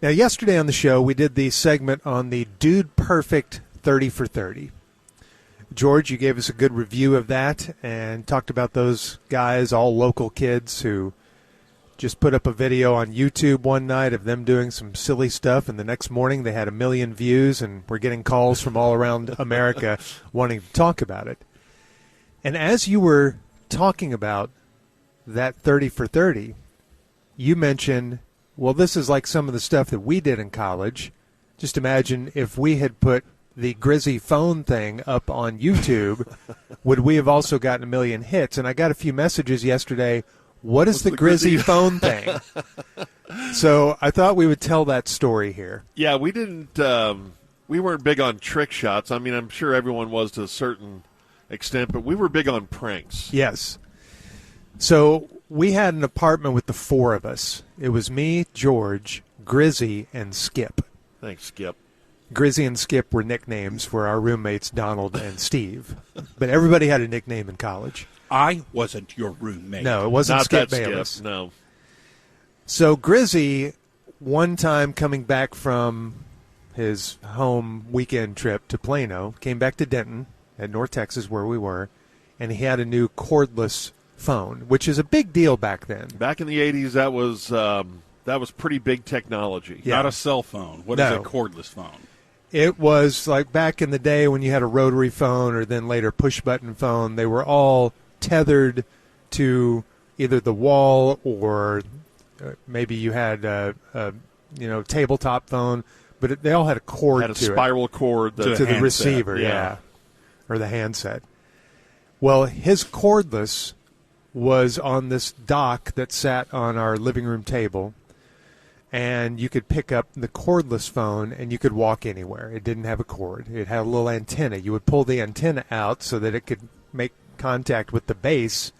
Now, yesterday on the show, we did the segment on the Dude Perfect 30 for 30. George, you gave us a good review of that and talked about those guys, all local kids who just put up a video on YouTube one night of them doing some silly stuff, and the next morning they had 1 million views, and we're getting calls from all around America wanting to talk about it. And as you were talking about that 30 for 30, you mentioned, well, this is like some of the stuff that we did in college. Just imagine if we had put the Grizzy phone thing up on YouTube, would we have also gotten 1 million hits? And I got a few messages yesterday. What is the Grizzy phone thing? So I thought we would tell that story here. Yeah, we didn't. We weren't big on trick shots. I mean, I'm sure everyone was to a certain extent, but we were big on pranks. Yes. So we had an apartment with the 4 of us. It was me, George, Grizzy, and Skip. Thanks, Skip. Grizzy and Skip were nicknames for our roommates, Donald and Steve. But everybody had a nickname in college. I wasn't your roommate. No, it wasn't Not Skip that Bayless. Skip, no. So Grizzy, one time coming back from his home weekend trip to Plano, came back to Denton at North Texas where we were, and he had a new cordless phone, which is a big deal back then. Back in the 80s, that was pretty big technology. Yeah. Not a cell phone. What is a cordless phone? It was like back in the day when you had a rotary phone or then later push-button phone. They were all tethered to either the wall or maybe you had a tabletop phone, but they all had a cord to it. Had a spiral cord to the receiver, yeah, or the handset. Well, his cordless was on this dock that sat on our living room table, and you could pick up the cordless phone and you could walk anywhere. It didn't have a cord. It had a little antenna. You would pull the antenna out so that it could make contact with the base,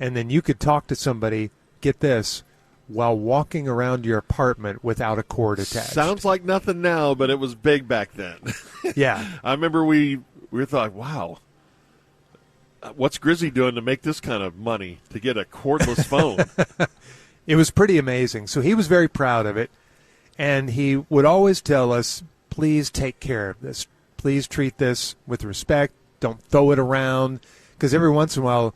and then you could talk to somebody, get this, while walking around your apartment without a cord attached. Sounds like nothing now, but it was big back then. Yeah. I remember we thought, wow, what's Grizzy doing to make this kind of money to get a cordless phone? It was pretty amazing. So he was very proud of it, and he would always tell us, please take care of this. Please treat this with respect. Don't throw it around. Because every once in a while,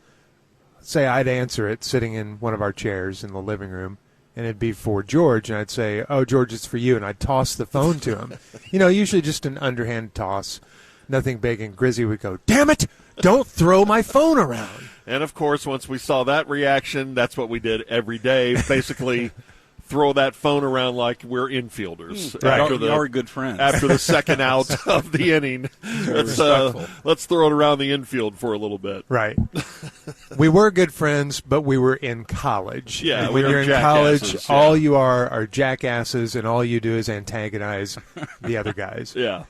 say I'd answer it sitting in one of our chairs in the living room, and it'd be for George, and I'd say, oh, George, it's for you, and I'd toss the phone to him. Usually just an underhand toss, nothing big, and Grizzy would go, damn it, don't throw my phone around. And, of course, once we saw that reaction, that's what we did every day, basically throw that phone around like we're infielders. You're good friends. After the second out of the inning, let's throw it around the infield for a little bit. Right. We were good friends, but we were in college. Yeah, and when you're in jackasses, college, yeah. all you are jackasses, and all you do is antagonize the other guys. Yeah.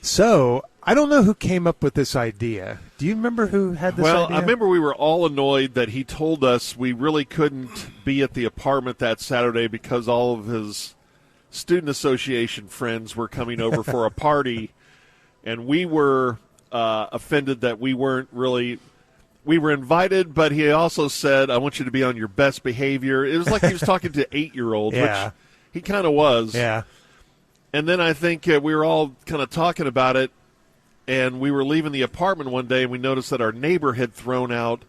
So I don't know who came up with this idea. Do you remember who had this idea? Well, I remember we were all annoyed that he told us we really couldn't be at the apartment that Saturday because all of his student association friends were coming over for a party, and we were offended that we weren't really – we were invited, but he also said, I want you to be on your best behavior. It was like he was talking to 8-year-olds, yeah. which he kind of was. Yeah. And then I think we were all kind of talking about it, and we were leaving the apartment one day, and we noticed that our neighbor had thrown out,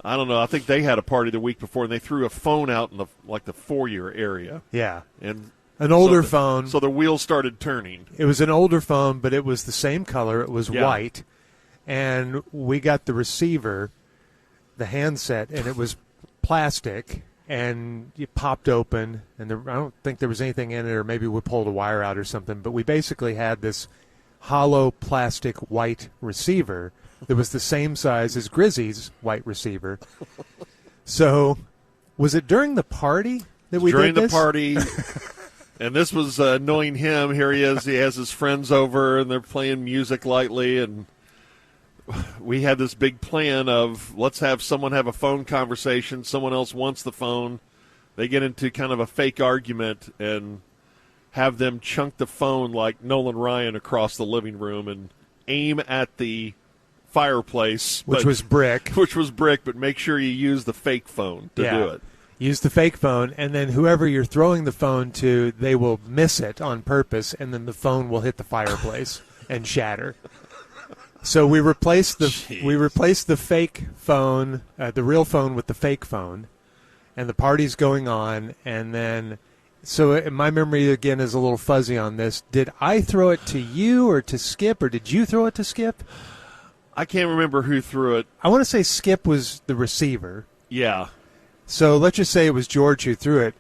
I don't know, I think they had a party the week before, and they threw a phone out in the foyer area. Yeah. And an older phone. So the wheels started turning. It was an older phone, but it was the same color. It was white. And we got the receiver, the handset, and it was plastic. And it popped open, and I don't think there was anything in it, or maybe we pulled a wire out or something, but we basically had this hollow plastic white receiver that was the same size as Grizzy's white receiver. So was it during the party that we did this? During the party, and this was knowing him. Here he is. He has his friends over, and they're playing music lightly, and we had this big plan of let's have someone have a phone conversation. Someone else wants the phone. They get into kind of a fake argument and have them chunk the phone like Nolan Ryan across the living room and aim at the fireplace. Which was brick. Which was brick, but make sure you use the fake phone to do it. use the fake phone, and then whoever you're throwing the phone to, they will miss it on purpose, and then the phone will hit the fireplace and shatter. So we replaced the fake phone, the real phone, with the fake phone, and the party's going on, and then. So my memory, again, is a little fuzzy on this. Did I throw it to you or to Skip, or did you throw it to Skip? I can't remember who threw it. I want to say Skip was the receiver. Yeah. So let's just say it was George who threw it.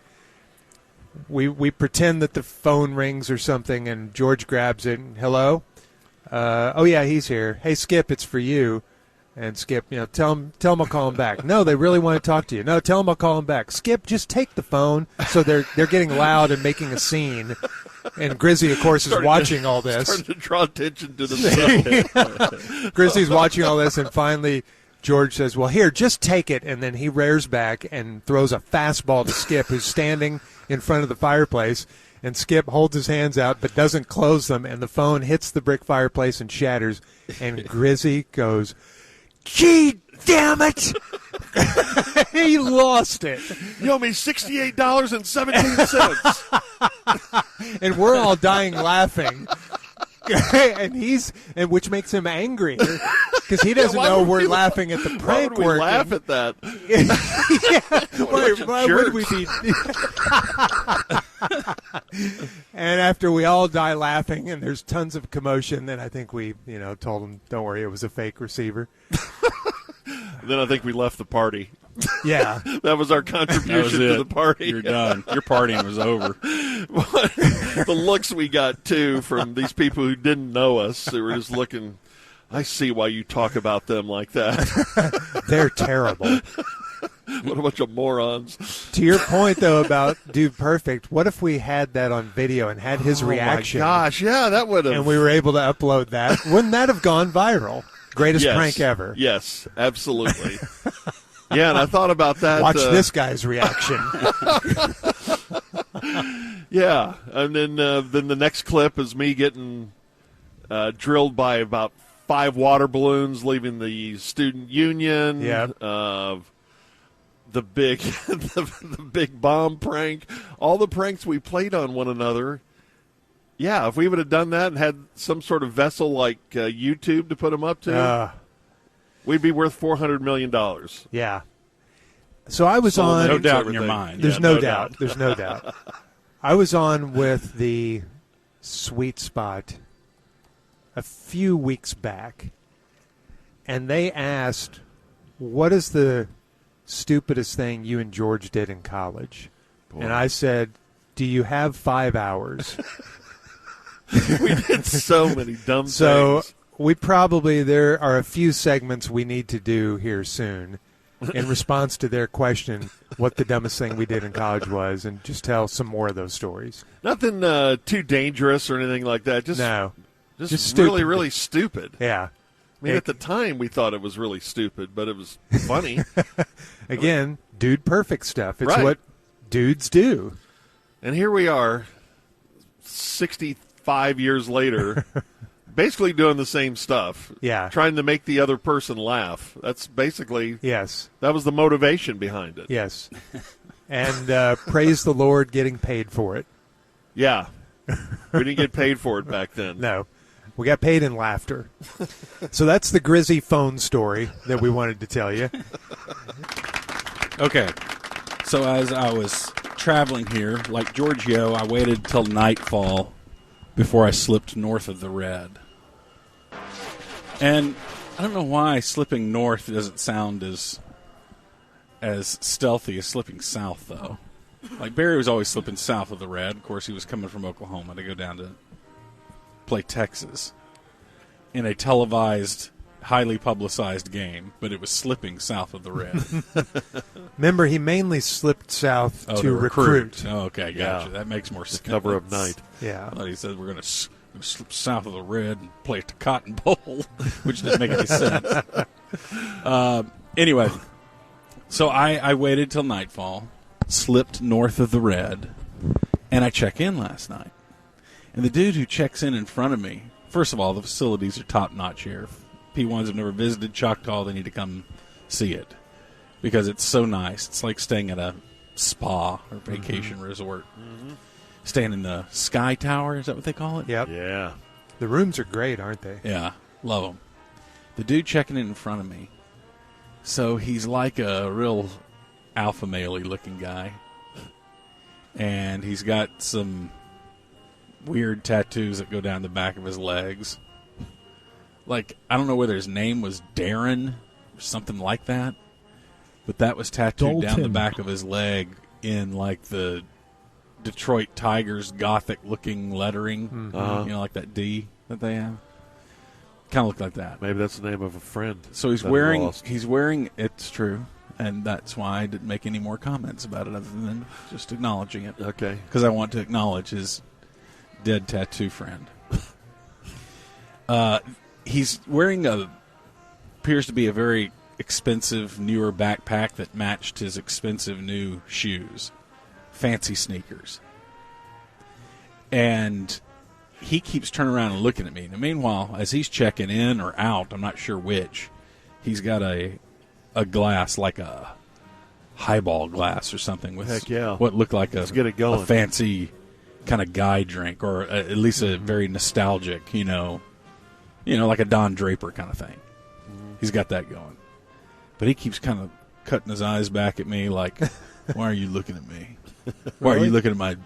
We pretend that the phone rings or something, and George grabs it. And, hello? Oh, yeah, he's here. Hey, Skip, it's for you. And Skip, tell him I'll call him back. No, they really want to talk to you. No, tell him I'll call him back. Skip, just take the phone. So they're getting loud and making a scene. And Grizzy, of course, is watching all this. Starting to draw attention to the Grizzy's watching all this, and finally George says, well, here, just take it. And then he rears back and throws a fastball to Skip, who's standing in front of the fireplace. And Skip holds his hands out but doesn't close them, and the phone hits the brick fireplace and shatters. And Grizzy goes, gee, damn it! He lost it. You owe me $68.17. And we're all dying laughing. and which makes him angry because he doesn't know we're laughing at the prank. Why would we laugh at that? Why would we be? And after we all die laughing and there's tons of commotion, then I think we told him, don't worry, it was a fake receiver. Then I think we left the party. Yeah. That was our contribution to the party. You're done. Your partying was over. The looks we got, too, from these people who didn't know us. They were just looking, I see why you talk about them like that. They're terrible. What a bunch of morons. To your point, though, about Dude Perfect, what if we had that on video and had his reaction? Oh, my gosh. Yeah, that would have. And we were able to upload that. Wouldn't that have gone viral? Greatest prank ever. Yes, absolutely. Yeah, and I thought about that. Watch this guy's reaction. Yeah, and then the next clip is me getting drilled by about 5 water balloons leaving the student union. Yeah. The big the big bomb prank. All the pranks we played on one another. Yeah, if we would have done that and had some sort of vessel like YouTube to put them up to, we'd be worth $400 million. Yeah. So I was on. No doubt in your mind. There's no doubt. There's no doubt. I was on with the Sweet Spot a few weeks back, and they asked, what is the stupidest thing you and George did in college? Boy. And I said, do you have 5 hours? We did so many dumb things. So there are a few segments we need to do here soon in response to their question, what the dumbest thing we did in college was, and just tell some more of those stories. Nothing too dangerous or anything like that. Just stupid. Really, really stupid. Yeah. I mean, at the time, we thought it was really stupid, but it was funny. Again, dude perfect stuff. It's right. What dudes do. And here we are, 65 years later, basically doing the same stuff. Yeah. Trying to make the other person laugh. That's basically, yes. That was the motivation behind it. Yes. And praise the Lord getting paid for it. Yeah. We didn't get paid for it back then. No. We got paid in laughter. So that's the Grizzy phone story that we wanted to tell you. Okay. So as I was traveling here, like Giorgio, I waited till nightfall before I slipped north of the red. And I don't know why slipping north doesn't sound as stealthy as slipping south, though. Like Barry was always slipping south of the red. Of course, he was coming from Oklahoma to go down to play Texas in a televised, highly publicized game, but it was slipping south of the red. Remember, he mainly slipped south to recruit. Oh, okay, gotcha. Yeah. That makes more sense. Cover of night. Yeah. I thought he said we're going to slip south of the red and play at the Cotton Bowl, which didn't make any sense. Anyway, so I waited till nightfall, slipped north of the red, and I check in last night. And the dude who checks in front of me, first of all, the facilities are top-notch here. If P1s have never visited Choctaw, they need to come see it because it's so nice. It's like staying at a spa or vacation resort. Staying in the Sky Tower, is that what they call it? Yep. Yeah. The rooms are great, aren't they? Yeah, love them. The dude checking in front of me, so he's like a real alpha male-y looking guy, and he's got some weird tattoos that go down the back of his legs. Like, I don't know whether his name was Darren or something like that, but that was tattooed down the back of his leg in like the Detroit Tigers gothic-looking lettering, like that D that they have. Kind of looked like that. Maybe that's the name of a friend. So he's wearing. It's true, and that's why I didn't make any more comments about it other than just acknowledging it. Okay. Because I want to acknowledge his dead tattoo friend. He's wearing appears to be a very expensive, newer backpack that matched his expensive new shoes. Fancy sneakers. And he keeps turning around and looking at me. Now, meanwhile, as he's checking in or out, I'm not sure which, he's got a glass, like a highball glass or something with what looked like a fancy kind of guy drink, or at least a very nostalgic, like a Don Draper kind of thing. He's got that going. But he keeps kind of cutting his eyes back at me like, why are you looking at me? Why are you looking at my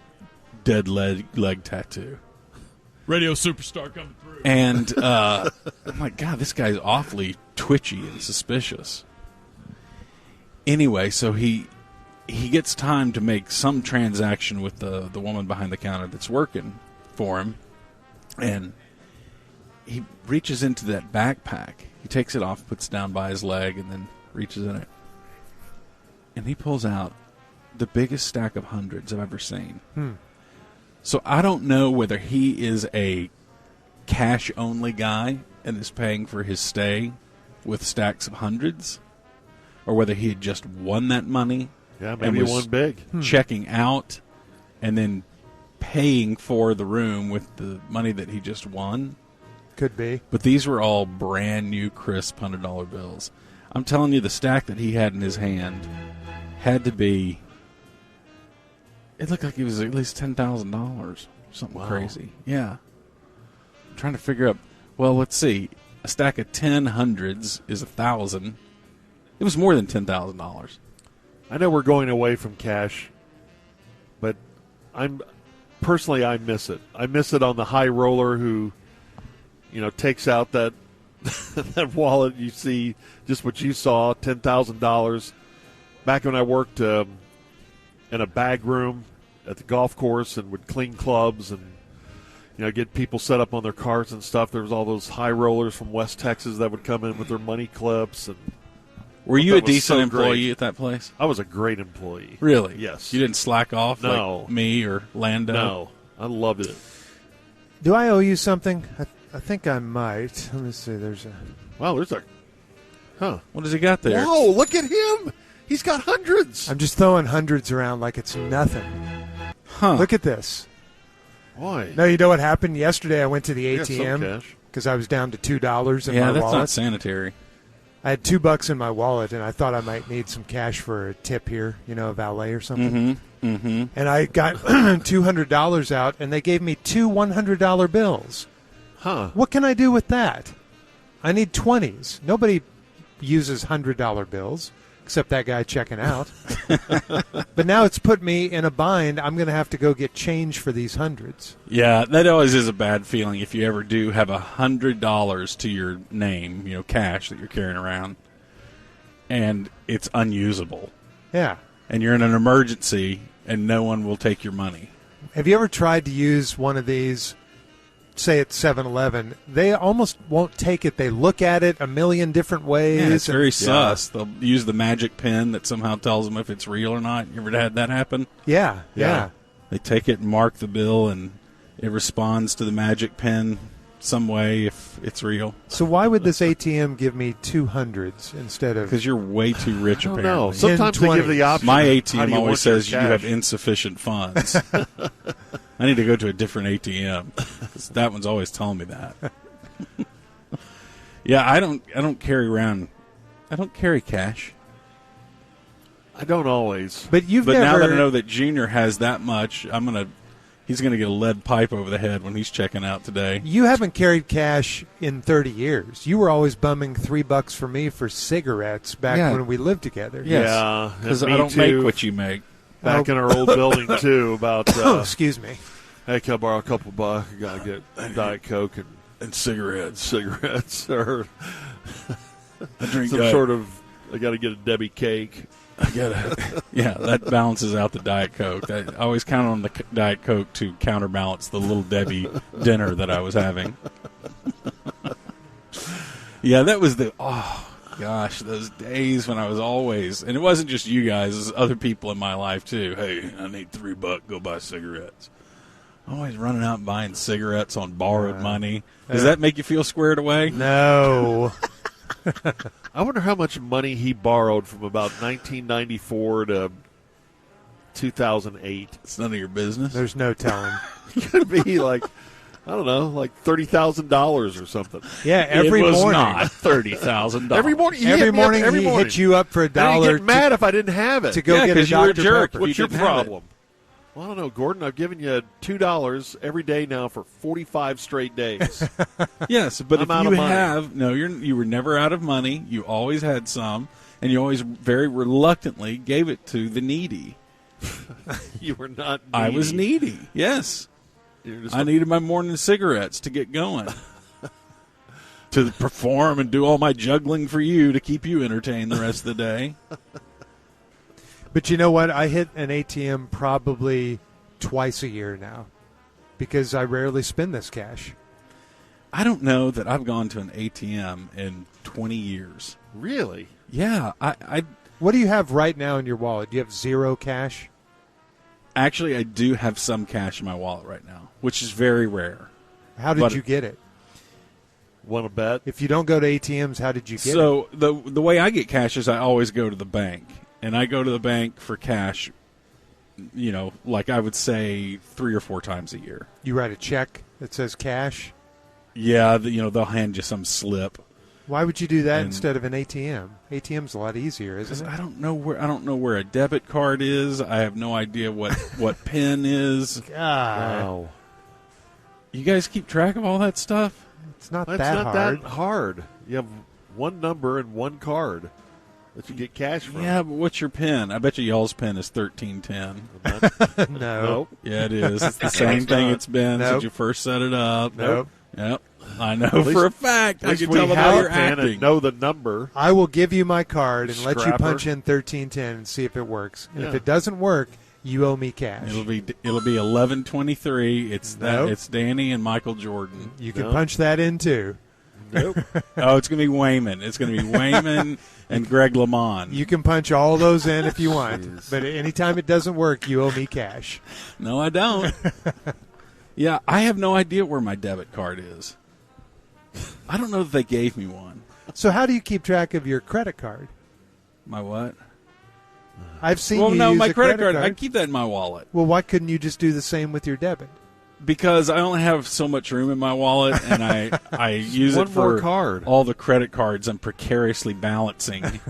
dead leg tattoo? Radio superstar coming through. And I'm like, God, this guy's awfully twitchy and suspicious. Anyway, so he gets time to make some transaction with the woman behind the counter that's working for him. And he reaches into that backpack. He takes it off, puts it down by his leg, and then reaches in it. And he pulls out the biggest stack of hundreds I've ever seen. So I don't know whether he is a cash-only guy and is paying for his stay with stacks of hundreds, or whether he had just won that money. Yeah, maybe he won big. Checking out and then paying for the room with the money that he just won. Could be. But these were all brand new, crisp $100 bills. I'm telling you, the stack that he had in his hand had to be... It looked like it was at least $10,000. Something crazy. Yeah. I'm trying to figure out... Well, let's see. A stack of 10 hundreds is $1,000. It was more than $10,000. I know we're going away from cash, but I miss it. I miss it on the high roller who, takes out that that wallet. You see just what you saw, $10,000. Back when I worked in a bag room at the golf course and would clean clubs and get people set up on their carts and stuff, there was all those high rollers from West Texas that would come in with their money clips. And were you a decent employee at that place? I was a great employee. Really? Yes. You didn't slack off like me or Lando? No. I loved it. Do I owe you something? I think I might. Let me see. There's a... What does he got there? Whoa, look at him. He's got hundreds. I'm just throwing hundreds around like it's nothing. Look at this. Boy. No, you know what happened? Yesterday I went to the ATM because I was down to $2 in my wallet. Yeah, that's not sanitary. I had $2 in my wallet, and I thought I might need some cash for a tip here, a valet or something. And I got $200 out, and they gave me two $100 bills. What can I do with that? I need 20s. Nobody uses $100 bills except that guy checking out. But now it's put me in a bind. I'm going to have to go get change for these hundreds. Yeah, that always is a bad feeling if you ever do have $100 to your name, cash that you're carrying around, and it's unusable. Yeah. And you're in an emergency, and no one will take your money. Have you ever tried to use one of these, say at 7-Eleven? They almost won't take it. They look at it a million different ways. Yeah, it's very sus. They'll use the magic pen that somehow tells them if it's real or not. You ever had that happen? Yeah. They take it and mark the bill, and it responds to the magic pen some way if it's real. So why would this ATM give me 200s instead of... Because you're way too rich, apparently. No, sometimes they give the option. My ATM always says you have insufficient funds. I need to go to a different ATM. 'Cause that one's always telling me that. Yeah, I don't carry around. I don't carry cash. I don't always. But Now that I know that Junior has that much, he's gonna get a lead pipe over the head when he's checking out today. You haven't carried cash in 30 years. You were always bumming $3 for me for cigarettes back when we lived together. Yes. Yeah, because and I me don't too. make what you make. Back in our old building too. About excuse me. hey, can I borrow a couple bucks? You gotta get Diet Coke and cigarettes, or I drink some sort of. I got to get a Debbie cake. Yeah, that balances out the Diet Coke. I always count on the Diet Coke to counterbalance the Little Debbie dinner that I was having. Yeah, that was gosh, those days when I was always, and it wasn't just you guys, it was other people in my life too. Hey, I need $3, go buy cigarettes. Always running out and buying cigarettes on borrowed money. Does that make you feel squared away? No. I wonder how much money he borrowed from about 1994 to 2008. It's none of your business. There's no telling. Could be like, I don't know, like $30,000 or something. Yeah, every it was morning. not $30,000. Every morning, Every morning he hit you up for Then he'd $1 get mad if I didn't have it. to go get a because you were a Dr. jerk. Pepper. What's your didn't have it. problem? Well, I don't know, Gordon. I've given you $2 every day now for 45 straight days. Yes, but I'm if out you of money. have you were never out of money. You always had some, and you always very reluctantly gave it to the needy. You were not needy. I was needy. Yes, You're just I needed my morning cigarettes to get going, to perform and do all my juggling for you to keep you entertained the rest of the day. But you know what? I hit an ATM probably twice a year now because I rarely spend this cash. I don't know that I've gone to an ATM in 20 years. Really? Yeah, I What do you have right now in your wallet? Do you have zero cash? actually I do have some cash in my wallet right now, which is very rare. How did you get it? Want to bet? If you don't go to ATMs, how did you get it? So the way I get cash is I always go to the bank, and I go to the bank for cash. You know, like I would say 3 or 4 times a year. You write a check that says cash? Yeah, they'll hand you some slip. Why would you do that And- instead of an ATM? ATM's a lot easier, isn't it? I don't know where a debit card is. I have no idea what PIN is. God, Wow. You guys keep track of all that stuff? it's not That's that not hard. that hard. You have one number and one card that you get cash from. Yeah, but what's your PIN? I bet you y'all's PIN is 1310. No. Nope. Yeah, it is. It's the same thing it's been Nope. since you first set it up. Nope. Yep. I know least- for a fact. At I least can we tell by have how a you're pen and acting. know the number. I will give you my card and let you Scrapper. punch in 1310 and see if it works. And if Yeah. it doesn't work, you owe me cash. It'll be 11:23. It's Nope. It's Danny and Michael Jordan. You can No. punch that in too. Nope. Oh, it's gonna be Wayman. It's gonna be Wayman and Greg LeMond. You can punch all those in if you want. Jeez. But anytime it doesn't work, you owe me cash. No, I don't. Yeah, I have no idea where my debit card is. I don't know if they gave me one. So how do you keep track of your credit card? My what? I've seen Well, you no, use my a credit card. I keep that in my wallet Well, why couldn't you just do the same with your debit? because I only have so much room in my wallet, and I use One it more for card. all the credit cards I'm precariously balancing.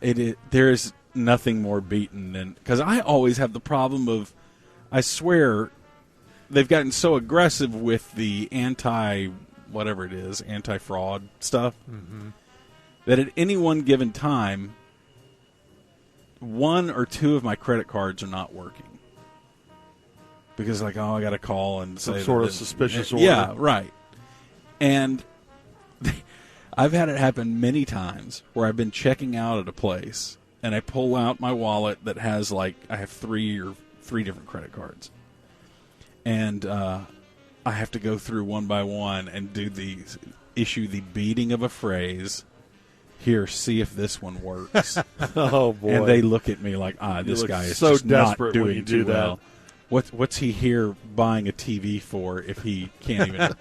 There's nothing more beaten than because I always have the problem of, I swear, they've gotten so aggressive with the anti-fraud stuff that at any one given time, 1 or 2 of my credit cards are not working. Because I got to call and Some say sort that of suspicious Yeah, order. right. And I've had it happen many times where I've been checking out at a place and I pull out my wallet that has I have 3 different credit cards. And I have to go through one by one and issue the beating of a phrase. Here, see if this one works. Oh, boy. And they look at me like, this look guy is so just not desperate when doing you do too well. that. What's he here buying a TV for if he can't even?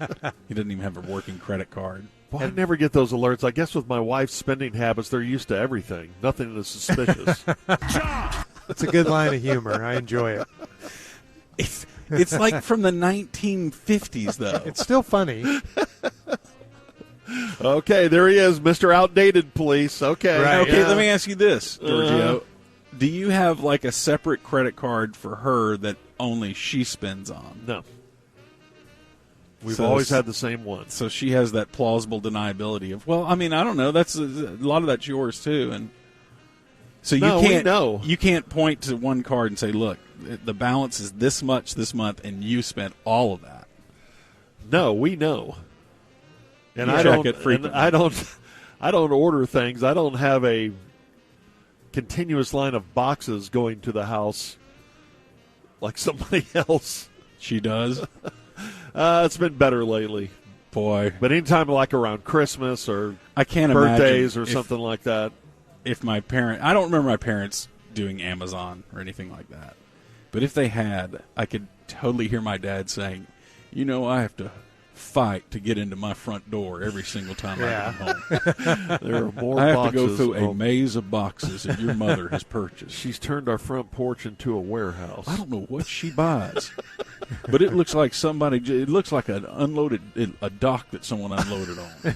He doesn't even have a working credit card. Well, I never get those alerts. I guess with my wife's spending habits, they're used to everything. Nothing is suspicious. It's a good line of humor. I enjoy it. It's like from the 1950s, though. It's still funny. Okay, there he is, Mr. Outdated Police. Okay. Right. Okay, yeah. let me ask you this, Giorgio. Do you have like a separate credit card for her that only she spends on? No. We've So always had the same one. So she has that plausible deniability of, well, I mean, I don't know. That's a lot of that's yours too, and so No, you we can't know. you can't point to one card and say, look, the balance is this much this month, and you spent all of that. No, we know. And You I check don't. it frequently. And I don't order things. I don't have a continuous line of boxes going to the house like somebody else. She does. It's been better lately. Boy, But anytime like around Christmas or I can't birthdays imagine or something like that. If my I don't remember my parents doing Amazon or anything like that. But if they had, I could totally hear my dad saying, you know, I have to fight to get into my front door every single time I come home. There are more I have boxes. to go through a Oh, maze of boxes that your mother has purchased. she's turned our front porch into a warehouse. I don't know what she buys, but it looks like it looks like a dock that someone unloaded on.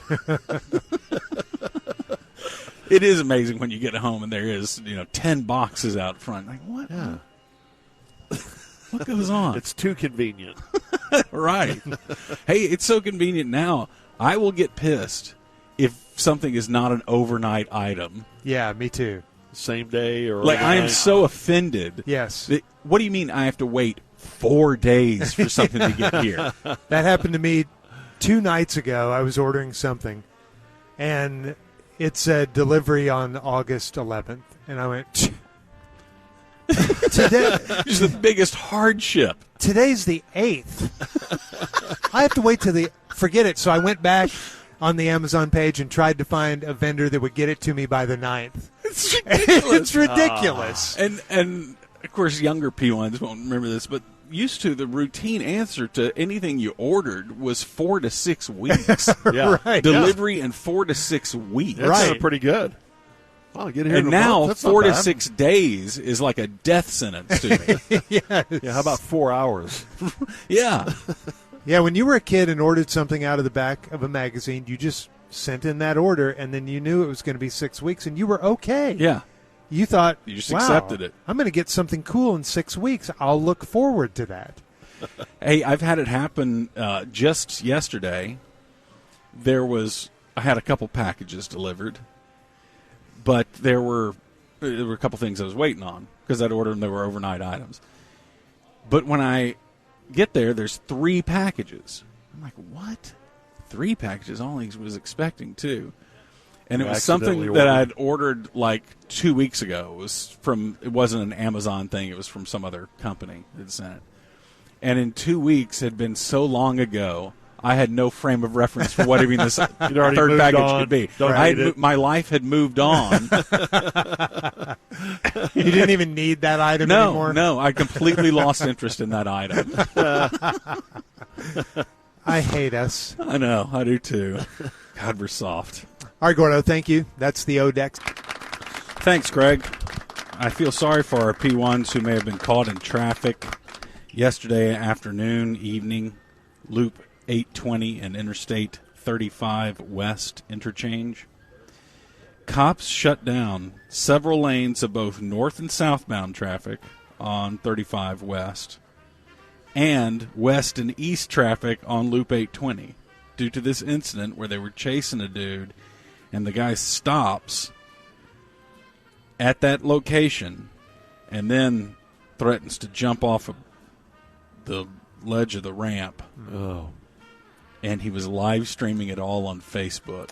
It is amazing when you get home and there is, 10 boxes out front. Like, what? Yeah. What goes on? It's too convenient. Right. Hey, it's so convenient now. I will get pissed if something is not an overnight item. Yeah, me too. Same day or Like, I am overnight. so offended. Yes. What do you mean I have to wait 4 days for something to get here? That happened to me 2 nights ago. I was ordering something, and it said delivery on August 11th. And I went, today, It's the biggest hardship. today's the 8th. I have to wait forget it. So I went back on the Amazon page and tried to find a vendor that would get it to me by the 9th. It's ridiculous. It's ridiculous. And of course, younger P1s won't remember this, but used to the routine answer to anything you ordered was 4 to 6 weeks. Yeah. Right. Delivery in 4 to 6 weeks. That's Right. pretty good. Well, get here And in a month. now That's not 4 to bad. 6 days is like a death sentence to me. Yes. Yeah, how about 4 hours? Yeah. Yeah, when you were a kid and ordered something out of the back of a magazine, you just sent in that order, and then you knew it was going to be 6 weeks, and you were okay. Yeah. You thought, You just wow, accepted it. I'm going to get something cool in 6 weeks. I'll look forward to that. Hey, I've had it happen just yesterday. I had a couple packages delivered, but there were a couple things I was waiting on because I'd ordered them. They were overnight items. But when I get there, there's 3 packages. I'm like, what? 3 packages? I only was expecting 2. And You it was something accidentally that ordered. I'd ordered like 2 weeks ago. It wasn't an Amazon thing. It was from some other company that sent it. And in 2 weeks had been so long ago, I had no frame of reference for what even this You'd already third moved package on. could be. Don't read it. My life had moved on. You didn't even need that item anymore? No, I completely lost interest in that item. I hate us. I know, I do too. God, we're soft. All right, Gordo, thank you. That's the Odex. Thanks, Greg. I feel sorry for our P1s who may have been caught in traffic yesterday afternoon, evening, Loop 820 and Interstate 35 West interchange. Cops shut down several lanes of both north and southbound traffic on 35 West and west and east traffic on Loop 820 due to this incident where they were chasing a dude and the guy stops at that location and then threatens to jump off of the ledge of the ramp. Oh. And he was live streaming it all on Facebook.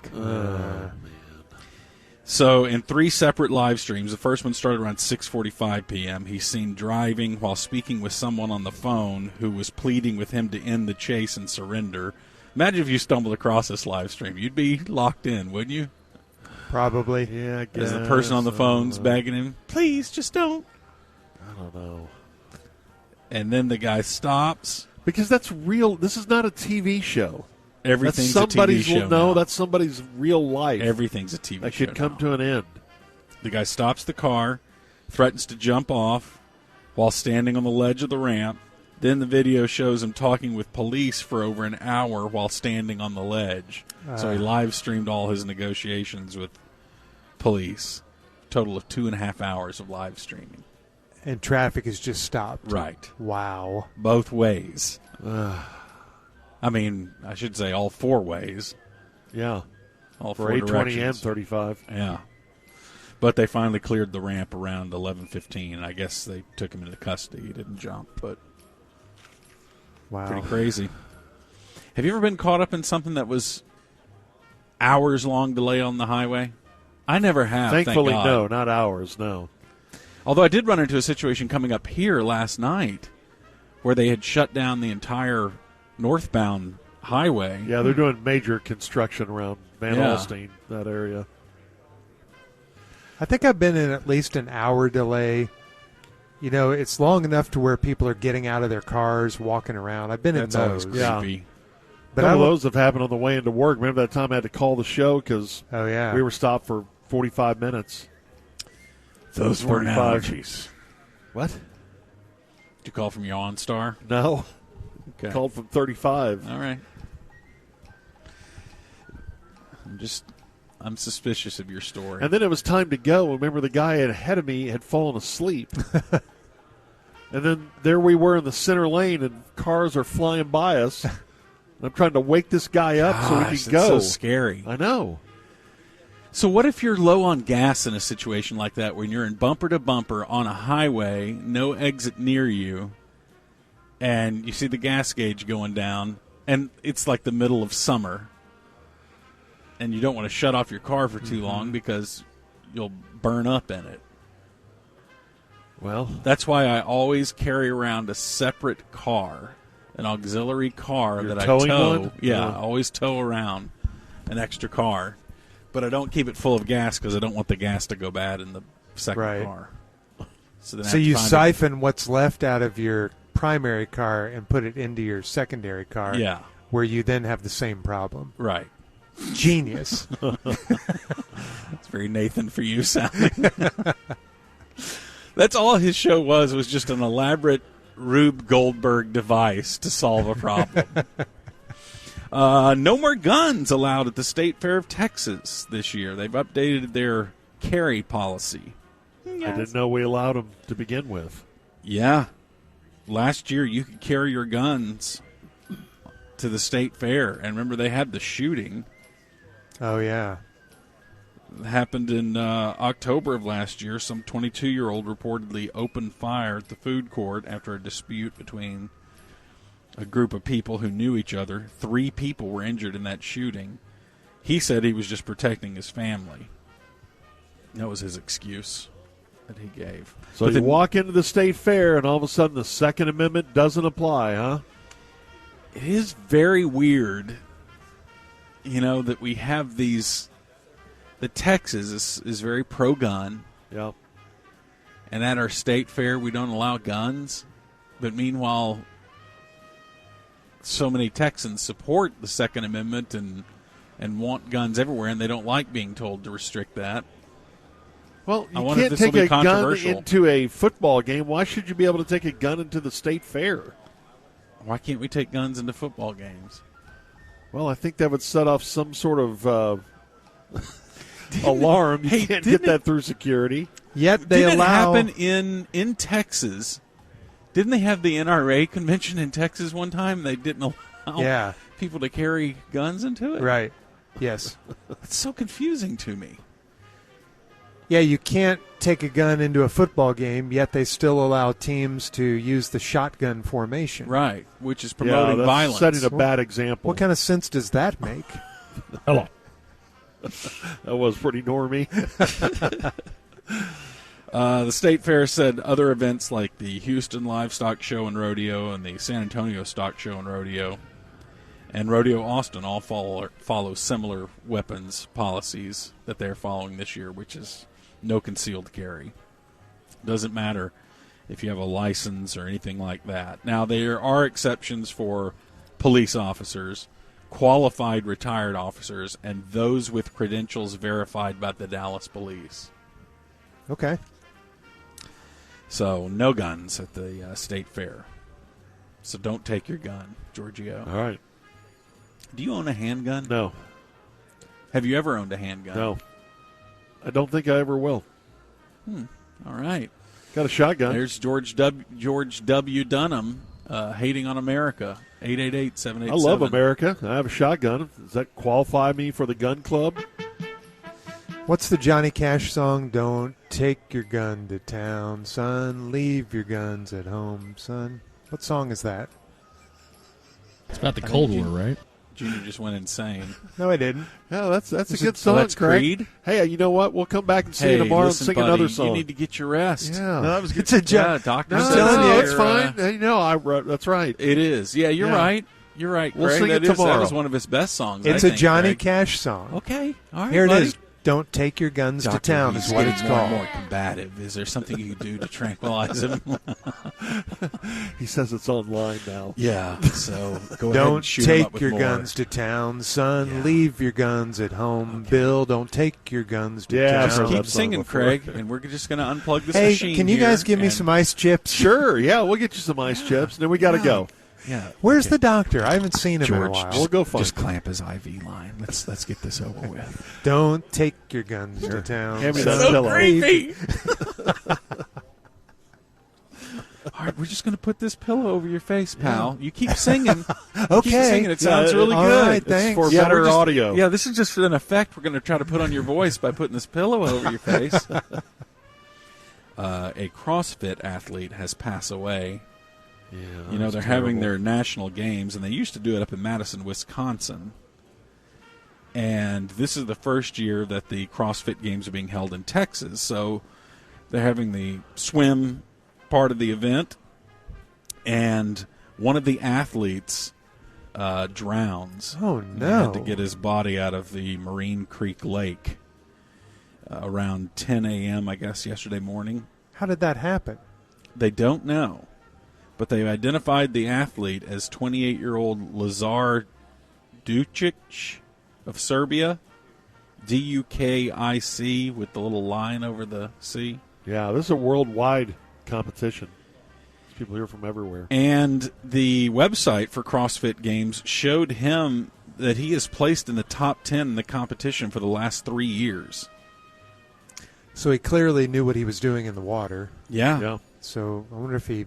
So in 3 separate live streams, the first one started around 6:45 p.m. He's seen driving while speaking with someone on the phone who was pleading with him to end the chase and surrender. Imagine if you stumbled across this live stream. You'd be locked in, wouldn't you? Probably. Yeah, I guess. As the person on the phone's begging him, please, just don't. I don't know. And then the guy stops. Because that's real. This is not a TV show. Everything's that's somebody's a TV show No, now. that's somebody's real life. Everything's a TV that show could come now. to an end. The guy stops the car, threatens to jump off while standing on the ledge of the ramp, Then the video shows him talking with police for over an hour while standing on the ledge. So he live streamed all his negotiations with police. Total of 2.5 hours of live streaming. And traffic is just stopped. Right. Wow. Both ways. I mean, I should say all 4 ways. Yeah. All For 4 820 and directions. 35. Yeah. But they finally cleared the ramp around 11:15. I guess they took him into custody. He didn't jump, but Wow. pretty crazy. Have you ever been caught up in something that was hours-long delay on the highway? I never have, Thankfully, thank God. no, not ours, no. Although I did run into a situation coming up here last night where they had shut down the entire northbound highway. Yeah, they're doing major construction around Van Alstyne, that area. I think I've been in at least an hour delay. You know, it's long enough to where people are getting out of their cars, walking around. I've been That's in always those. creepy. But Some I of will- those have happened on the way into work. Remember that time I had to call the show because Oh, yeah. we were stopped for 45 minutes. Those were 45. allergies. What? Did you call from your OnStar? No. Okay. Called from 35. All right. I'm suspicious of your story. And then it was time to go. Remember, the guy ahead of me had fallen asleep. And then there we were in the center lane, and cars are flying by us. And I'm trying to wake this guy up so we Gosh, can go. that's so scary. I know. So what if you're low on gas in a situation like that when you're in bumper to bumper on a highway, no exit near you, and you see the gas gauge going down, and it's like the middle of summer, and you don't want to shut off your car for too long because you'll burn up in it. Well, That's why I always carry around a separate car, an auxiliary car You're that I towing tow. one? Yeah, Yeah. I always tow around an extra car. But I don't keep it full of gas because I don't want the gas to go bad in the second Right. car. So, then I So have to you find siphon what's left out of your primary car and put it into your secondary car. Yeah. Where you then have the same problem. Right. Genius. It's very Nathan for you sounding. That's all his show was just an elaborate Rube Goldberg device to solve a problem. No more guns allowed at the State Fair of Texas this year. They've updated their carry policy. I didn't know we allowed them to begin with. Yeah. Last year you could carry your guns to the State Fair. And remember, they had the shooting. Oh, yeah. It happened in October of last year. Some 22-year-old reportedly opened fire at the food court after a dispute between a group of people who knew each other. 3 people were injured in that shooting. He said he was just protecting his family. That was his excuse that he gave. So But you then- walk into the state fair, and all of a sudden the Second Amendment doesn't apply, huh? It is very weird, that we have these. The Texas is very pro-gun, Yeah. and at our state fair we don't allow guns. But meanwhile, so many Texans support the Second Amendment and want guns everywhere, and they don't like being told to restrict that. Well, I you wonder if can't this will take be a gun controversial. into a football game. Why should you be able to take a gun into the state fair? Why can't we take guns into football games? Well, I think that would set off some sort of alarm. You Hey, can't didn't get that through security. Yet they Didn't allow. it happen in Texas? Didn't they have the NRA convention in Texas one time? They didn't allow Yeah. people to carry guns into it? Right. Yes. It's so confusing to me. Yeah, you can't take a gun into a football game, yet they still allow teams to use the shotgun formation. Right, which is Yeah, promoting that's violence. setting a bad example. What kind of sense does that make? Hello. That was pretty normy. The State Fair said other events like the Houston Livestock Show and Rodeo and the San Antonio Stock Show and Rodeo Austin all follow similar weapons policies that they're following this year, which is no concealed carry. Doesn't matter if you have a license or anything like that. Now, there are exceptions for police officers, qualified retired officers, and those with credentials verified by the Dallas Police. Okay. So, no guns at the State Fair. So don't take your gun, Giorgio. All right. Do you own a handgun? No. Have you ever owned a handgun? No. I don't think I ever will. All right. Got a shotgun. There's George W. Dunham hating on America. 888-787. I love America. I have a shotgun. Does that qualify me for the gun club? What's the Johnny Cash song? Don't take your gun to town, son. Leave your guns at home, son. What song is that? It's about the Cold War, right? Junior just went insane. No, I didn't. Yeah, that's a good song. That's Craig. Creed? Hey, you know what? We'll come back and see you tomorrow listen, and sing buddy, another song. You need to get your rest. Yeah. No, that was good. It's a doctor. No, says it's here, fine. Hey, no, that's right. It is. Yeah, you're right. You're right, Craig. We'll sing it That tomorrow. was one of his best songs. It's I a think, Johnny Craig. Cash song. Okay. All right, Here it buddy. is. Don't take your guns to Doctor, town he's is what getting it's more and called. more combative. Is there something you can do to tranquilize him? He says it's online now. Yeah. So go ahead Don't and shoot him up take with your more. guns to town, son. Yeah. Leave your guns at home. Okay. Bill, don't take your guns to Yeah, I've town. heard Keep that song singing, before. Craig, and we're just going to unplug this Hey, machine can you here guys give me and- some ice chips? Sure, yeah, we'll get you some ice chips, and then we got to go. Yeah. Where's the doctor? I haven't seen him in a George, while. We'll go find just him. clamp his IV line. Let's get this over with. Don't take your guns to town. Hand me son. that pillow. creepy. All right, we're just going to put this pillow over your face, pal. You keep singing. You Okay. keep singing. It sounds really all good. right, thanks. for Yeah, better we're just- audio. Yeah, this is just an effect we're going to try to put on your voice by putting this pillow over your face. A CrossFit athlete has passed away. Yeah, You know, that's they're having terrible. their national games, and they used to do it up in Madison, Wisconsin. And this is the first year that the CrossFit games are being held in Texas. So they're having the swim part of the event, and one of the athletes drowns. Oh, And no. they had to get his body out of the Marine Creek Lake around 10 a.m., I guess, yesterday morning. How did that happen? They don't know, but they've identified the athlete as 28-year-old Lazar Ducic of Serbia, Dukic with the little line over the C. Yeah, this is a worldwide competition. There's people here from everywhere. And the website for CrossFit Games showed him that he is placed in the top 10 in the competition for the last 3 years. So he clearly knew what he was doing in the water. Yeah, So I wonder if he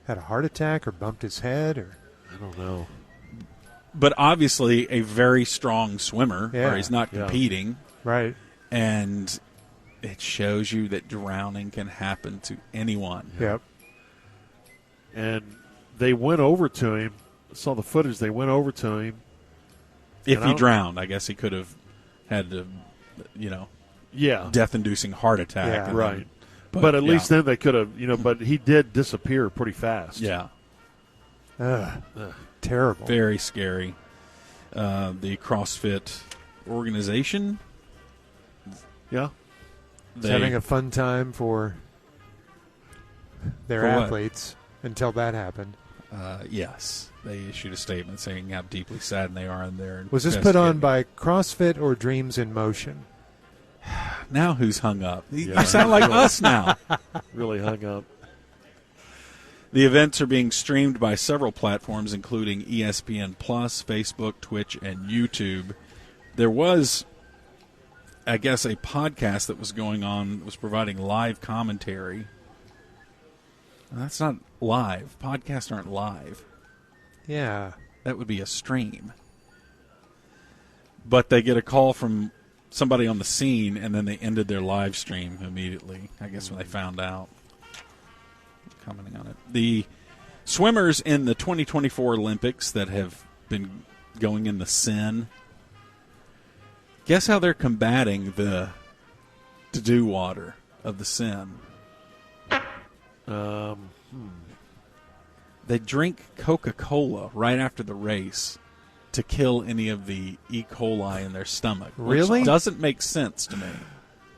had a heart attack or bumped his head or. I don't know. But obviously a very strong swimmer, Yeah. or he's not Yeah. competing. Right. And it shows you that drowning can happen to anyone. Yep. And they went over to him. I saw the footage. They went over to him. If And I he don't- drowned, I guess he could have had a, Yeah, death-inducing heart attack. Yeah. and right. then- But at least yeah. then they could have, but he did disappear pretty fast. Yeah, Ugh. Terrible. very scary. The CrossFit organization, Yeah. He's having a fun time for their For what? athletes until that happened. yes, they issued a statement saying how deeply saddened they are in their. Was this put on by CrossFit or Dreams in Motion? Now who's hung up? Yeah. You sound like us now. Really hung up. The events are being streamed by several platforms, including ESPN Plus, Facebook, Twitch, and YouTube. There was, I guess, a podcast that was going on that was providing live commentary. That's not live. Podcasts aren't live. Yeah. That would be a stream. But they get a call from somebody on the scene, and then they ended their live stream immediately, I guess, when they found out. Commenting on it. The swimmers in the 2024 Olympics that have been going in the Seine, guess how they're combating the to-do water of the Seine? They drink Coca-Cola right after the race to kill any of the E. coli in their stomach. Really? Which doesn't make sense to me.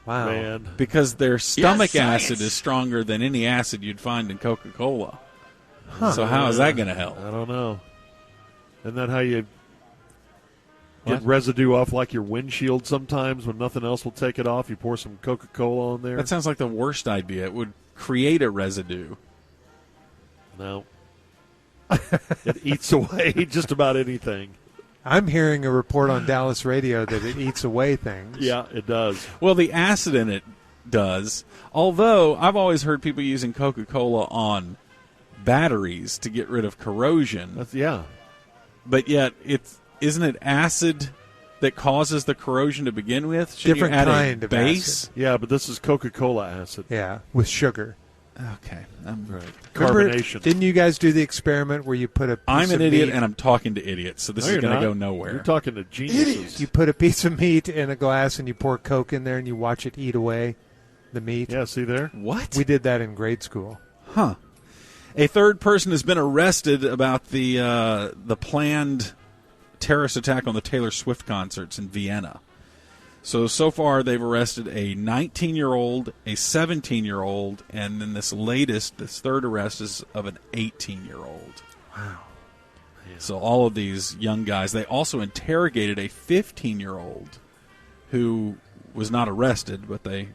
Wow. Man. Because their stomach Yes, acid is stronger than any acid you'd find in Coca-Cola. Huh. So how is that going to help? I don't know. Isn't that how you What? get residue off like your windshield sometimes when nothing else will take it off? You pour some Coca-Cola on there? That sounds like the worst idea. It would create a residue. No. It eats away just about anything. I'm hearing a report on Dallas radio that it eats away things. Yeah, it does. Well, the acid in it does. Although I've always heard people using Coca-Cola on batteries to get rid of corrosion. Yeah. But yet, isn't it acid that causes the corrosion to begin with? Shouldn't Different you add kind a of base? acid. Yeah, but this is Coca-Cola acid. Yeah, with sugar. Okay. Right. Remember, Carbonation. didn't you guys do the experiment where you put a piece I'm an of idiot, meat, and I'm talking to idiots, so this No, is you're going to not. go nowhere. You're talking to geniuses. you put a piece of meat in a glass and you pour Coke in there and you watch it eat away the meat? Yeah, see there? What? We did that in grade school. Huh. A third person has been arrested about the planned terrorist attack on the Taylor Swift concerts in Vienna. So far they've arrested a 19-year-old, a 17-year-old, and then this third arrest is of an 18-year-old. Wow. Yeah. So all of these young guys. They also interrogated a 15-year-old who was not arrested, but they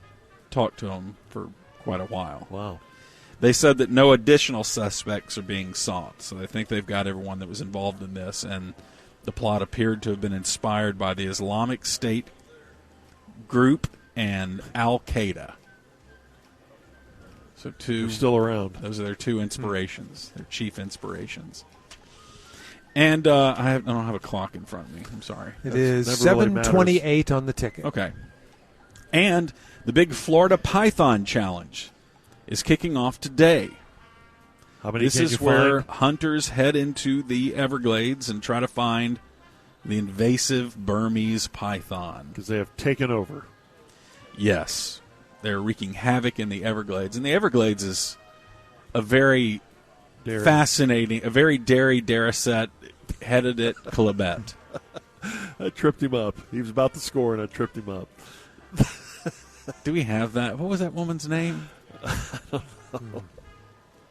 talked to him for quite a while. Wow. They said that no additional suspects are being sought, so they think they've got everyone that was involved in this, and the plot appeared to have been inspired by the Islamic State group and Al-Qaeda. So They're still around. those are their two inspirations, their chief inspirations. And I don't have a clock in front of me. I'm sorry. It That's is never really 7:28 on the ticket. Okay. And the big Florida Python Challenge is kicking off today. How many This can is you where find? hunters head into the Everglades and try to find the invasive Burmese python. Because they have taken over. Yes. They're wreaking havoc in the Everglades. And the Everglades is a very Dairy. fascinating, a very Daracet headed at Clabette. I tripped him up. He was about to score, and I tripped him up. Do we have that? What was that woman's name?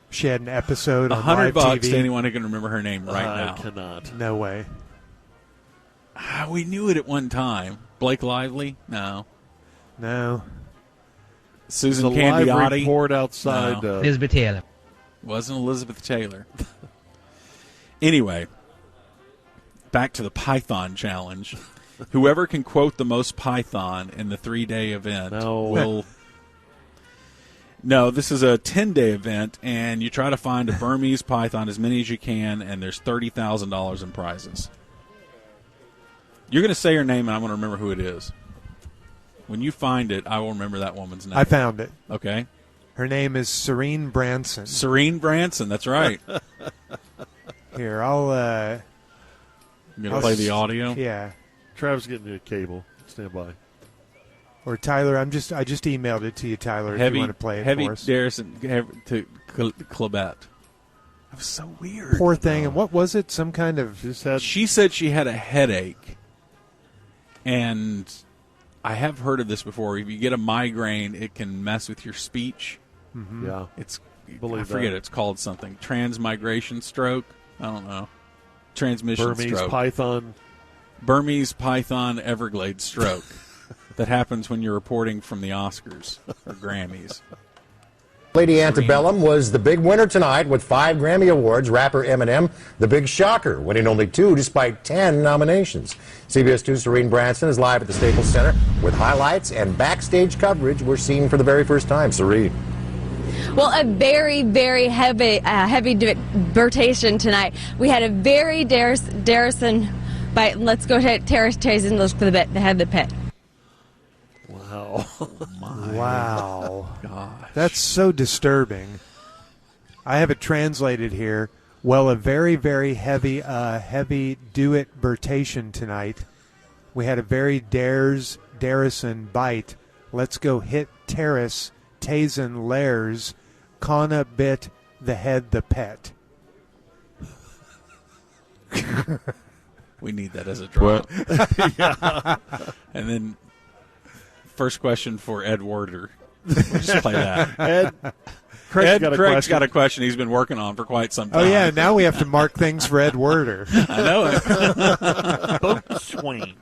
She had an episode on $100 live to TV. anyone who can remember her name right I now. cannot. No way. We knew it at one time. Blake Lively? No. No. Susan There's a live Candiotti? report outside. No. Elizabeth Taylor. Wasn't Elizabeth Taylor. Anyway, back to the Python Challenge. Whoever can quote the most Python in the 3-day event will... No, this is a 10-day event, and you try to find a Burmese python, as many as you can, and there's $30,000 in prizes. You're going to say her name, and I'm going to remember who it is. When you find it, I will remember that woman's name. I found it. Okay. Her name is Serene Branson. Serene Branson, that's right. Here, I'll You going to play the audio? yeah. Travis getting a cable. Stand by. Or Tyler, I just emailed it to you, Tyler, if you want to play it heavy for us. Darrison to Clabette. That was so weird. Poor thing. And what was it? Some kind of... Just had She said she had a headache, and I have heard of this before. If you get a migraine, it can mess with your speech. yeah. It's Believe I forget that. it's called something. Transmigration stroke. I don't know. Transmission Burmese stroke. python. Burmese python Everglades stroke. That happens when you're reporting from the Oscars or Grammys. Lady Antebellum was the big winner tonight with 5 Grammy Awards. Rapper Eminem, the big shocker, winning only 2 despite 10 nominations. CBS 2's Serene Branson is live at the Staples Center with highlights and backstage coverage we're seeing for the very first time. Serene. Well, a very, very heavy rotation tonight. We had a very Darrison bite. Let's go ahead, Terrace and look for the bit, the head of the pit. Wow. Wow. Gosh. That's so disturbing. I have it translated here. Well, a very, very heavy do-it bertation tonight. We had a very Darrison bite. Let's go hit Terrace, Tazen Lairs, Kana bit the head the pet. We need that as a drop. And then first question for Ed Werder. We'll just play that. Ed, Craig's got a question. He's been working on for quite some time. Oh, yeah, now we have to mark things for Ed Werder. I know it. Boat swing.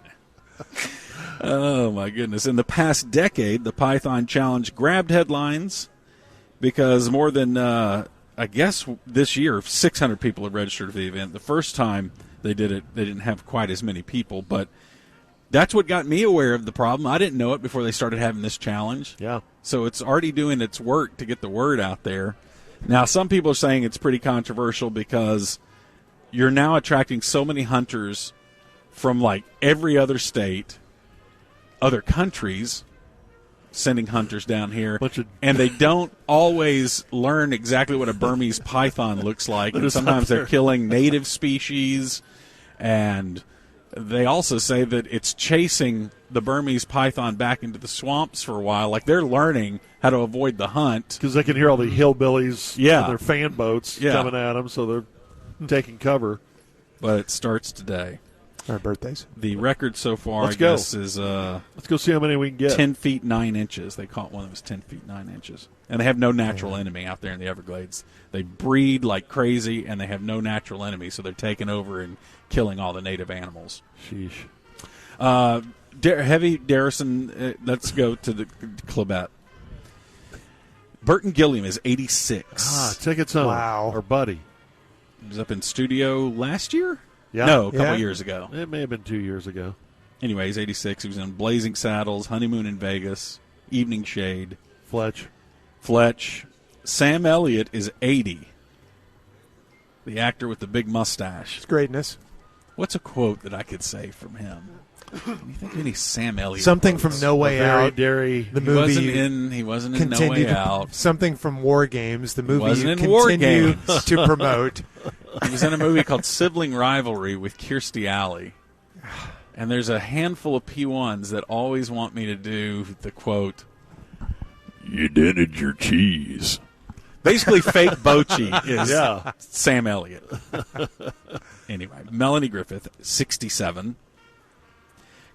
Oh, my goodness. In the past decade, the Python Challenge grabbed headlines because more than I guess this year 600 people have registered for the event. The first time they did it, they didn't have quite as many people, but that's what got me aware of the problem. I didn't know it before they started having this challenge. Yeah. So it's already doing its work to get the word out there. Now, some people are saying it's pretty controversial because you're now attracting so many hunters from like every other state, other countries, sending hunters down here, and they don't always learn exactly what a Burmese python looks like. And sometimes they're killing native species, and they also say that it's chasing the Burmese python back into the swamps for a while. Like they're learning how to avoid the hunt. Because they can hear all the hillbillies Yeah. and their fan boats coming at them, so they're taking cover. But it starts today. Our birthdays. The record so far, Let's I go. guess, is Let's go see how many we can get. 10 feet 9 inches. They caught one that was 10 feet 9 inches. And they have no natural enemy out there in the Everglades. They breed like crazy, and they have no natural enemy, so they're taking over and killing all the native animals. Sheesh. Heavy Darrison, let's go to the Clubette. Burton Gilliam is 86. Tickets on. Wow. Our buddy. He was up in studio last year? Yeah. No, a couple Yeah. years ago. It may have been 2 years ago. Anyway, he's 86. He was in Blazing Saddles, Honeymoon in Vegas, Evening Shade, Fletch. Sam Elliott is 80. The actor with the big mustache. It's greatness. What's a quote that I could say from him? Can you think of any Sam Elliott Something quotes? from No Way Very Out. dairy. The He movie wasn't in No Way continued. Out. Something from War Games. The movie wasn't you in War continue Games. to promote. He was in a movie called Sibling Rivalry with Kirstie Alley. And there's a handful of P1s that always want me to do the quote, "You dented your cheese." Basically, fake Bochy is Sam Elliott. Anyway, Melanie Griffith, 67.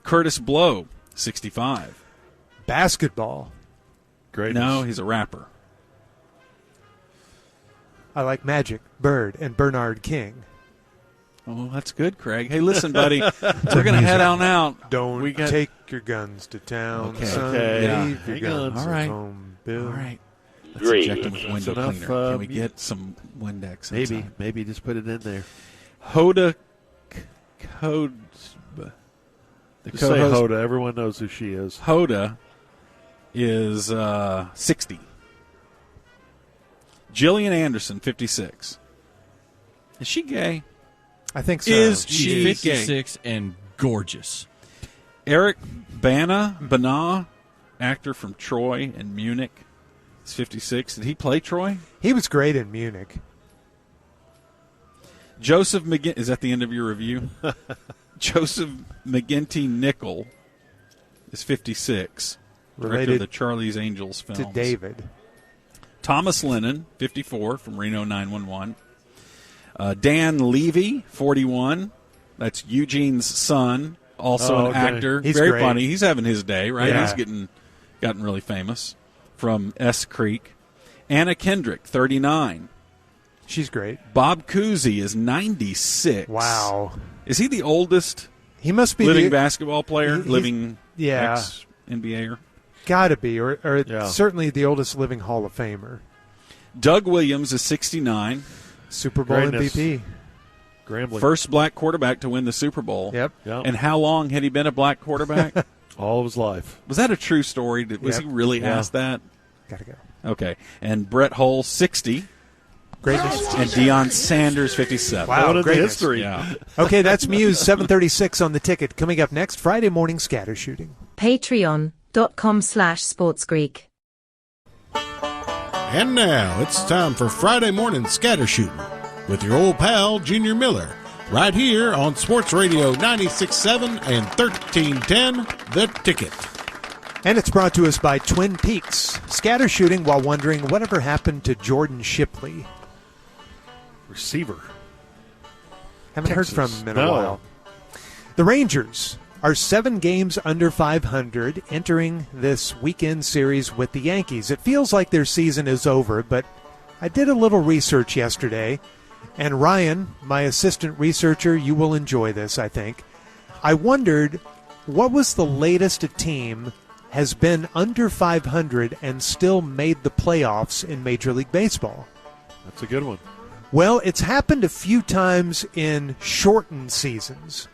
Curtis Blow, 65. Basketball. Great. No, he's a rapper. I like Magic, Bird, and Bernard King. Oh, that's good, Craig. Hey, listen, buddy, we're going to head on out. Don't We got- take your guns to town, Okay. son. Okay. Yeah. Leave your Hang on. guns All right. at home, Bill. All right. Let's Great. inject him with window enough, cleaner. Can we get some Windex? Maybe just put it in there. Hoda Code. The Just say co-host Hoda. Everyone knows who she is. Hoda is 60. Jillian Anderson, 56. Is she gay? I think so. Is She's she gay? 56 and gorgeous. Eric Bana, actor from Troy and Munich, is 56. Did he play Troy? He was great in Munich. Joseph McGinty, is that the end of your review? Joseph McGinty Nickel is 56. Director of Related the Charlie's Angels films. to David. Thomas Lennon, 54, from Reno 911. Dan Levy, 41. That's Eugene's son, also an actor. He's very great. funny. He's having his day, right? Yeah. He's gotten really famous from S Creek. Anna Kendrick, 39. She's great. Bob Cousy is 96. Wow. Is he the oldest He must be living the, basketball player? he's- Living yeah. ex-NBAer? Gotta be, or Yeah. certainly the oldest living Hall of Famer. Doug Williams is 69. Super Bowl Greatness. MVP. Grambling. First black quarterback to win the Super Bowl. Yep. Yep. And how long had he been a black quarterback? all of his life. Was that a true story? Was Yep. he really Yeah. asked that? Gotta go. Okay. And Brett Hull, 60. Greatness. And Deion Sanders, 57. Wow, What in the greatness. history? Yeah. Okay, that's Muse 736 on the ticket. Coming up next, Friday morning scattershooting. Patreon.com/sportsgreek. And now it's time for Friday morning scattershooting with your old pal Junior Miller, right here on Sports Radio 96.7 and 1310, The Ticket. And it's brought to us by Twin Peaks. Scattershooting while wondering whatever happened to Jordan Shipley. Receiver. Haven't Texas. heard from him in a No. while. The Rangers are 7 games under 500 entering this weekend series with the Yankees. It feels like their season is over, but I did a little research yesterday, and Ryan, my assistant researcher, you will enjoy this, I think. I wondered, what was the latest a team has been under 500 and still made the playoffs in Major League Baseball? That's a good one. Well, it's happened a few times in shortened seasons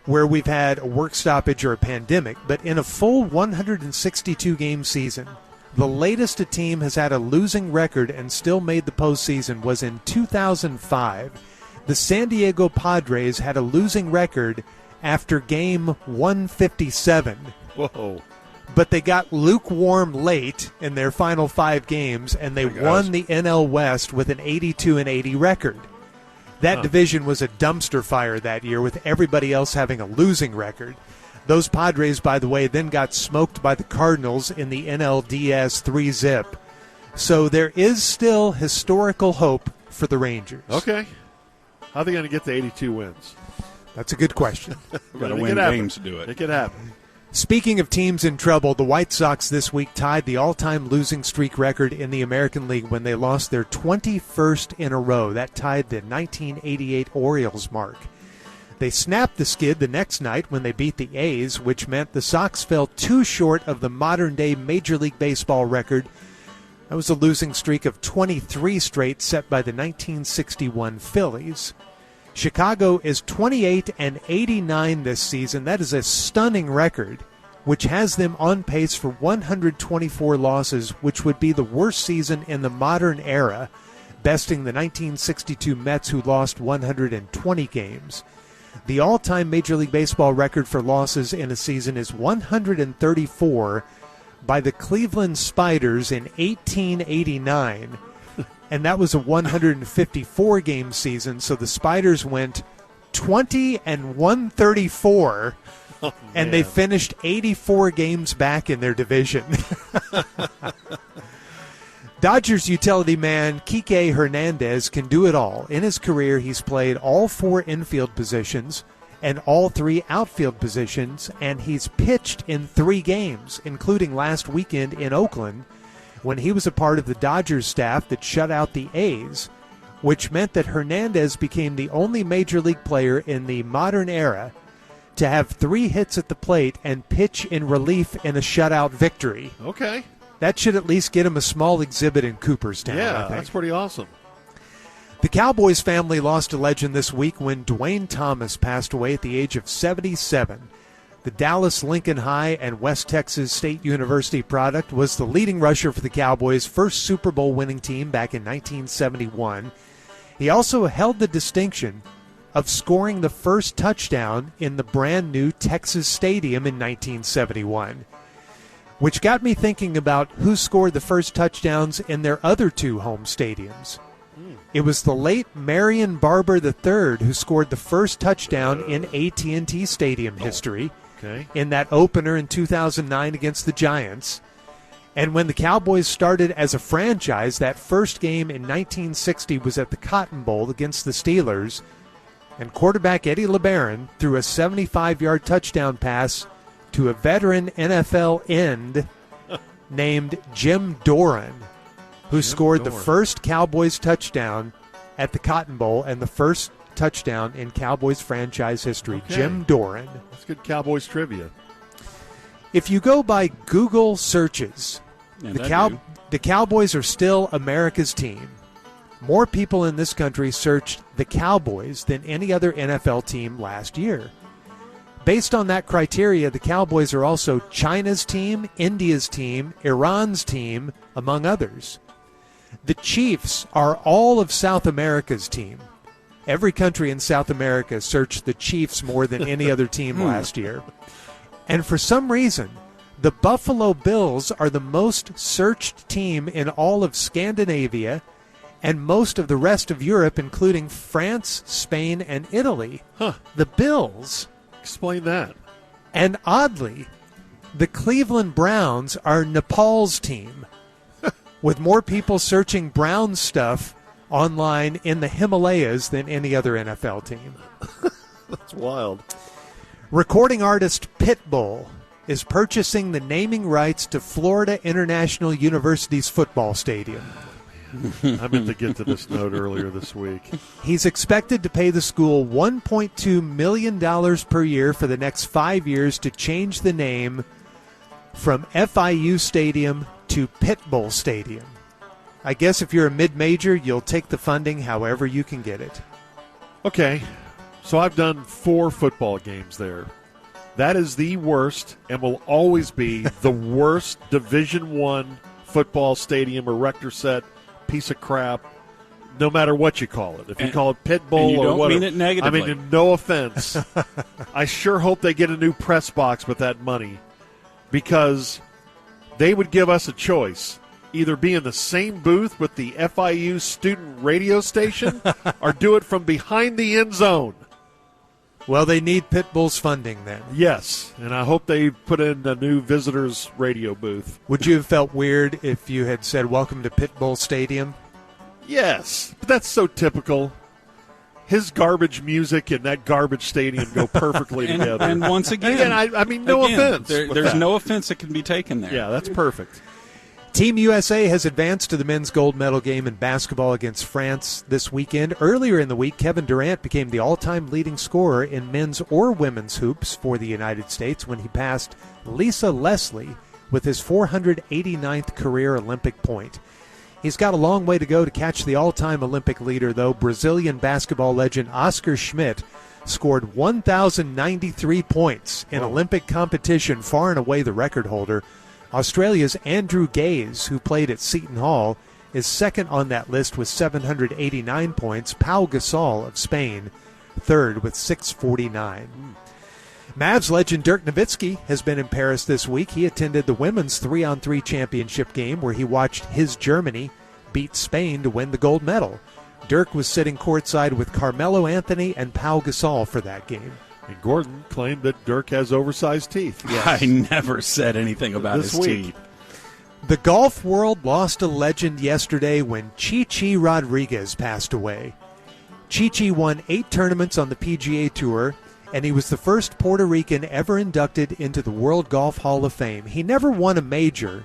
where we've had a work stoppage or a pandemic, but in a full 162-game season, the latest a team has had a losing record and still made the postseason was in 2005. The San Diego Padres had a losing record after game 157. Whoa. But they got lukewarm late in their final 5 games, and they won the NL West with an 82-80 record. That division was a dumpster fire that year, with everybody else having a losing record. Those Padres, by the way, then got smoked by the Cardinals in the NLDS 3-zip. So there is still historical hope for the Rangers. Okay. How are they going to get to 82 wins? That's a good question. Got to win games to do it. It could happen. Speaking of teams in trouble, the White Sox this week tied the all-time losing streak record in the American League when they lost their 21st in a row. That tied the 1988 Orioles mark. They snapped the skid the next night when they beat the A's, which meant the Sox fell too short of the modern-day Major League Baseball record. That was a losing streak of 23 straight set by the 1961 Phillies. Chicago is 28-89 this season. That is a stunning record, which has them on pace for 124 losses, which would be the worst season in the modern era, besting the 1962 Mets, who lost 120 games. The all-time Major League Baseball record for losses in a season is 134 by the Cleveland Spiders in 1889. And that was a 154-game season, so the Spiders went 20-134, and they finished 84 games back in their division. Dodgers utility man Kike Hernandez can do it all. In his career, he's played all 4 infield positions and all 3 outfield positions, and he's pitched in 3 games, including last weekend in Oakland, when he was a part of the Dodgers staff that shut out the A's, which meant that Hernandez became the only Major League player in the modern era to have 3 hits at the plate and pitch in relief in a shutout victory. Okay. That should at least get him a small exhibit in Cooperstown, I Yeah, think. that's pretty awesome. The Cowboys family lost a legend this week when Dwayne Thomas passed away at the age of 77. The Dallas Lincoln High and West Texas State University product was the leading rusher for the Cowboys' first Super Bowl winning team back in 1971. He also held the distinction of scoring the first touchdown in the brand new Texas Stadium in 1971, which got me thinking about who scored the first touchdowns in their other 2 home stadiums. It was the late Marion Barber III who scored the first touchdown in AT&T Stadium history. Okay. In that opener in 2009 against the Giants. And when the Cowboys started as a franchise, that first game in 1960 was at the Cotton Bowl against the Steelers, and quarterback Eddie LeBaron threw a 75-yard touchdown pass to a veteran NFL end named Jim Doran, who scored the first Cowboys touchdown at the Cotton Bowl and the first touchdown in Cowboys franchise history. Okay. Jim Doran. That's good Cowboys trivia. If you go by Google searches, the Cowboys are still America's team. More people in this country searched the Cowboys than any other NFL team last year. Based on that criteria, the Cowboys are also China's team, India's team, Iran's team, among others. The Chiefs are all of South America's team. Every country in South America searched the Chiefs more than any other team last year. And for some reason, the Buffalo Bills are the most searched team in all of Scandinavia and most of the rest of Europe, including France, Spain, and Italy. The Bills. Explain that. And oddly, the Cleveland Browns are Nepal's team, with more people searching Brown stuff online in the Himalayas than any other NFL team. That's wild. Recording artist Pitbull is purchasing the naming rights to Florida International University's football stadium. I meant to get to this note earlier this week. He's expected to pay the school $1.2 million per year for the next 5 years to change the name from FIU Stadium to Pitbull Stadium. I guess if you're a mid-major, you'll take the funding however you can get it. Okay, so I've done 4 football games there. That is the worst and will always be the worst Division I football stadium erector set piece of crap, no matter what you call it. If you call it pit bull or whatever. Mean it negatively. I mean, no offense. I sure hope they get a new press box with that money, because they would give us a choice. Either be in the same booth with the FIU student radio station or do it from behind the end zone. Well, they need Pitbull's funding then. Yes, and I hope they put in a new visitors radio booth. Would you have felt weird if you had said, "Welcome to Pitbull Stadium"? Yes, but that's so typical. His garbage music and that garbage stadium go perfectly together. And once again, I mean, no offense. There's no offense that can be taken there. Yeah, that's perfect. Team USA has advanced to the men's gold medal game in basketball against France this weekend. Earlier in the week, Kevin Durant became the all-time leading scorer in men's or women's hoops for the United States when he passed Lisa Leslie with his 489th career Olympic point. He's got a long way to go to catch the all-time Olympic leader, though. Brazilian basketball legend Oscar Schmidt scored 1,093 points in Olympic competition, far and away the record holder. Australia's Andrew Gaze, who played at Seton Hall, is second on that list with 789 points. Pau Gasol of Spain, third with 649. Mavs legend Dirk Nowitzki has been in Paris this week. He attended the women's 3-on-3 championship game where he watched his Germany beat Spain to win the gold medal. Dirk was sitting courtside with Carmelo Anthony and Pau Gasol for that game. And Gordon claimed that Dirk has oversized teeth. Yes. I never said anything about his teeth. The golf world lost a legend yesterday when Chi Rodriguez passed away. Chi won 8 tournaments on the PGA Tour, and he was the first Puerto Rican ever inducted into the World Golf Hall of Fame. He never won a major,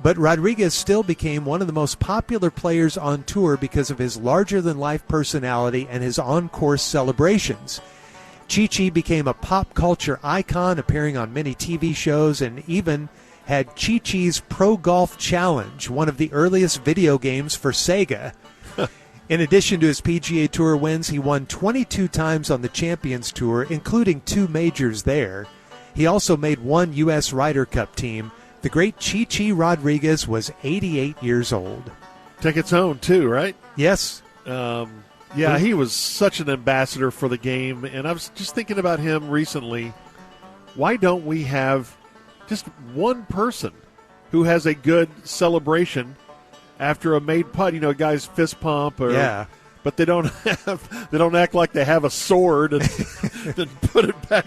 but Rodriguez still became one of the most popular players on tour because of his larger-than-life personality and his on-course celebrations. Chi became a pop culture icon, appearing on many TV shows, and even had Chi-Chi's Pro Golf Challenge, one of the earliest video games for Sega. In addition to his PGA Tour wins, he won 22 times on the Champions Tour, including 2 majors there. He also made 1 U.S. Ryder Cup team. The great Chi Rodriguez was 88 years old. Tickets home, too, right? Yes. Yeah, he was such an ambassador for the game, and I was just thinking about him recently. Why don't we have just one person who has a good celebration after a made putt? You know, guys fist pump, but they don't act like they have a sword and then put it back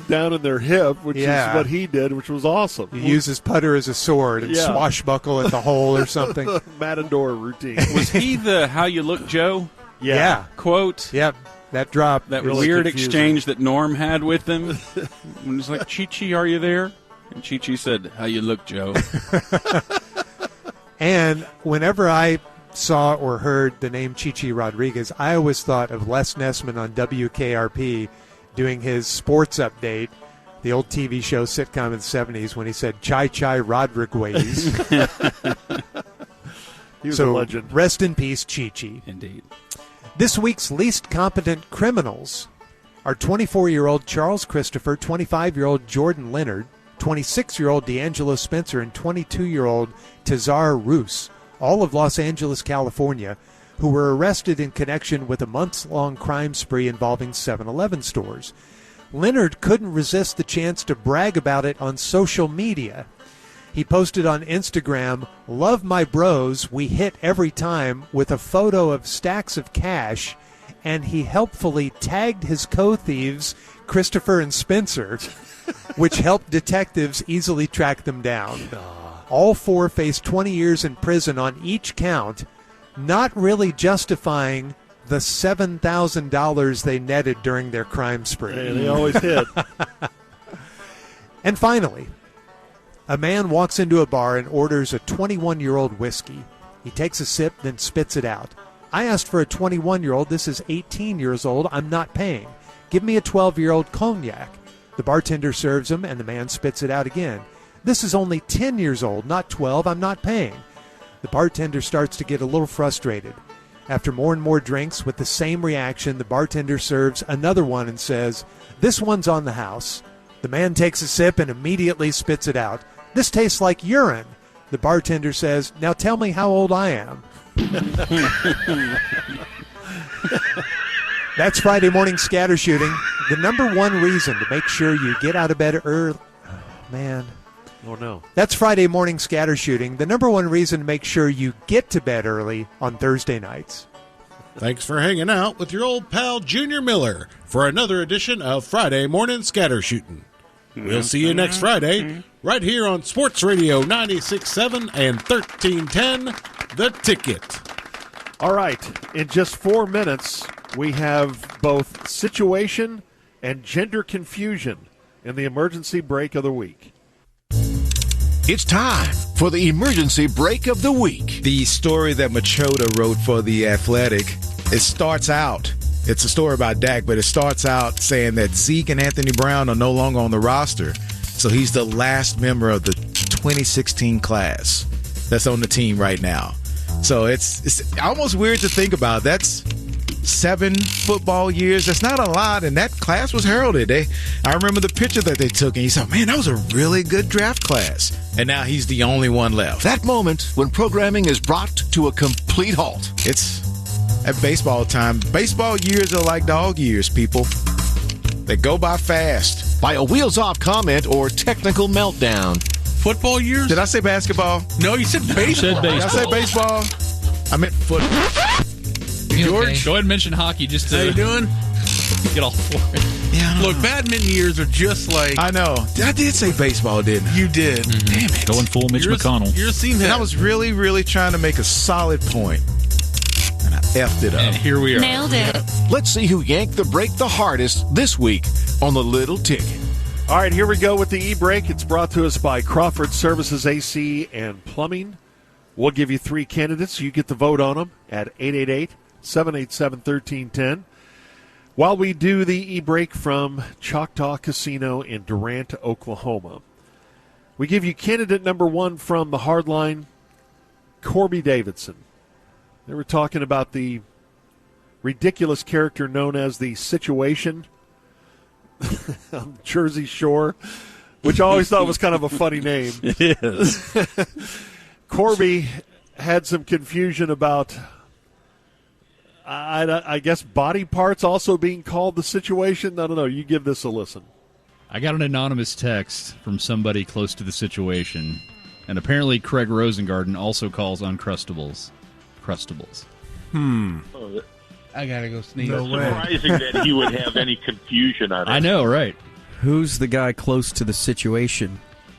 down in their hip, which is what he did, which was awesome. He used his putter as a sword and swashbuckle at the hole or something. Matador routine. Was he the "How You Look, Joe"? Yeah. Quote. Yep. That drop. That really weird confusing exchange that Norm had with him. When he's like, Chi, are you there? And Chi said, "How you look, Joe." And whenever I saw or heard the name Chi Rodriguez, I always thought of Les Nessman on WKRP doing his sports update, the old TV show sitcom in the 70s, when he said, Chi Rodriguez. He was a legend. Rest in peace, Chi. Indeed. This week's least competent criminals are 24-year-old Charles Christopher, 25-year-old Jordan Leonard, 26-year-old D'Angelo Spencer, and 22-year-old Tazar Roos, all of Los Angeles, California, who were arrested in connection with a months-long crime spree involving 7-Eleven stores. Leonard couldn't resist the chance to brag about it on social media. He posted on Instagram, "Love my bros, we hit every time," with a photo of stacks of cash, and he helpfully tagged his co-thieves, Christopher and Spencer, which helped detectives easily track them down. All 4 faced 20 years in prison on each count, not really justifying the $7,000 they netted during their crime spree. Hey, they always hit. And finally, a man walks into a bar and orders a 21-year-old whiskey. He takes a sip, then spits it out. "I asked for a 21-year-old. This is 18 years old. I'm not paying. Give me a 12-year-old cognac." The bartender serves him, and the man spits it out again. "This is only 10 years old, not 12. I'm not paying." The bartender starts to get a little frustrated. After more and more drinks with the same reaction, the bartender serves another one and says, "This one's on the house." The man takes a sip and immediately spits it out. "This tastes like urine." The bartender says, "Now tell me how old I am." That's Friday morning scattershooting. The number one reason to make sure you get out of bed early. Oh, man. Oh, no. That's Friday morning scattershooting. The number one reason to make sure you get to bed early on Thursday nights. Thanks for hanging out with your old pal Junior Miller for another edition of Friday Morning Scattershooting. We'll see you next Friday right here on Sports Radio 96.7 and 1310, The Ticket. All right. In just 4 minutes, we have both situation and gender confusion in the emergency break of the week. It's time for the emergency break of the week. The story that Machota wrote for The Athletic, it starts out, it's a story about Dak, but it starts out saying that Zeke and Anthony Brown are no longer on the roster. So he's the last member of the 2016 class that's on the team right now. So it's almost weird to think about. That's 7 football years. That's not a lot, and that class was heralded. I remember the picture that they took, and he said, "Man, that was a really good draft class." And now he's the only one left. That moment when programming is brought to a complete halt. It's at baseball time. Baseball years are like dog years, people. They go by fast. By a wheels-off comment or technical meltdown. Football years? Did I say basketball? No, you said baseball. Did I say baseball? I meant football. George, go ahead and mention hockey just to How you doing? get all for it. Yeah, Look, badminton years are just like... I know. I did say baseball, didn't I? You did. Damn it. Going full Mitch McConnell. You're a seam head. And I was really, really trying to make a solid point, and I effed it up. And here we are. Nailed it. Let's see who yanked the break the hardest this week on the Little Ticket. All right, here we go with the e-break. It's brought to us by Crawford Services AC and Plumbing. We'll give you 3 candidates. You get to vote on them at 888-787-1310. While we do the e-break from Choctaw Casino in Durant, Oklahoma, we give you candidate number 1 from the hardline, Corby Davidson. They were talking about the ridiculous character known as the Situation on Jersey Shore, which I always thought was kind of a funny name. It is. Corby had some confusion about, I guess, body parts also being called the Situation. I don't know. You give this a listen. I got an anonymous text from somebody close to the Situation, and apparently Craig Rosengarten also calls Uncrustables Crustables. I gotta go sneeze. No way. Surprising that he would have any confusion on it. I know, right? Who's the guy close to the Situation?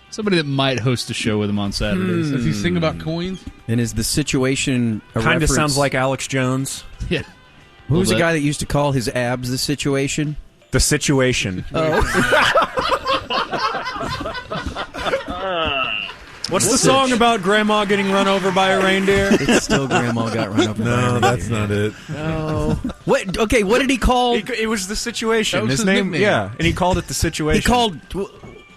Somebody that might host a show with him on Saturdays. Does he sing about coins? And is the Situation a Kind of reference? sounds like Alex Jones. Yeah. Who's the bit. guy that used to call his abs the Situation? The Situation. What's the song about Grandma getting run over by a reindeer? It's still Grandma got run over by a reindeer. that's not it. No. What? Okay, what did he call? It was the Situation. That was his name, nickname. yeah, and he called it the Situation. He called.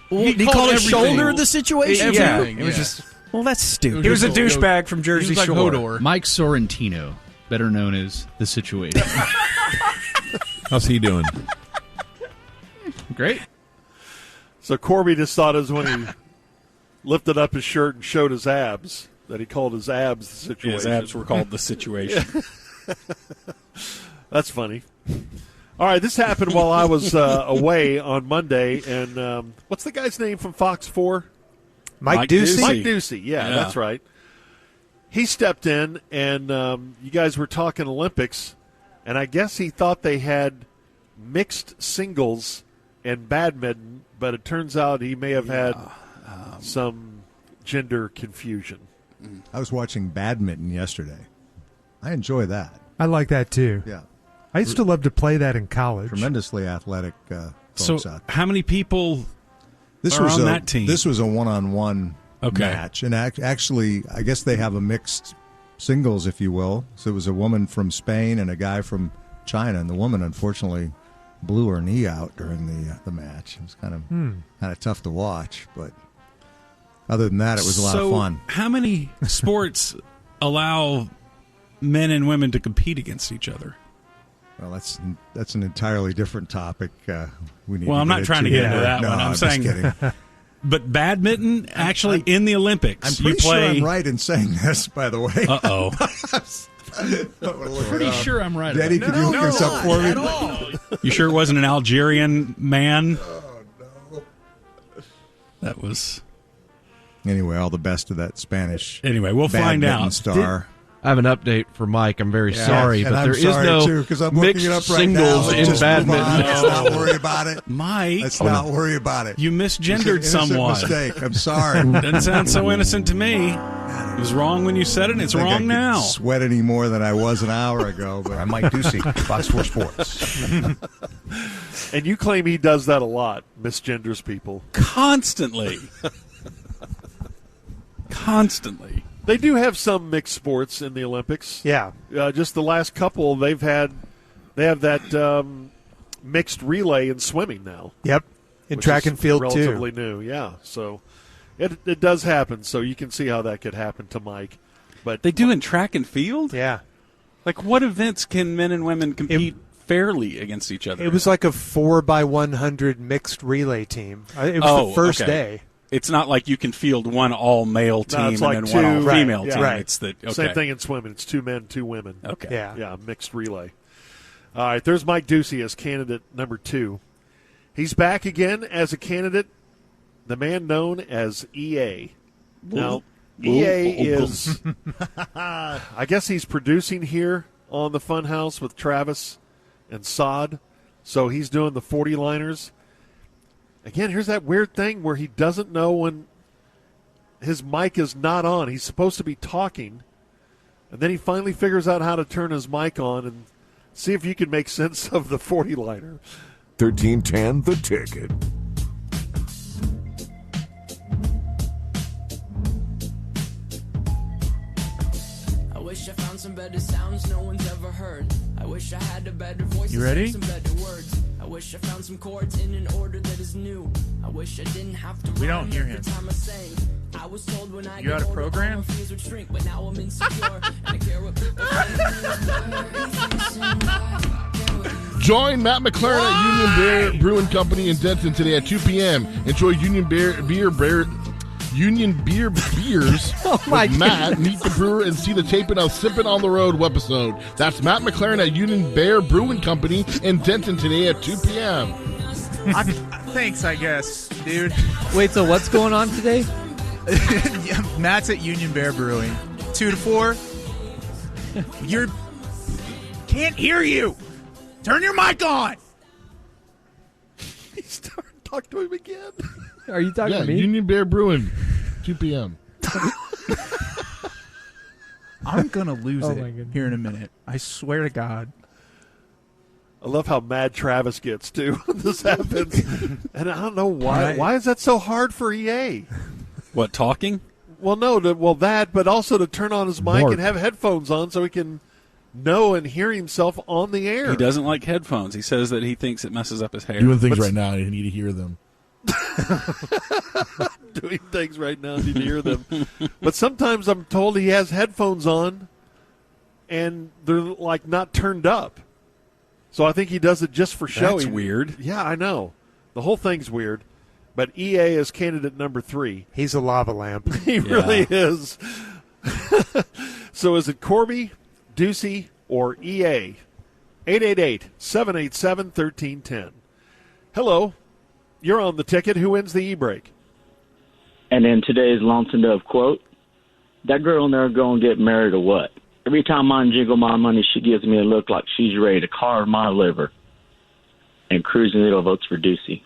Did he call his shoulder the Situation? Yeah, Everything, it was yeah. just. Well, that's stupid. He was a He douchebag from He Jersey was like Shore. Hodor. Mike Sorrentino, better known as The Situation. How's he doing? Great. So Corby just thought it was when he lifted up his shirt and showed his abs that he called his abs the Situation. His abs were called the Situation. That's funny. All right, this happened while I was away on Monday, and what's the guy's name from Fox 4? Mike Ducey? Mike Ducey, yeah, that's right. He stepped in, and you guys were talking Olympics, and I guess he thought they had mixed singles and badminton, but it turns out he may have had some gender confusion. I was watching badminton yesterday. I enjoy that. I like that too. Yeah. I used to love to play that in college. Tremendously athletic So, folks out there. how many people This are was on a, that team? This was a one-on-one Okay. match. And actually, I guess they have a mixed singles, if you will. So it was a woman from Spain and a guy from China. And the woman, unfortunately, blew her knee out during the match. It was kind of tough to watch. But other than that, it was a lot of fun. How many sports allow men and women to compete against each other? Well, that's an entirely different topic. We need. Well, I'm not trying to get into that one. I'm saying, just kidding. But badminton, actually, in the Olympics, I'm pretty you play. sure I'm right in saying this. By the way. Uh-oh. Pretty sure I'm right. Daddy, could you look this up for me? You sure it wasn't an Algerian man? Oh no. That was. Anyway, all the best to that Spanish. Anyway, we'll find badminton out. Star. I have an update for Mike. I'm very sorry, and but I'm there is sorry, no too, 'cause I'm looking mixed it up right singles now. in Just badminton. move on. Let's not worry about it. Mike. Let's not worry about it. You misgendered It's an innocent someone. mistake. I'm sorry. Doesn't sound so innocent to me. It was wrong when you said it, and it's I think I wrong could now. Sweat any more than I was an hour ago. But I'm Mike Ducey, Fox 4 Sports. And you claim he does that a lot, misgenders people. Constantly. Constantly. They do have some mixed sports in the Olympics. Yeah. Just the last couple, they have that mixed relay in swimming now. Yep. In which track is and field, relatively too. new, yeah. So it does happen, so you can see how that could happen to Mike. But They do in track and field? Yeah. Like, what events can men and women compete fairly against each other? It was like a 4x100 mixed relay team. It was the first day. It's not like you can field one all-male team No, it's like and then two, one all-female right, team. right. It's the, okay. Same thing in swimming. It's 2 men, 2 women. Okay. Yeah. Mixed relay. All right, there's Mike Ducey as candidate number 2. He's back again as a candidate, the man known as EA. Now, EA is, I guess he's producing here on the Funhouse with Travis and Sod, so he's doing the 40-liners. Again, here's that weird thing where he doesn't know when his mic is not on. He's supposed to be talking, and then he finally figures out how to turn his mic on and see if you can make sense of the 40-liner. 1310 The Ticket. I wish I found some better sounds no one's ever heard. I wish I had a better voice. You ready? Some better words. I wish I found some chords in an order that is new. I wish I didn't have to. We don't hear him. Time I sang. I was told when I You got a program? all my fears would shrink, but now I'm insecure and I care what people think. Join Matt McLaren at Union Beer Brewing Company in Denton today at 2 p.m. Enjoy Union beers with Matt, meet the brewer, and see the taping of Sippin' on the Road webisode. That's Matt McLaren at Union Bear Brewing Company in Denton today at 2 p.m. Thanks, I guess, dude. Wait, so what's going on today? Matt's at Union Bear Brewing. 2 to 4. Can't hear you. Turn your mic on. He's starting to talk to him again. Are you talking to me? Union Bear Brewing, 2 p.m. I'm going to lose Oh, it my goodness. here in a minute. I swear to God. I love how mad Travis gets, too, when this happens. And I don't know why. Why is that so hard for EA? What, talking? Well, no, that, but also to turn on his mic Mark. and have headphones on so he can know and hear himself on the air. He doesn't like headphones. He says that he thinks it messes up his hair. Doing things right now, you need to hear them. Doing things right now, need to hear them. But sometimes I'm told he has headphones on and they're like not turned up. So I think he does it just for show. That's weird. Yeah, I know. The whole thing's weird. But EA is candidate number 3. He's a lava lamp. He really is. So is it Corby, Ducey, or EA? 888-787-1310. Hello. You're on the ticket. Who wins the e-brake? And in today's Lonesome Dove quote, that girl never going to get married or what? Every time I jiggle my money, she gives me a look like she's ready to carve my liver. And Cruising Needle votes for Ducey.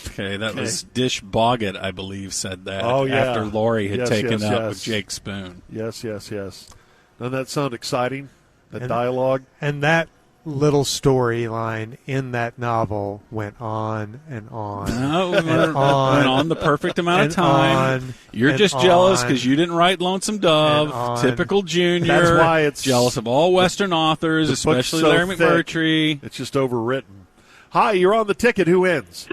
Okay, that was Dish Boggett, I believe, said that Oh, yeah. after Lori had taken up yes. with Jake Spoon. Yes. Doesn't that sound exciting? That dialogue? And that little storyline in that novel went on and on. No, and went on the perfect amount of time. You're just jealous because you didn't write Lonesome Dove. Typical Junior. That's why it's jealous of all Western authors, especially so Larry thick, McMurtry. It's just overwritten. Hi, you're on the ticket. Who wins?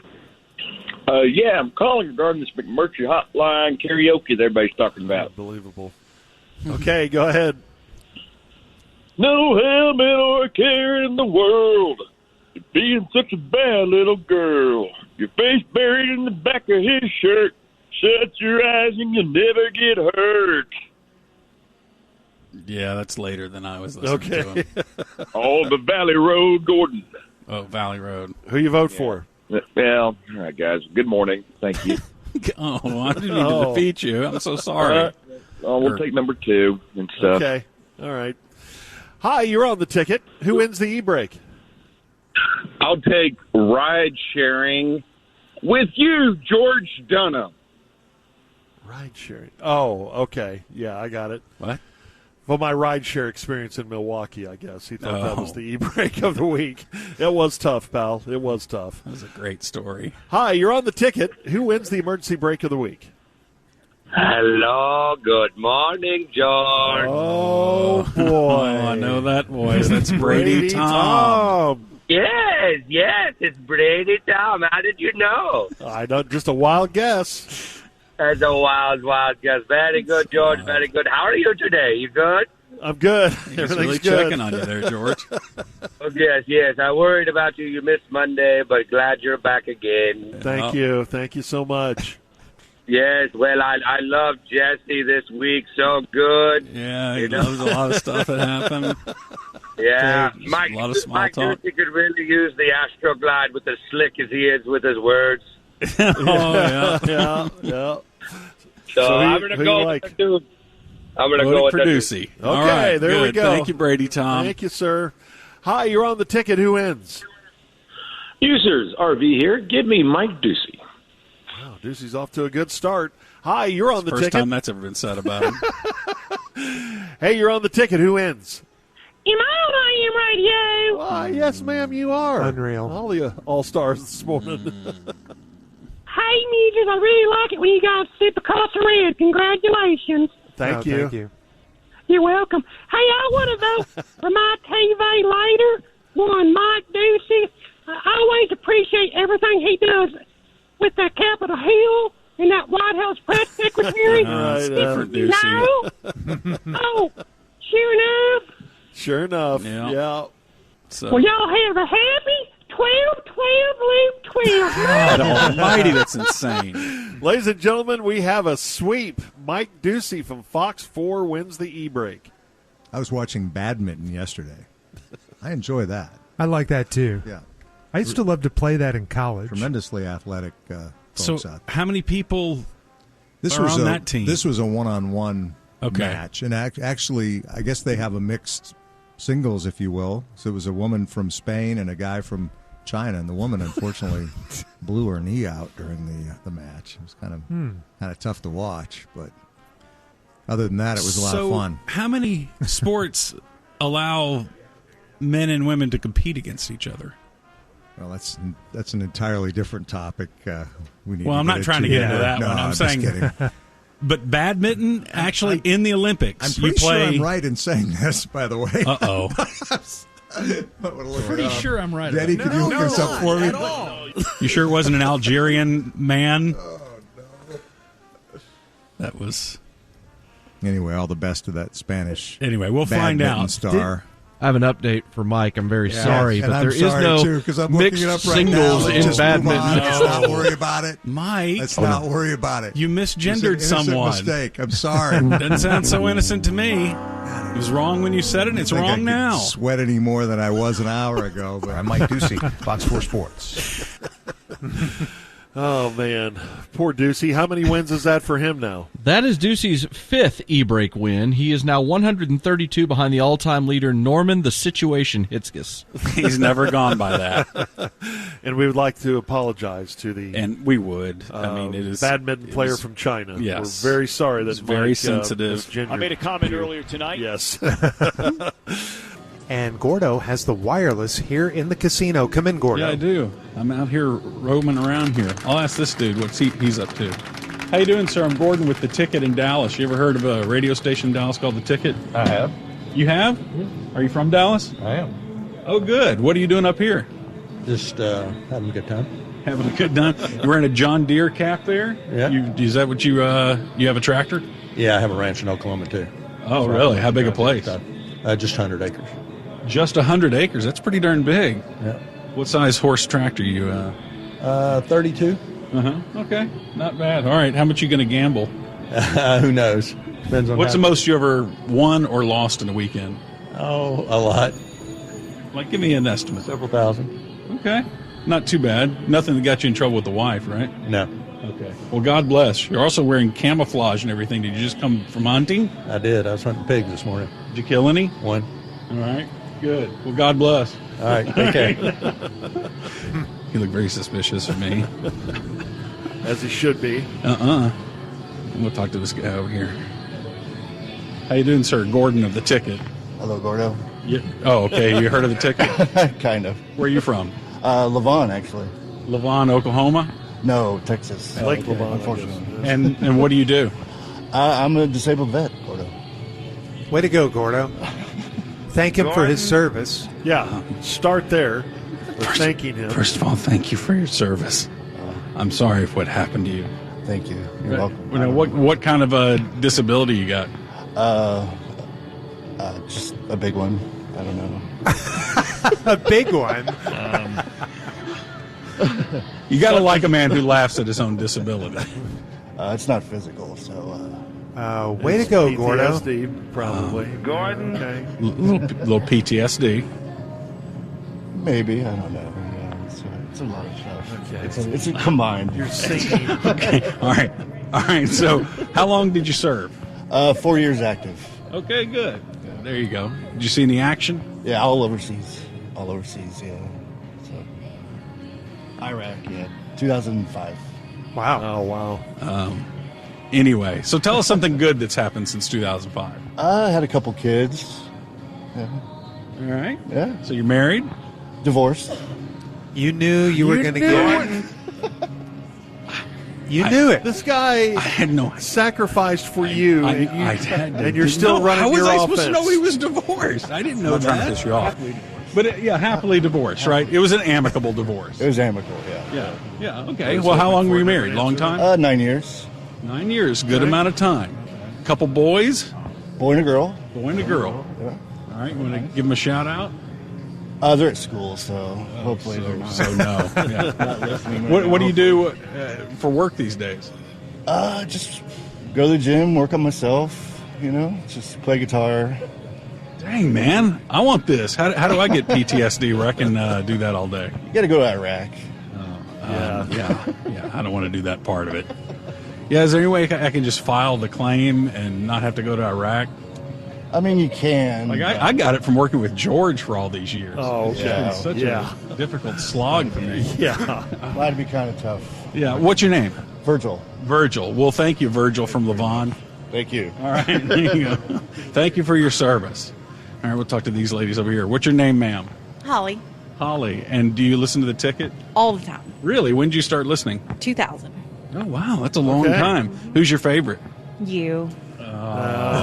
Yeah, I'm calling regarding this McMurtry hotline karaoke that everybody's talking about. Unbelievable. Okay, go ahead. No helmet or care in the world. You're being such a bad little girl. Your face buried in the back of his shirt. Shut your eyes and you'll never get hurt. Yeah, that's later than I was listening to him. On the Valley Road, Gordon. Oh, Valley Road. Who you vote for? Well, all right, guys. Good morning. Thank you. Oh, I didn't mean to defeat you. I'm so sorry. We'll take number 2 and stuff. Okay. All right. Hi, you're on the ticket. Who wins the e-brake? I'll take ride sharing with you, George Dunham. Ride sharing. Oh, okay. Yeah, I got it. What? Well, my ride share experience in Milwaukee, I guess. He thought that was the e-brake of the week. It was tough, pal. It was tough. That was a great story. Hi, you're on the ticket. Who wins the emergency brake of the week? Hello, good morning, George. Oh, boy. Oh, I know that voice. That's Brady Tom. Yes, it's Brady Tom. How did you know? I know, just a wild guess. That's a wild guess. Very good, George. Very good. How are you today? You good? I'm good. He's Everything's really good. checking on you there, George. Oh, yes. I worried about you. You missed Monday, but glad you're back again. Thank you. Thank you so much. Yes, well, I love Jesse this week. So good. Yeah, he loves a lot of stuff that happened. Yeah, Just Mike, a lot of small Mike talk. Ducey could really use the Astroglide with as slick as he is with his words. yeah. So I'm going to go with the dude. I'm going to go with for the Ducey. dude. All Okay, right, there we good. go. Thank you, Brady Tom. Thank you, sir. Hi, you're on the ticket. Who wins? Users, RV here. Give me Mike Ducey. Wow, Ducey's off to a good start. Hi, you're on the First ticket. time that's ever been said about him. Hey, you're on the ticket. Who wins? Am I on IM Radio? Why, yes, ma'am, you are. Unreal. All the all-stars this morning. Hey, Muses, I really like it when you guys sip a cup of red. Congratulations. Thank you. You're welcome. Hey, I want to vote for my TV later. One, Mike Ducey. I always appreciate everything he does with the Capitol Hill and that White House press secretary. Different Ducey. No. Oh, sure enough. Sure enough. Yeah. So, Well, y'all have a happy 12-12-loop 12. God almighty, that's insane. Ladies and gentlemen, we have a sweep. Mike Ducey from Fox 4 wins the e-brake. I was watching badminton yesterday. I enjoy that. I like that too. Yeah. I used to love to play that in college. Tremendously athletic folks So, out there. how many people This are was on that team? This was a one-on-one match. And actually, I guess they have a mixed singles, if you will. So it was a woman from Spain and a guy from China, and the woman unfortunately blew her knee out during the match. It was kind of tough to watch, but other than that, it was a lot of fun. How many sports allow men and women to compete against each other? Well, that's an entirely different topic. I'm not trying to get into that one. I'm saying, just kidding. But badminton, actually, in the Olympics, I'm pretty sure I'm right in saying this, by the way. Uh-oh. Pretty sure I'm right. Daddy, could you look this up for me? You sure it wasn't an Algerian man? Oh, no. That was... Anyway, all the best to that Spanish. Anyway, we'll find out. Star. I have an update for Mike. I'm very sorry, and but I'm there is sorry no too, 'cause I'm looking mixed it up right singles now. in Just badminton. move on. Let's not worry about it. Mike. Let's not worry about it. You misgendered It's an innocent someone. mistake. I'm sorry. Doesn't sound so innocent to me. It was wrong when you said it, and it's I don't think wrong I could now. Sweat any more than I was an hour ago. But I'm Mike Ducey, Fox 4 Sports. Oh, man. Poor Ducey. How many wins is that for him now? That is Ducey's 5th e-brake win. He is now 132 behind the all-time leader, Norman the Situation Hitzkes. He's never gone by that. And we would like to apologize to the And we would. I mean, it is badminton player from China. Yes. We're very sorry that It's very Mike, sensitive. misgendered I made a comment you. earlier tonight. Yes. And Gordo has the wireless here in the casino. Come in, Gordo. Yeah, I do. I'm out here roaming around here. I'll ask this dude what he's up to. How you doing, sir? I'm Gordon with The Ticket in Dallas. You ever heard of a radio station in Dallas called The Ticket? I have. You have? Yeah. Are you from Dallas? I am. Oh, good. What are you doing up here? Just having a good time. Having a good time? You're wearing a John Deere cap there? Yeah. Is that what you have a tractor? Yeah, I have a ranch in Oklahoma, too. Oh, really? How big a place? Just 100 acres. Just 100 acres. That's pretty darn big. Yeah. What size horse tractor you? 32. Okay, not bad. All right, how much you going to gamble? Who knows? Depends on. What's the most you ever won or lost in a weekend? Oh, a lot. Like, give me an estimate. Several thousand. Okay, not too bad. Nothing that got you in trouble with the wife, right? No. Okay. Well, God bless. You're also wearing camouflage and everything. Did you just come from hunting? I did. I was hunting pigs this morning. Did you kill any? One. All right. Good. Well, God bless. All right. Take care. You look very suspicious of me. As he should be. We'll talk to this guy over here. How you doing, sir? Gordon of the ticket. Hello, Gordo. Oh, okay. You heard of the ticket? Kind of. Where are you from? Lavon, actually. Lavon, Oklahoma? No, Texas. Lake Lavon, unfortunately. And what do you do? I'm a disabled vet, Gordo. Way to go, Gordo. Thank him for his service. Yeah, start there. Thanking him. First of all, thank you for your service. I'm sorry for what happened to you. Thank you. You're welcome. You know, what kind of a disability you got? Just a big one. I don't know. A big one? You got to like a man who laughs at his own disability. It's not physical, so... way to go, Gordo. PTSD, probably. Gordon. Okay. Little PTSD. Maybe. I don't know. Yeah, it's a lot of stuff. Okay. It's a combined. You're singing. Okay. All right. So how long did you serve? 4 years active. Okay, good. There you go. Did you see any action? Yeah, all overseas, yeah. So, Iraq, yeah, 2005. Wow. Oh, wow. Anyway, so tell us something good that's happened since 2005. I had a couple kids. Yeah. All right. Yeah. So you're married? Divorced. You knew you were going to get it. You knew it. This guy I had no sacrificed for you, and you're still running your How was I offense. supposed to know he was divorced? I didn't know that. Piss you off. But happily divorced, right? It was an amicable divorce. It was amicable, yeah. Yeah. Okay. Well, how long were you married? Long time? 9 years. 9 years. Good amount of time. Couple boys. Boy and a girl. Boy and a girl. Yeah. All right. You want to give them a shout out? They're at school, so hopefully they're not. So no. Yeah. Not listening. What do you do for work these days? Just go to the gym, work on myself. Just play guitar. Dang, man, I want this. How do I get PTSD where I can do that all day? You got to go to Iraq. Yeah. I don't want to do that part of it. Yeah, is there any way I can just file the claim and not have to go to Iraq? I mean, you can. Like I got it from working with George for all these years. Oh, okay. Yeah. Such a difficult slog for me. Yeah. That'd be kind of tough. Yeah. What's your name? Virgil. Virgil. Well, thank you, Virgil from Lavon. Thank you. All right. There you go. Thank you for your service. All right, we'll talk to these ladies over here. What's your name, ma'am? Holly. Holly. And do you listen to the ticket? All the time. Really? When did you start listening? 2000. Oh, wow. That's a long time. Who's your favorite? You.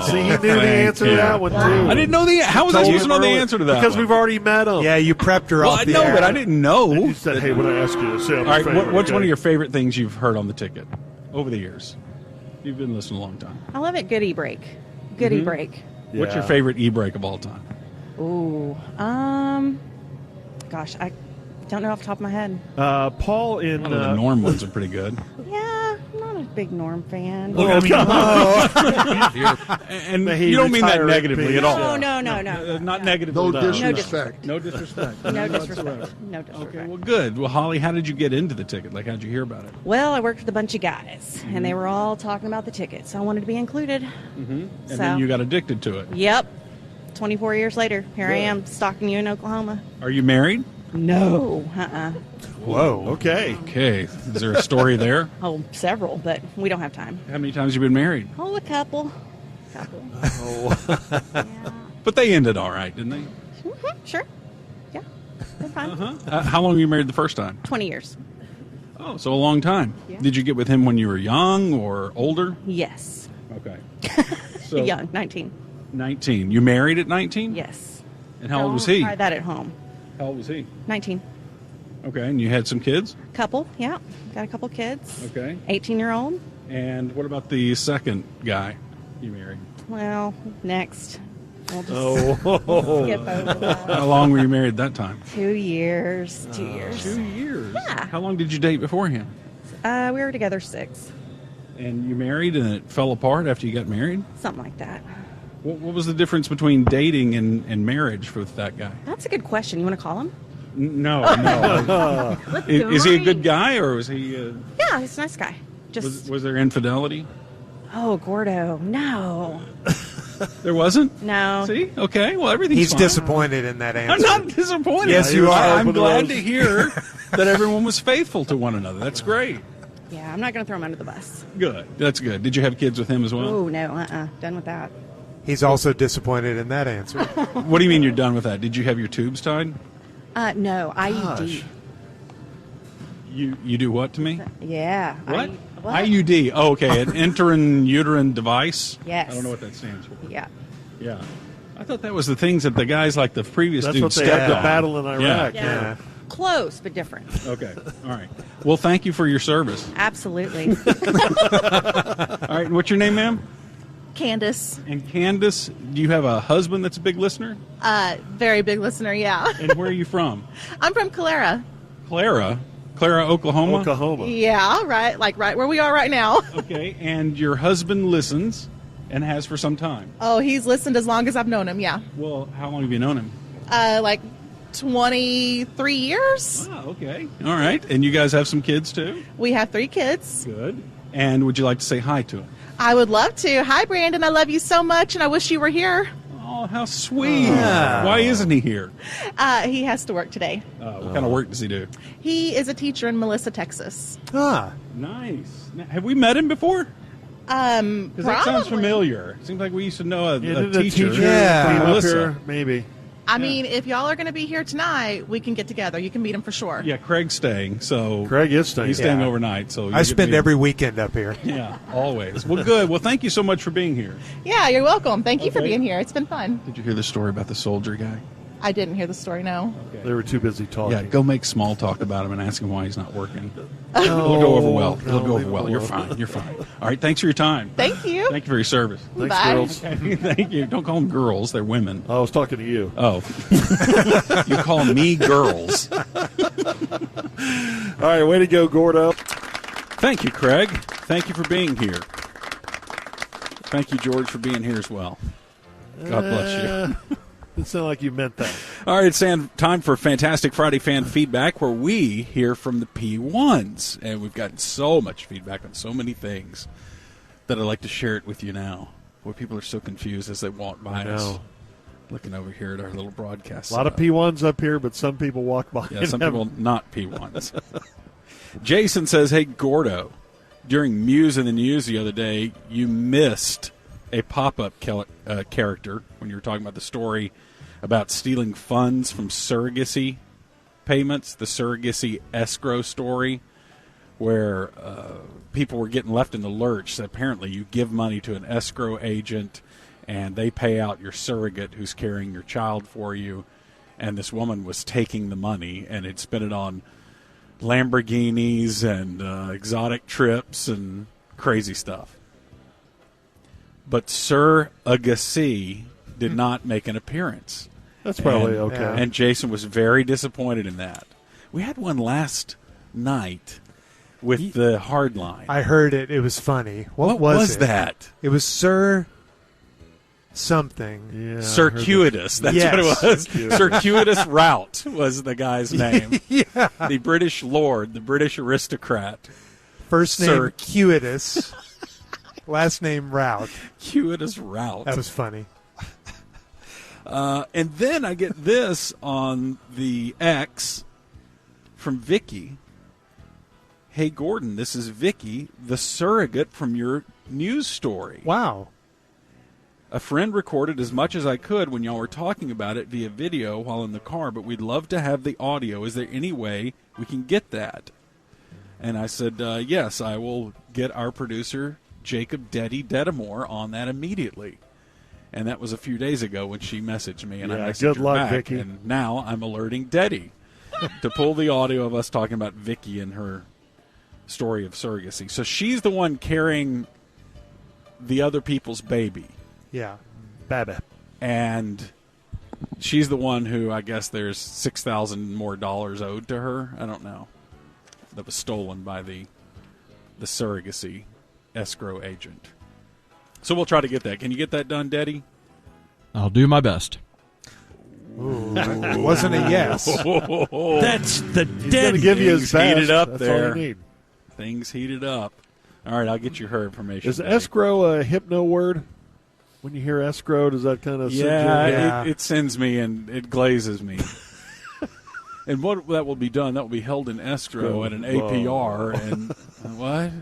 See, he knew the answer to that one, too. I didn't know the. How was I supposed to know the answer to that? Because we've already met him. Yeah, you prepped her Well, off I the know, air. but I didn't know. You said, hey, when I ask you to say All right, what's one of your favorite things you've heard on the ticket over the years? You've been listening a long time. I love it. Good e-brake. Good e-brake. What's your favorite e-brake of all time? Ooh. Gosh, I don't know off the top of my head. Paul in... the Norm ones are pretty good. Yeah, I'm not a big Norm fan. And you don't mean that negatively at all. No. Not negatively. No disrespect. No disrespect. No disrespect. No disrespect. Okay, well, good. Well, Holly, how did you get into the ticket? Like, how did you hear about it? Well, I worked with a bunch of guys, and they were all talking about the ticket, so I wanted to be included. And then you got addicted to it. Yep. 24 years later, here I am stalking you in Oklahoma. Are you married? No. Whoa. Okay. Is there a story there? Oh, several, but we don't have time. How many times have you been married? Oh, a couple. But they ended all right, didn't they? Mm-hmm, sure. Yeah. They're fine. How long were you married the first time? 20 years. Oh, so a long time. Yeah. Did you get with him when you were young or older? Yes. Okay. Young, 19. 19. You married at 19? Yes. And how old was he? Try that at home. How old was he? 19. Okay, and you had some kids? Couple, yeah. Got a couple kids. Okay. 18-year-old. And what about the second guy? You married. Well, next. We'll just Oh. skip over that. How long were you married that time? 2 years. 2 years. 2 years. Yeah. How long did you date beforehand? We were together 6. And you married and it fell apart after you got married? Something like that. What was the difference between dating and marriage with that guy? That's a good question. You want to call him? No. Is he a good guy or was he... Yeah, he's a nice guy. Was there infidelity? Oh, Gordo. No. There wasn't? No. See? Okay. Well, everything's He's fine. disappointed in that answer. I'm not disappointed. Yes, you are. I'm glad to hear that everyone was faithful to one another. That's great. Yeah, I'm not going to throw him under the bus. Good. That's good. Did you have kids with him as well? Oh, no. Done with that. He's also disappointed in that answer. What do you mean you're done with that? Did you have your tubes tied? No, IUD. You do what to me? Yeah. What? IUD. Oh, okay. An intrauterine device? Yes. I don't know what that stands for. Yeah. Yeah. I thought that was the things that the guys like the previous That's dude what they stepped had to on. battle in Iraq. Yeah. Close, but different. Okay. All right. Well, thank you for your service. Absolutely. All right. What's your name, ma'am? Candace. And Candace, do you have a husband that's a big listener? Very big listener, yeah. And where are you from? I'm from Calera. Clara, Oklahoma? Oklahoma. Yeah, right. Like right where we are right now. Okay. And your husband listens and has for some time? Oh, he's listened as long as I've known him, yeah. Well, how long have you known him? Like 23 years. Oh, okay. All right. And you guys have some kids, too? We have 3 kids. Good. And would you like to say hi to him? I would love to. Hi, Brandon. I love you so much, and I wish you were here. Oh, how sweet. Why isn't he here? He has to work today. What kind of work does he do? He is a teacher in Melissa, Texas. Ah. Nice. Now, have we met him before? Because that sounds Probably. familiar. It seems like we used to know a Didn't teacher. came up Melissa. here, maybe. I mean, if y'all are going to be here tonight, we can get together. You can meet him for sure. Yeah, Craig's staying. So Craig is staying. He's staying Yeah. overnight. So I spend every weekend up here. Yeah, always. Well, good. Well, thank you so much for being here. Yeah, you're welcome. Thank you for Okay. being here. It's been fun. Did you hear the story about the soldier guy? I didn't hear the story, no. They were too busy talking. Yeah, go make small talk about him and ask him why he's not working. It'll go over well. It'll go over well. You're fine. You're fine. All right. Thanks for your time. Thank you. Thank you for your service. Thanks, Bye. girls. Okay, thank you. Don't call them girls. They're women. I was talking to you. Oh. You call me girls. All right, way to go, Gordo. Thank you, Craig. Thank you for being here. Thank you, George, for being here as well. God bless you. It sounded like you meant that. All right, it's time for Fantastic Friday fan feedback, where we hear from the P1s. And we've gotten so much feedback on so many things that I'd like to share it with you now, where people are so confused as they walk by us. Looking over here at our little broadcast. A lot of P1s up here, but some people walk by. Yeah, some people not P1s. Jason says, hey, Gordo, during Muse in the News the other day, you missed a pop-up character when you were talking about the story about stealing funds from surrogacy payments, the surrogacy escrow story, where people were getting left in the lurch. So apparently you give money to an escrow agent, and they pay out your surrogate who's carrying your child for you, and this woman was taking the money and had spent it on Lamborghinis and exotic trips and crazy stuff. But surrogacy did not make an appearance. That's probably okay. And Jason was very disappointed in that. We had one last night with the hard line. I heard it. It was funny. What was it? that? It was Sir something. Yeah, Circuitous. That's what it was. Circuitous Route was the guy's name. Yeah. The British lord, the British aristocrat. First name Circuitous. Last name Route. Circuitous Route. That was funny. And then I get this on the X from Vicky. Hey, Gordon, this is Vicky, the surrogate from your news story. Wow. A friend recorded as much as I could when y'all were talking about it via video while in the car, but we'd love to have the audio. Is there any way we can get that? And I said, yes, I will get our producer, Jacob Dedamore, on that immediately. And that was a few days ago when she messaged me, and I messaged good her luck, back. Vicky. And now I'm alerting Deddy to pull the audio of us talking about Vicky and her story of surrogacy. So she's the one carrying the other people's baby. Yeah. Baba. And she's the one who, I guess there's $6,000 more owed to her. I don't know. That was stolen by the surrogacy escrow agent. So we'll try to get that. Can you get that done, Daddy? I'll do my best. Ooh, it wasn't a yes. That's the He's going to give you his best. Heated up That's there. all you need. Things heated up. All right, I'll get you her information. Is Daddy. escrow a hypno word? When you hear escrow, does that kind of it sends me and it glazes me. And what that will be done, that will be held in escrow at an APR. And what?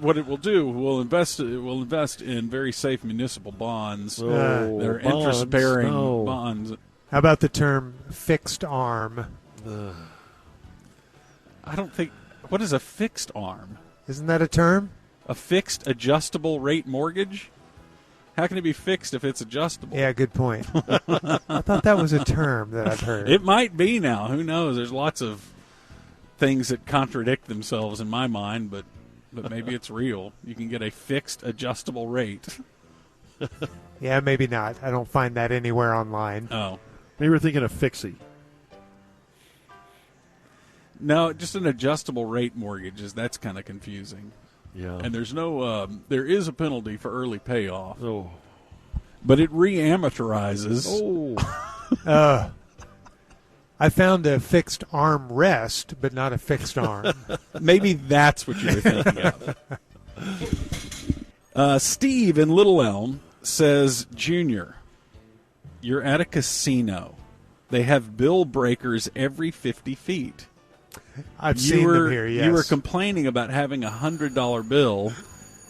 What it will do, it will invest in very safe municipal bonds. They're interest-bearing bonds. How about the term fixed arm? I don't think. What is a fixed arm? Isn't that a term? A fixed adjustable rate mortgage? How can it be fixed if it's adjustable? Yeah, good point. I thought that was a term that I've heard. It might be now. Who knows? There's lots of things that contradict themselves in my mind, but maybe it's real. You can get a fixed adjustable rate. Yeah, maybe not. I don't find that anywhere online. Oh. Maybe we're thinking of fixie. No, just an adjustable rate mortgages. That's kind of confusing. Yeah. And there's no, there is a penalty for early payoff. Oh. But it re-amortizes. Oh. I found a fixed arm rest, but not a fixed arm. Maybe that's what you were thinking of. Steve in Little Elm says, Junior, you're at a casino. They have bill breakers every 50 feet. I've seen them here, yes. You were complaining about having a $100 bill.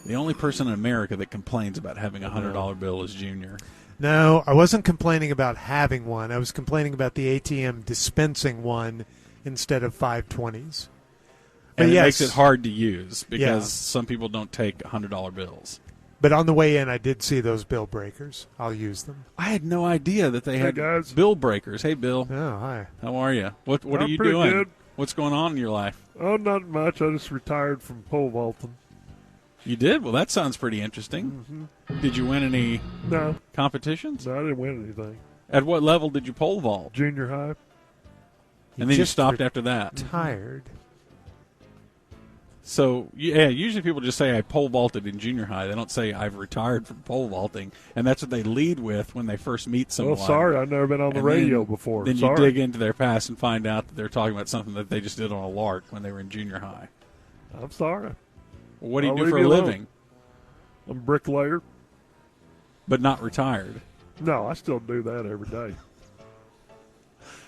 The only person in America that complains about having a $100 bill is Junior. No, I wasn't complaining about having one. I was complaining about the ATM dispensing one instead of 520s. But And it yes, makes it hard to use because Yeah. some people don't take $100 bills. But on the way in, I did see those bill breakers. I'll use them. I had no idea that they had guys. bill breakers. Hey, Bill. Oh, hi. How are you? What are I'm you pretty doing? good. What's going on in your life? Oh, not much. I just retired from pole vaulting. You did? Well, that sounds pretty interesting. Did you win any No. competitions? No, I didn't win anything. At what level did you pole vault? Junior high. And then you just stopped after that. Tired. So, yeah, usually people just say I pole vaulted in junior high. They don't say I've retired from pole vaulting. And that's what they lead with when they first meet someone. Well, sorry, I've never been on the And radio then- before. Then Sorry. you dig into their past and find out that they're talking about something that they just did on a lark when they were in junior high. I'm sorry. Well, what do you I'll do leave for a you alone. living? I'm a bricklayer. But not retired. No, I still do that every day.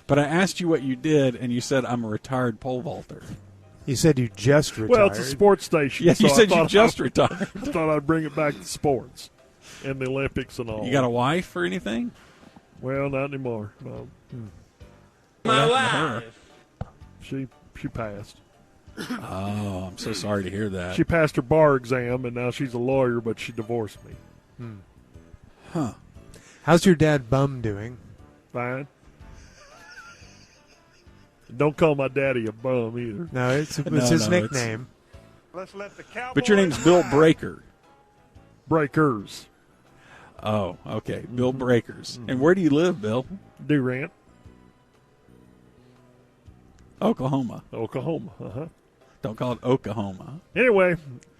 But I asked you what you did, and you said I'm a retired pole vaulter. You said you just retired. Well, it's a sports station. Yeah, so you I said you thought just I- retired. I thought I'd bring it back to sports and the Olympics and all. You got a wife or anything? Well, not anymore. No. My wife. She passed. Oh, I'm so sorry to hear that. She passed her bar exam, and now she's a lawyer, but she divorced me. Huh. How's your dad Bum doing? Fine. Don't call my daddy a bum either. No, it was No, his no, nickname. Let's let the Cowboys But your name's Bill Breaker. Breakers. Oh, okay. Bill Breakers. And where do you live, Bill? Durant, Oklahoma. Oklahoma. Don't call it Oklahoma. Anyway,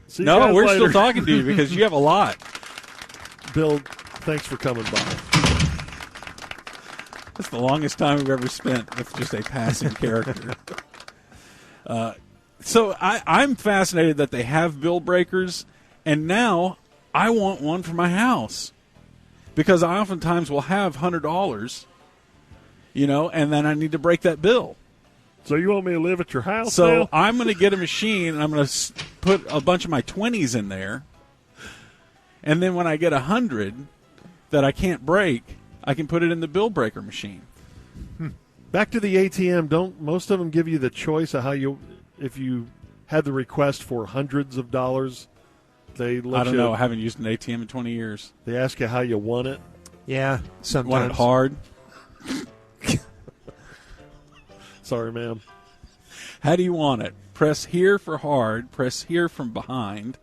see you No, guys we're later. still talking to you because you have a lot. Bill, thanks for coming by. That's the longest time we've ever spent with just a passing character. So I'm fascinated that they have bill breakers, and now I want one for my house because I oftentimes will have $100, and then I need to break that bill. So you want me to live at your house So now? I'm going to get a machine, and I'm going to put a bunch of my 20s in there, and then when I get 100 that I can't break, I can put it in the bill breaker machine. Back to the ATM, don't most of them give you the choice of how you, if you had the request for hundreds of dollars, they let I don't you, know. I haven't used an ATM in 20 years. They ask you how you want it. Yeah, sometimes. Want it hard? Sorry, ma'am. How do you want it? Press here for hard. Press here from behind.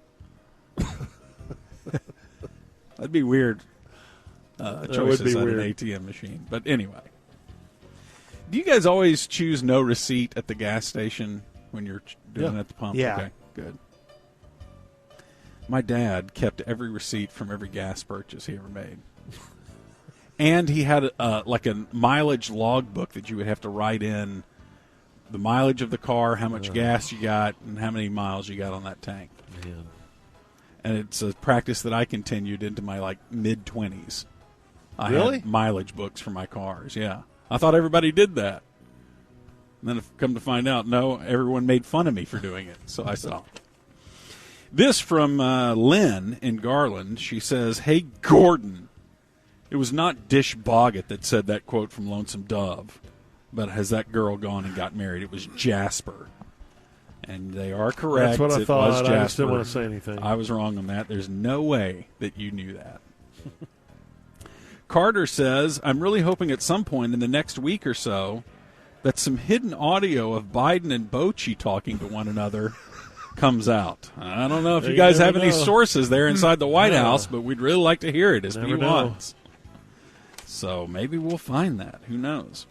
That'd be weird. Choices would be at weird. an ATM machine. But anyway. Do you guys always choose no receipt at the gas station when you're doing it at the pump? Yeah. Okay, good. My dad kept every receipt from every gas purchase he ever made. And he had like a mileage logbook that you would have to write in the mileage of the car, how much gas you got, and how many miles you got on that tank. Man. And it's a practice that I continued into my mid-20s. I Really? had mileage books for my cars, yeah. I thought everybody did that. And then I've come to find out, no, everyone made fun of me for doing it, so I stopped. This from Lynn in Garland. She says, "Hey, Gordon, it was not Dish Boggett that said that quote from Lonesome Dove, but has that girl gone and got married? It was Jasper." And they are correct. That's what I It thought. was Jasper. I just didn't want to say anything. I was wrong on that. There's no way that you knew that. Carter says, "I'm really hoping at some point in the next week or so that some hidden audio of Biden and Bochy talking to one another comes out. I don't know if you guys have any sources there inside the White House, but we'd really like to hear it as P1s. So maybe we'll find that. Who knows?"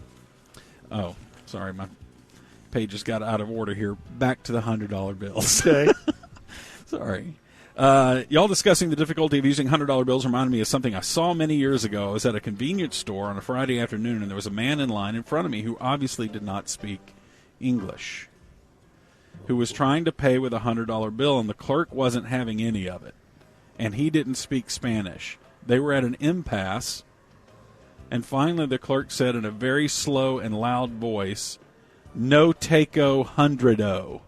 Oh, sorry, my pages got out of order here. Back to the $100 bills. Okay. Sorry. Y'all discussing the difficulty of using $100 bills reminded me of something I saw many years ago. I was at a convenience store on a Friday afternoon, and there was a man in line in front of me who obviously did not speak English, who was trying to pay with a $100 bill, and the clerk wasn't having any of it. And he didn't speak Spanish. They were at an impasse, and finally the clerk said in a very slow and loud voice, "No takeo hundredo."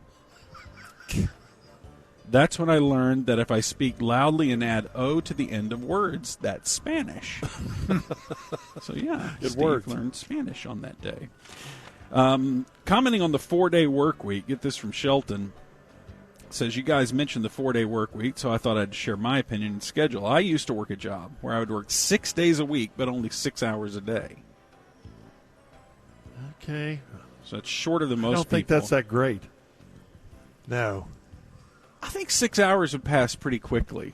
That's when I learned that if I speak loudly and add O to the end of words, that's Spanish. So, yeah, It worked. learned Spanish on that day. Commenting on the 4-day work week, get this from Shelton. Says, "You guys mentioned the 4-day work week, so I thought I'd share my opinion and schedule. I used to work a job where I would work 6 days a week, but only 6 hours a day. Okay. So that's shorter than most I don't think people. that's that great. No. I think 6 hours would pass pretty quickly.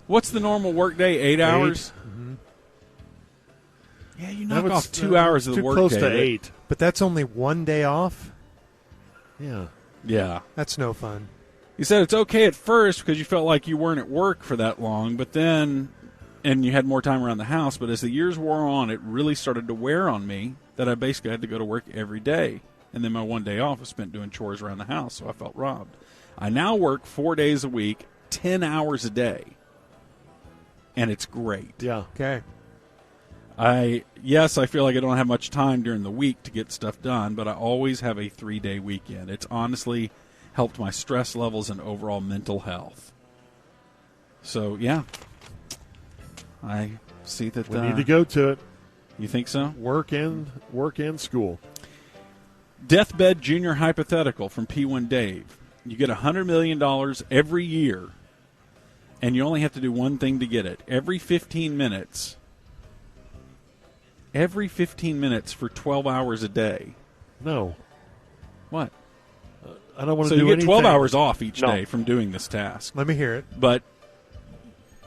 What's the normal work day? 8 hours? Mm-hmm. Yeah, you knock off 2 hours of the work day. Too close to 8. But that's only one day off? Yeah. Yeah. That's no fun. You said it's okay at first because you felt like you weren't at work for that long, but then, and you had more time around the house, but as the years wore on, it really started to wear on me that I basically had to go to work every day. And then my one day off was spent doing chores around the house, so I felt robbed. I now work 4 days a week, 10 hours a day, and it's great. Yeah. Okay. I feel like I don't have much time during the week to get stuff done, but I always have a 3-day weekend. It's honestly helped my stress levels and overall mental health. So, yeah. I see that. We need to go to it. You think so? Work and school. Deathbed Junior Hypothetical from P1 Dave. You get $100 million every year, and you only have to do one thing to get it. Every 15 minutes for 12 hours a day. No. What? I don't want so to do you get 12 anything. hours off each day from doing this task. Let me hear it. But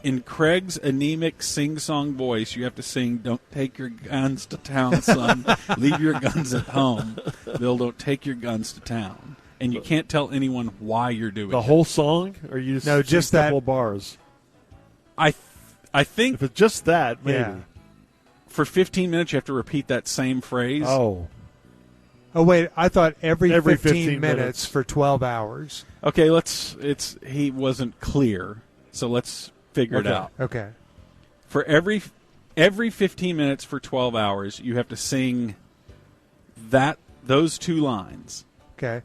in Craig's anemic sing-song voice, you have to sing, "Don't take your guns to town, son. Leave your guns at home. Bill, don't take your guns to town." And you can't tell anyone why you're doing The it. whole song? Or you just that a couple bars? I think if it's just that, maybe. Yeah. For 15 minutes, you have to repeat that same phrase. Oh, wait. I thought every 15 minutes for 12 hours. Okay, he wasn't clear, so let's figure it out. Okay. For every 15 minutes for 12 hours, you have to sing those 2 lines. Okay.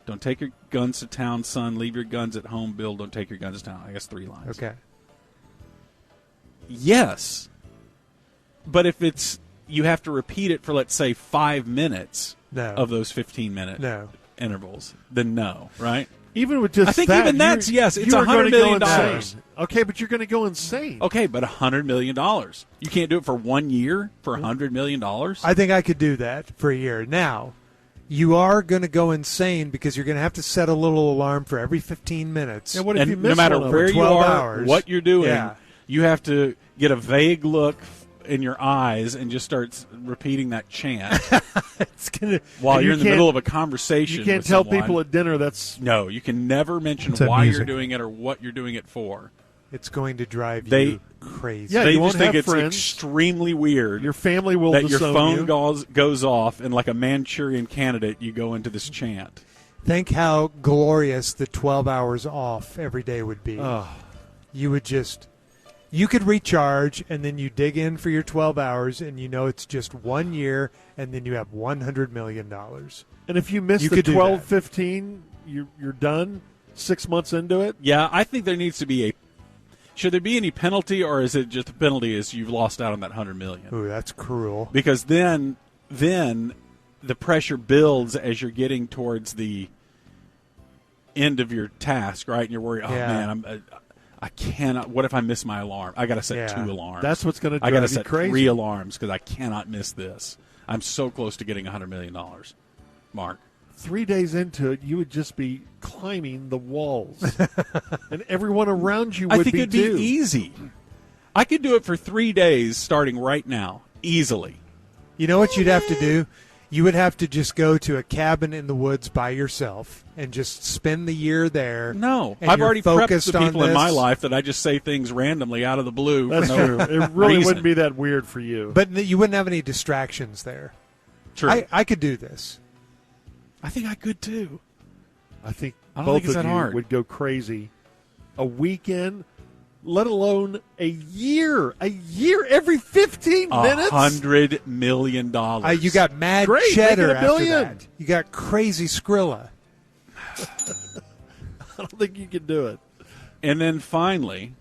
Don't take your guns to town, son. Leave your guns at home, Bill. Don't take your guns to town. I guess 3 lines. Okay. Yes. But if you have to repeat it for, let's say, 5 minutes of those 15-minute intervals, then no, right? Even with just I think that, even that's, yes, it's you are $100 going to million. go insane. Okay, but you're going to go insane. Okay, but $100 million. You can't do it for 1 year for $100 million? I think I could do that for a year. Now, you are going to go insane because you're going to have to set a little alarm for every 15 minutes. And what if And you miss no matter one of where them? you 12 are, hours. what you're doing, Yeah. you have to get a vague look in your eyes and just start repeating that chant It's gonna, while And you're you in the can't- middle of a conversation. You can't with tell someone. people at dinner that's No, you can never mention It's that why music. you're doing it or what you're doing it for. it's going to drive They- you crazy. Yeah, they you won't just think have it's friends. extremely weird your family will that your disown phone you. goes off and like a Manchurian Candidate, you go into this chant. Think how glorious the 12 hours off every day would be. Oh. You would just, you could recharge and then you dig in for your 12 hours and you know it's just 1 year and then you have $100 million. And if you miss You the could do 12, that. 15, you're done 6 months into it. Yeah, I think there needs to be a. Should there be any penalty, or is it just a penalty as you've lost out on that $100 million? Ooh, that's cruel. Because then the pressure builds as you're getting towards the end of your task, right? And you're worried, oh Yeah. man, I cannot. What if I miss my alarm? I got to set Yeah. 2 alarms. That's what's going to I drive got to you set crazy. 3 alarms because I cannot miss this. I'm so close to getting $100 million. Mark. 3 days into it, you would just be climbing the walls, and everyone around you would I think be it'd too. be easy. I could do it for 3 days starting right now, easily. You know what you'd have to do? You would have to just go to a cabin in the woods by yourself and just spend the year there. No, and I've you're already prepped focused the on people in my this. life that I just say things randomly out of the blue. That's for no true. It really reason. wouldn't be that weird for you. But you wouldn't have any distractions there. True. I could do this. I think I could too. I think I don't both think it's of that you hard. would go crazy. A weekend, let alone a year. A year every 15 minutes. $100 million. You got mad Great, cheddar make it $1 billion. after that. You got crazy Skrilla. I don't think you can do it. And then finally,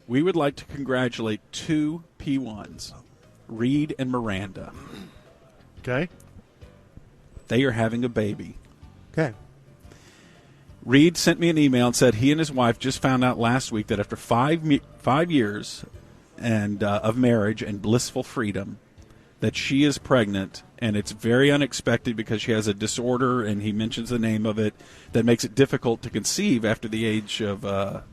we would like to congratulate 2 P1s, Reed and Miranda. Okay. They are having a baby. Okay. Reed sent me an email and said he and his wife just found out last week that after 5 years and of marriage and blissful freedom, that she is pregnant, and it's very unexpected because she has a disorder, and he mentions the name of it, that makes it difficult to conceive after the age of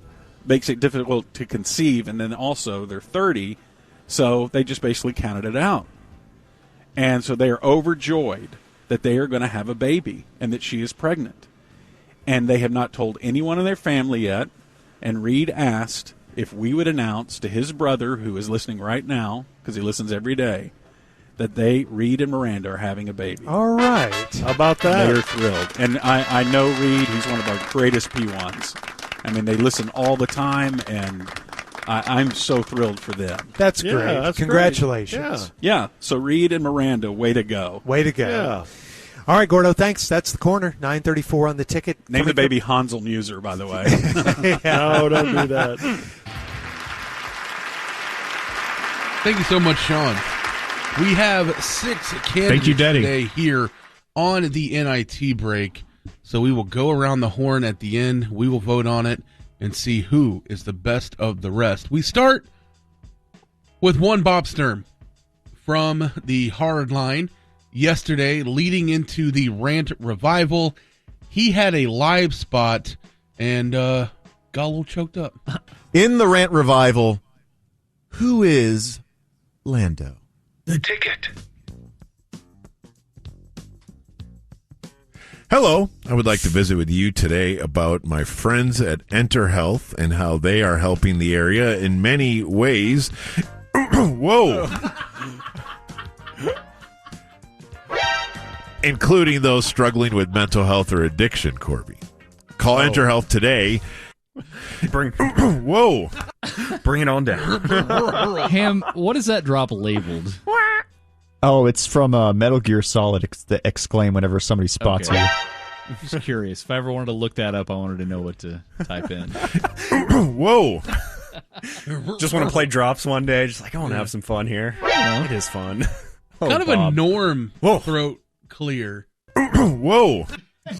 makes it difficult to conceive, and then also they're 30, so they just basically counted it out. And so they are overjoyed that they are going to have a baby and that she is pregnant. And they have not told anyone in their family yet. And Reed asked if we would announce to his brother, who is listening right now, because he listens every day, that Reed and Miranda, are having a baby. All right. How about that? They're thrilled. And I know Reed, he's one of our greatest P1s. I mean, they listen all the time, and I'm so thrilled for them. That's Yeah, great. that's Congratulations. great. Yeah, so Reed and Miranda, way to go. Way to go. Yeah. All right, Gordo, thanks. That's the corner. 9:34 on the ticket. Name the Coming baby Hansel Muser, by the way. No, don't do that. Thank you so much, Sean. We have 6 candidates Thank you, Daddy. today here on the NIT break. So we will go around the horn at the end. We will vote on it and see who is the best of the rest. We start with one Bob Sturm from the hard line. Yesterday, leading into the rant revival, he had a live spot and got a little choked up. In the rant revival, who is Lando? The ticket. Hello. I would like to visit with you today about my friends at Enter Health and how they are helping the area in many ways. Whoa. Including those struggling with mental health or addiction, Corby. Call Enter Health today. Whoa. Bring it on down. Ham, what is that drop labeled? Oh, it's from Metal Gear Solid, the exclaim whenever somebody spots Okay. you. I'm just curious. If I ever wanted to look that up, I wanted to know what to type in. Whoa. Just want to play drops one day. Just like, I want to have some fun here. It is fun. Oh, Kind of Bob. a Norm throat clear. Whoa.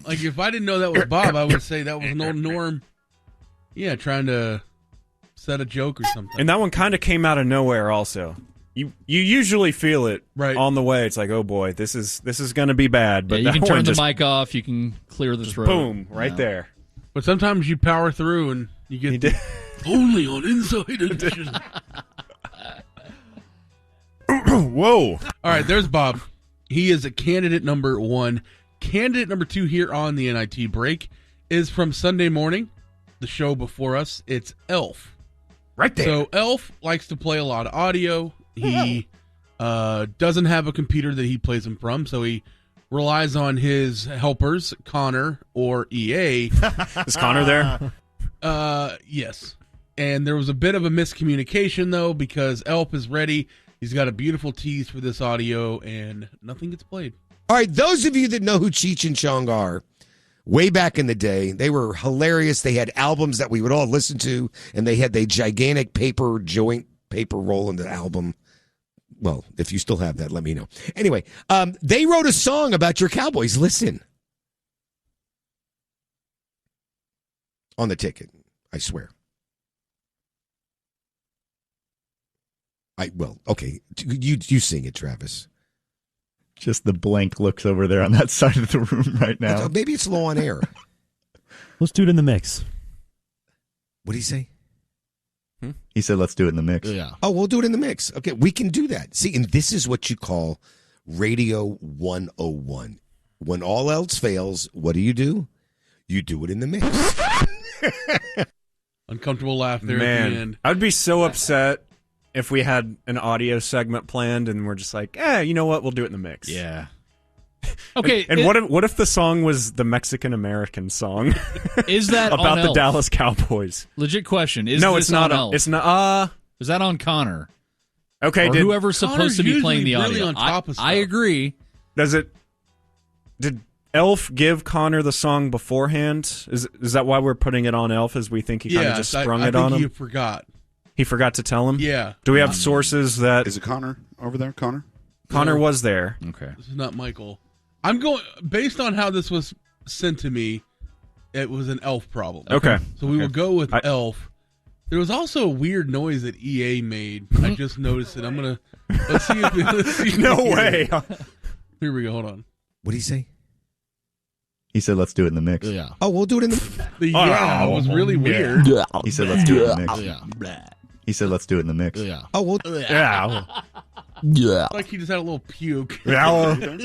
Like, if I didn't know that was Bob, I would say that was an old Norm. Yeah, trying to set a joke or something. And that one kind of came out of nowhere also. You usually feel it on the way. It's like, oh boy, this is going to be bad. But you can that turn one the just, mic off. You can clear the throat. boom, right there. But sometimes you power through and you get only on Inside Edition. Whoa. All right, there's Bob. He is a candidate number 1. Candidate number 2 here on the NIT break is from Sunday morning, the show before us. It's Elf. Right there. So Elf likes to play a lot of audio. He doesn't have a computer that he plays them from, so he relies on his helpers, Connor or EA. Is Connor there? Yes. And there was a bit of a miscommunication, though, because Elf is ready. He's got a beautiful tease for this audio, and nothing gets played. All right, those of you that know who Cheech and Chong are, way back in the day, they were hilarious. They had albums that we would all listen to, and they had the gigantic joint paper roll in the album. Well, if you still have that, let me know. Anyway, they wrote a song about your Cowboys. Listen. On the ticket, I swear. Okay. You sing it, Travis. Just the blank looks over there on that side of the room right now. Maybe it's low on air. Let's do it in the mix. What did he say? He said, let's do it in the mix. Yeah. Oh, we'll do it in the mix. Okay, we can do that. See, and this is what you call Radio 101. When all else fails, what do? You do it in the mix. Uncomfortable laugh there Man, at the end. I'd be so upset if we had an audio segment planned and we're just like, you know what? We'll do it in the mix. Yeah. Okay. And what if the song was the Mexican American song? Is that about on the Elf? Dallas Cowboys? Legit question. Is no, this it's not. on Elf? It's not. Is that on Connor? Okay. Or whoever's supposed to be playing the really audio. on top of stuff. I agree. Did Elf give Connor the song beforehand? Is that why we're putting it on Elf? As we think he kind of just sprung it on him? He forgot. He forgot to tell him? Yeah. Do we have sources that... Is it Connor over there? Connor was there. Okay. This is not Michael. I'm going... Based on how this was sent to me, it was an Elf problem. Okay. So we will go with Elf. There was also a weird noise that EA made. I just noticed it. I'm going to... Let's see if... No way. Here we go. Hold on. What did he say? He said, let's do it in the mix. Yeah. Oh, we'll do it in the... Yeah, it was really weird. He said, let's do it in the mix. Yeah. He said, let's do it in the mix. Yeah. Oh, well... Yeah. Yeah. Like he just had a little puke. Yeah.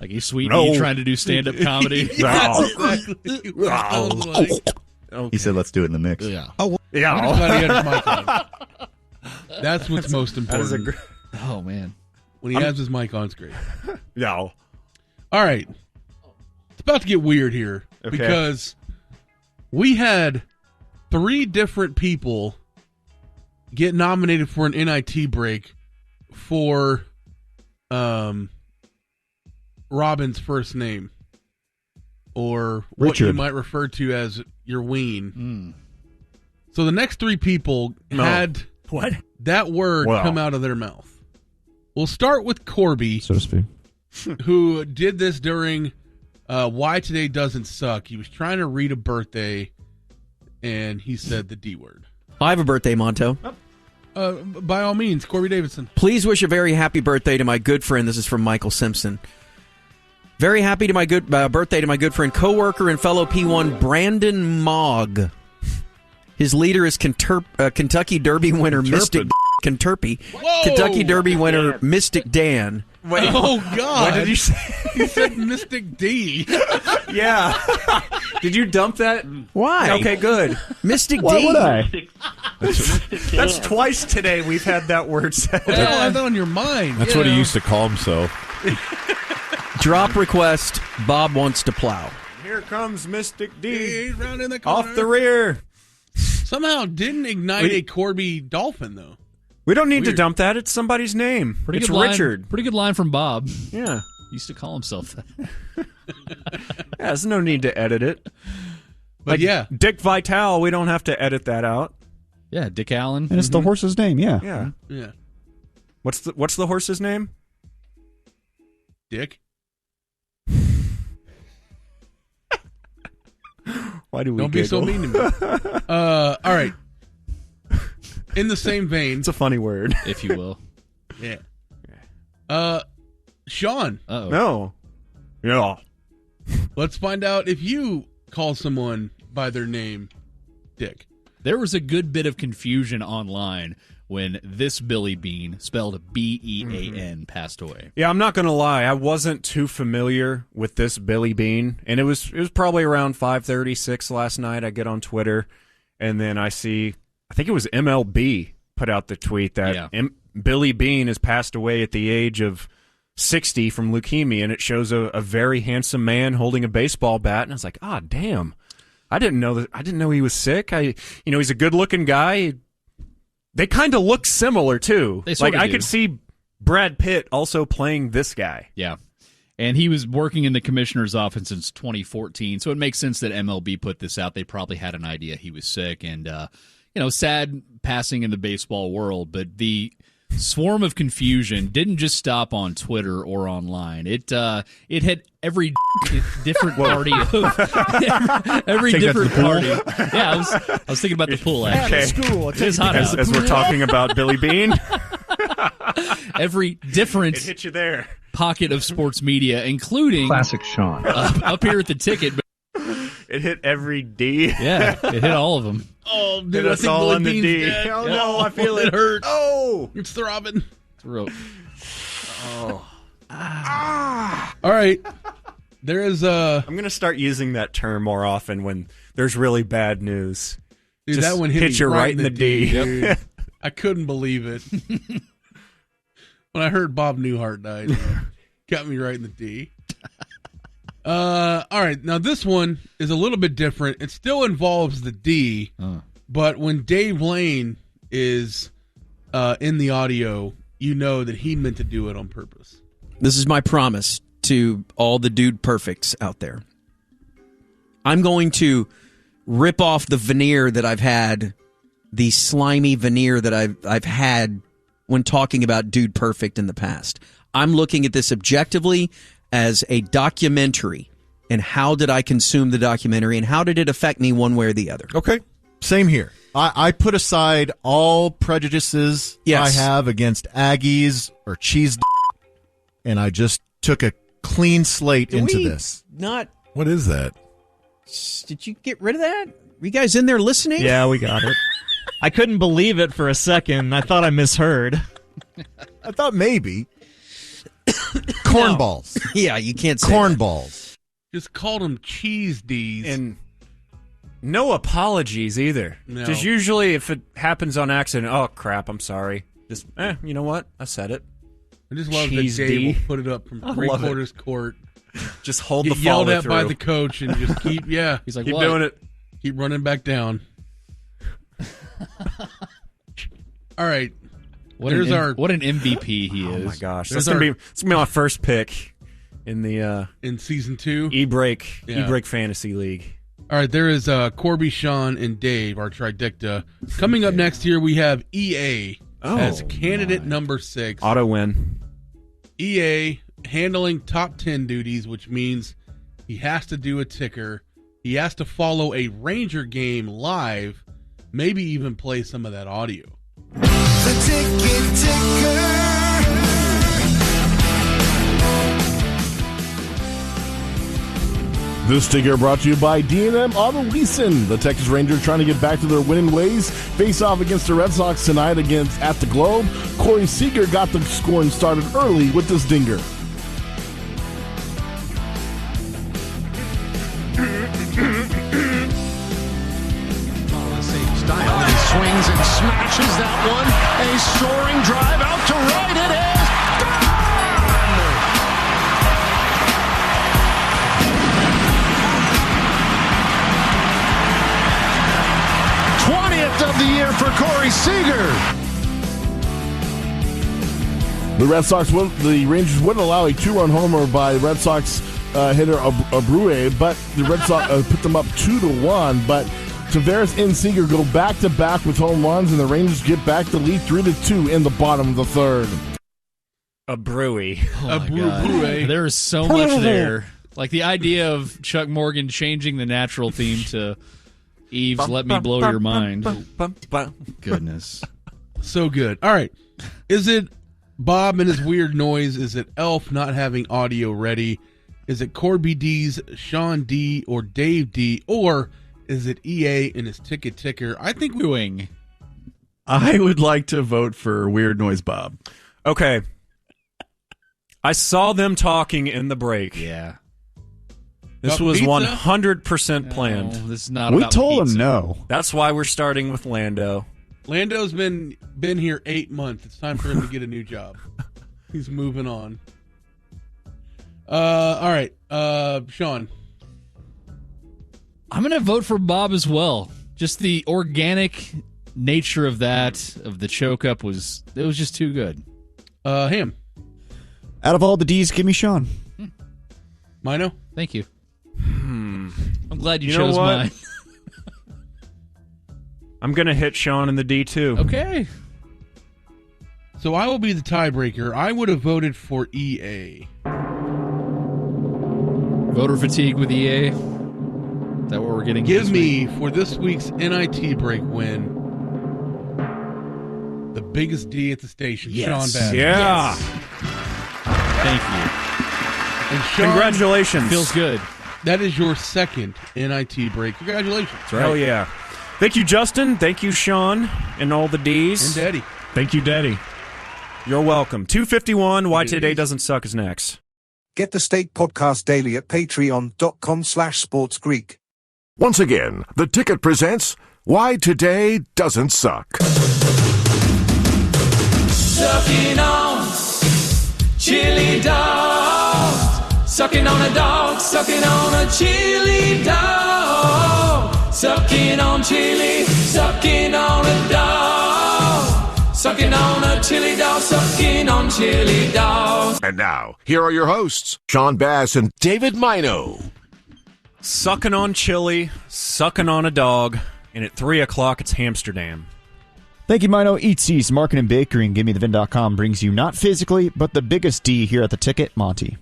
Like he's Sweetie trying to do stand-up comedy. That's exactly what it sounds like. He said, let's do it in the mix. Yeah. Oh, well... I'm just glad he had his mic on. That's what's most important. Oh, man. When he has his mic on, it's great. Yeah. All right. It's about to get weird here because we had 3 different people get nominated for an NIT break for Robin's first name, or what you Richard. might refer to as your ween. So the next 3 people had that word come out of their mouth. We'll start with Corby, So to speak. who did this during Why Today Doesn't Suck. He was trying to read a birthday, and he said the D word. I have a birthday, Monto. By all means, Corby Davidson. Please wish a very happy birthday to my good friend. This is from Michael Simpson. Very happy to my good birthday to my good friend, coworker, and fellow P1 Brandon Mogg. His leader is Kentucky Derby winner Mystic Kentucky Derby winner Mystic Dan. Wait, oh God! What did you say? He said Mystic D. Yeah. Did you dump that? Why? Okay, good. Mystic Why D. would I? That's twice today we've had that word said. What the hell have that on your mind? That's what he used to call himself. Drop request. Bob wants to plow. Here comes Mystic D. He's round in the corner. Off the rear. Somehow didn't ignite a Corby Dolphin thoh. We don't need to dump that. It's somebody's name. It's Richard. Pretty good line from Bob. Yeah. He used to call himself that. Yeah, there's no need to edit it. But yeah. Dick Vitale, we don't have to edit that out. Yeah, Dick Allen. And it's the horse's name, yeah. Yeah. Yeah. What's the horse's name? Dick. Why do we Don't be so mean to me. All right. In the same vein. It's a funny word. If you will. Yeah. Sean. Uh-oh. No. Yeah. Let's find out if you call someone by their name, Dick. There was a good bit of confusion online when this Billy Bean, spelled B-E-A-N, passed away. Yeah, I'm not going to lie. I wasn't too familiar with this Billy Bean, and it was probably around 5:36 last night. I get on Twitter, and then I see, I think it was MLB put out the tweet that Billy Bean has passed away at the age of 60 from leukemia, and it shows a very handsome man holding a baseball bat, and I was like, damn. I didn't know he was sick. He's a good-looking guy. They kind of look similar too. They sort of I do. could see Brad Pitt also playing this guy. Yeah. And he was working in the commissioner's office since 2014, so it makes sense that MLB put this out. They probably had an idea he was sick, and sad passing in the baseball world, but the swarm of confusion didn't just stop on Twitter or online. It had every different party every different party. Yeah, I was thinking about the pool actually. Okay. School, it is hot out. As we're talking about Billy Bean. Every different It hit you there. pocket of sports media, including Classic Sean. Up here at the ticket. It hit every D. Yeah, it hit all of them. Oh, dude, Hit I us think all Billy on the Bean's D. dead. Oh, no, I feel it. It hurts. Oh, It's throbbing. Throat. oh. All right. There is I'm going to start using that term more often when there's really bad news. Dude, Just that one hit hit me you right in the D. dude. I couldn't believe it. When I heard Bob Newhart died, got me right in the D. All right, now this one is a little bit different. It still involves the D, but when Dave Lane is in the audio, you know that he meant to do it on purpose. This is my promise to all the dude perfects out there. I'm going to rip off the veneer that I've had, the slimy veneer that I've had when talking about Dude Perfect in the past. I'm looking at this objectively as a documentary, and how did I consume the documentary, and how did it affect me one way or the other? Okay, same here. I put aside all prejudices I have against Aggies or cheese, and I just took a clean slate into this. Not. What is that? Did you get rid of that? Were you guys in there listening? Yeah, we got it. I couldn't believe it for a second. I thought I misheard. I thought maybe. Cornballs. Yeah, you can't say cornballs. Just called them cheese D's. And no apologies either. No. Just usually if it happens on accident, oh crap, I'm sorry. Just, you know what? I said it. I just love Cheese that Dave D. will put it up from three-quarters court. Just hold Get the yelled follow at by through. the coach and just keep, He's like, keep what? doing it. Keep running back down. All right. What an MVP he is. Oh my gosh, There's that's gonna be my first pick in the in season 2 E-brake Yeah. E-brake fantasy league. All right, there is Corby, Sean, and Dave, our trifecta. Coming up next here, we have EA as candidate number 6. Auto win. EA handling top 10 duties, which means he has to do a ticker. He has to follow a Ranger game live, maybe even play some of that audio. The ticket ticker. This ticker brought to you by D&M Auto Leasing. The Texas Rangers trying to get back to their winning ways. Face off against the Red Sox tonight at the Globe. Corey Seager got the scoring started early with this dinger. Style, and he swings and smashes that one. A soaring drive out to right. It is gone! 20th of the year for Corey Seager. The Rangers wouldn't allow a 2-run homer by Red Sox hitter Abreu, but the Red Sox put them up 2-1. But Tavares and Seager go back-to-back with home runs, and the Rangers get back the lead 3-2 in the bottom of the third. Abreu. Oh my God. There is so much there. Like the idea of Chuck Morgan changing the natural theme to Eve's Let Me Blow Your Mind. Goodness. So good. All right. Is it Bob and his weird noise? Is it Elf not having audio ready? Is it Corby D's, Sean D, or Dave D? Or is it EA and his ticket ticker? I think we're doing. I would like to vote for Weird Noise Bob. Okay. I saw them talking in the break. Yeah. This About was pizza? 100% planned. This is not We about told pizza. him no. That's why we're starting with Lando. Lando's been here 8 months. It's time for him to get a new job. He's moving on. All right. Sean. I'm going to vote for Bob as well. Just the organic nature of the choke up was just too good. Ham. Out of all the D's, give me Sean. Mino? Thank you. I'm glad you know chose what? mine. I'm going to hit Sean in the D too. Okay. So I will be the tiebreaker. I would have voted for EA. Voter fatigue with EA. Is that what we're getting? Give this me, week? for this week's NIT-brake win, the biggest D at the station, Yes. Sean Bass. Yeah. Thank you. And Sean, Congratulations. Feels good. that is your second NIT-brake. Congratulations. Hell yeah. Thank you, Justin. Thank you, Sean, and all the D's. And Daddy. Thank you, Daddy. You're welcome. 251, Why Today Doesn't Suck is next. Get the State Podcast daily at patreon.com/sportsgreek. Once again, The Ticket presents Why Today Doesn't Suck. Sucking on chili dogs. Sucking on a dog. Sucking on a chili dog. Sucking on chili. Sucking on a dog. Sucking on a chili dog. Sucking on chili dog. And now, here are your hosts, Sean Bass and David Mino. Sucking on chili, sucking on a dog, and at 3 o'clock it's Hamsterdam. Thank you, Mino. Eatsies, Market and Bakery, and GimmeTheVin.com brings you not physically, but the biggest D here at the Ticket, Monty.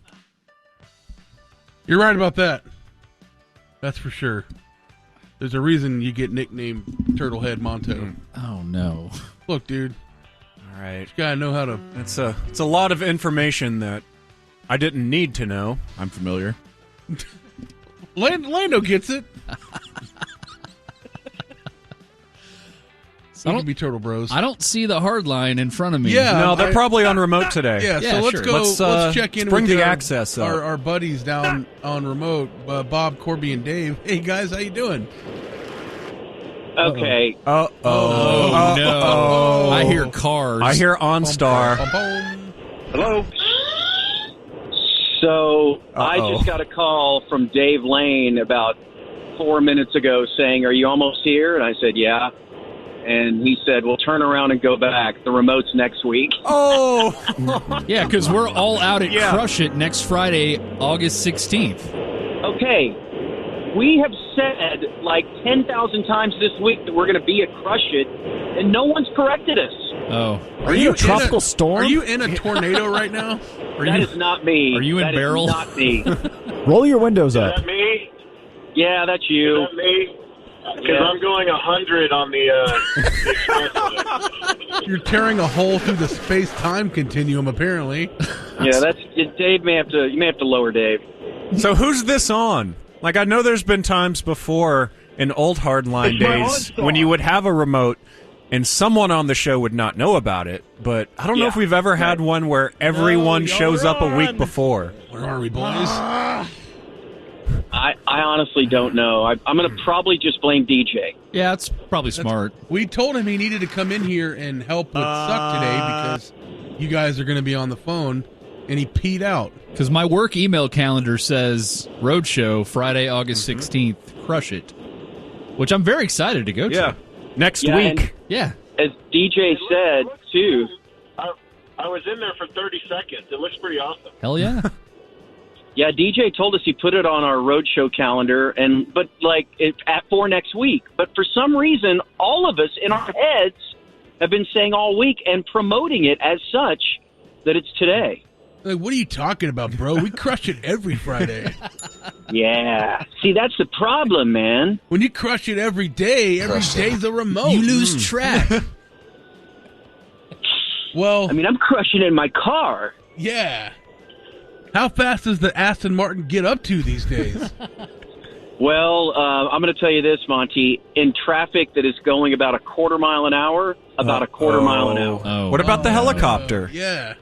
You're right about that. That's for sure. There's a reason you get nicknamed Turtlehead Monto. Oh, no. Look, dude. All right. You gotta know how to... It's a lot of information that I didn't need to know. I'm familiar. Lando gets it. So don't be Turtle Bros. I don't see the hard line in front of me. Yeah. No, they're probably on remote today. Yeah, Yeah, so let's sure. go. Let's check in bring with the access up. our buddies down on remote, Bob, Corby, and Dave. Hey guys, how you doing? Okay. Oh, no. I hear cars. I hear OnStar. Hello. So I just got a call from Dave Lane about 4 minutes ago saying, "Are you almost here?" And I said, "Yeah." And he said, "Well, turn around and go back. The remote's next week." Oh! Yeah, because we're all out at Crush It next Friday, August 16th. Okay. We have said like 10,000 times this week that we're going to be at Crush It, and no one's corrected us. Oh. Are you a tropical storm? Are you in a tornado right now? That is not me. Are you in That barrel? is not me. Roll your windows up. Is that me? Yeah, that's you. Is that me? Because I'm going 100 on the expressway. You're tearing a hole through the space-time continuum, apparently. Yeah, that's Dave. You may have to lower Dave. So who's this on? Like, I know there's been times before in old Hardline It's my days OnStar. when you would have a remote and someone on the show would not know about it, but I don't know if we've ever had one where everyone shows up a week before. Where are we, boys? I honestly don't know. I'm going to probably just blame DJ. Yeah, it's probably smart. We told him he needed to come in here and help with Suck today because you guys are going to be on the phone, and he peed out. Because my work email calendar says Roadshow, Friday, August 16th, Crush It, which I'm very excited to go to. Yeah, next Yeah, week. Yeah. As DJ said, too. I was in there for 30 seconds. It looks pretty awesome. Hell yeah. Yeah, DJ told us he put it on our roadshow calendar, but at 4 next week. But for some reason, all of us in our heads have been saying all week and promoting it as such that it's today. Like, what are you talking about, bro? We crush it every Friday. Yeah. See, that's the problem, man. When you crush it every day, every day's a remote. You lose track. Well, I mean, I'm crushing it in my car. Yeah. How fast does the Aston Martin get up to these days? Well, I'm going to tell you this, Monty. In traffic that is going about a quarter mile an hour, about a quarter mile an hour. What about the helicopter? Yeah.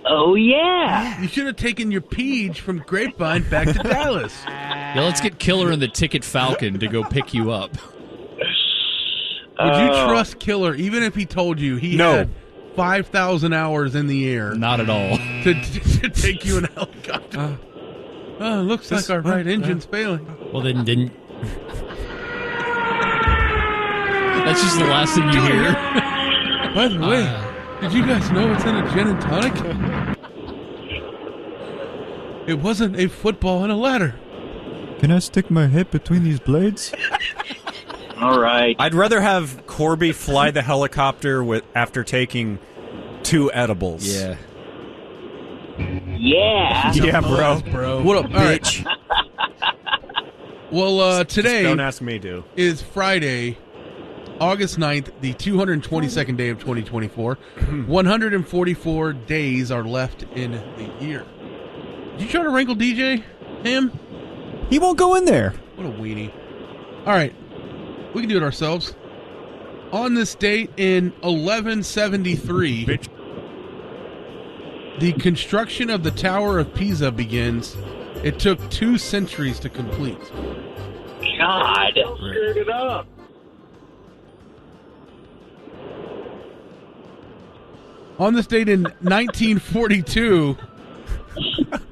Oh, yeah. You should have taken your Peach from Grapevine back to Dallas. Yeah, let's get Killer in the Ticket Falcon to go pick you up. Would you trust Killer even if he told you he had 5,000 hours in the air? Not at all. To take you in a helicopter. Looks like our right engine's failing. Well, then didn't. That's just the last thing you hear. By the way, did you guys know it's in a gin and tonic? It wasn't a football and a ladder. Can I stick my head between these blades? All right. I'd rather have Corby fly the helicopter after taking 2 edibles. Yeah. Yeah, bro. What up, bitch? Well, today don't ask me to. Is Friday, August 9th, the 222nd day of 2024. 144 days are left in the year. Did you try to wrangle DJ? Him? He won't go in there. What a weenie. All right. We can do it ourselves. On this date in 1173, the construction of the Tower of Pisa begins. It took 2 centuries to complete. God. Screwed it up. On this date in 1942,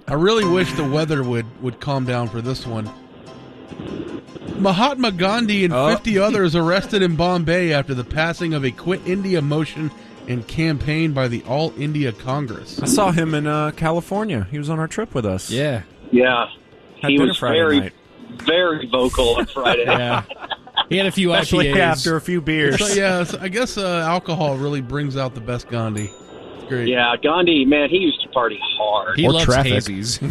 I really wish the weather would calm down for this one. Mahatma Gandhi and 50 others arrested in Bombay after the passing of a Quit India motion and campaign by the All India Congress. I saw him in California. He was on our trip with us. Yeah. Yeah. Had He dinner was Friday night. very vocal on Friday. Yeah. He had a few Especially IPAs. after a few beers. So I guess alcohol really brings out the best Gandhi. It's great. Yeah, Gandhi, man, he used to party hard. He loves hazies.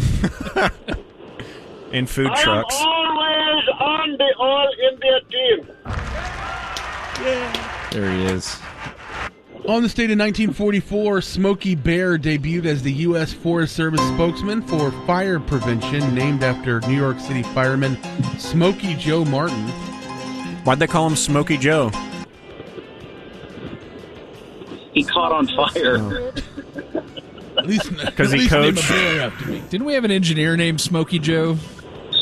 In food I trucks. am always on the All India team. There he is. On this date in 1944, Smokey Bear debuted as the U.S. Forest Service spokesman for fire prevention, named after New York City fireman Smokey Joe Martin. Why'd they call him Smokey Joe? He caught on fire. At least because he name coached. a bear after me. Didn't we have an engineer named Smokey Joe?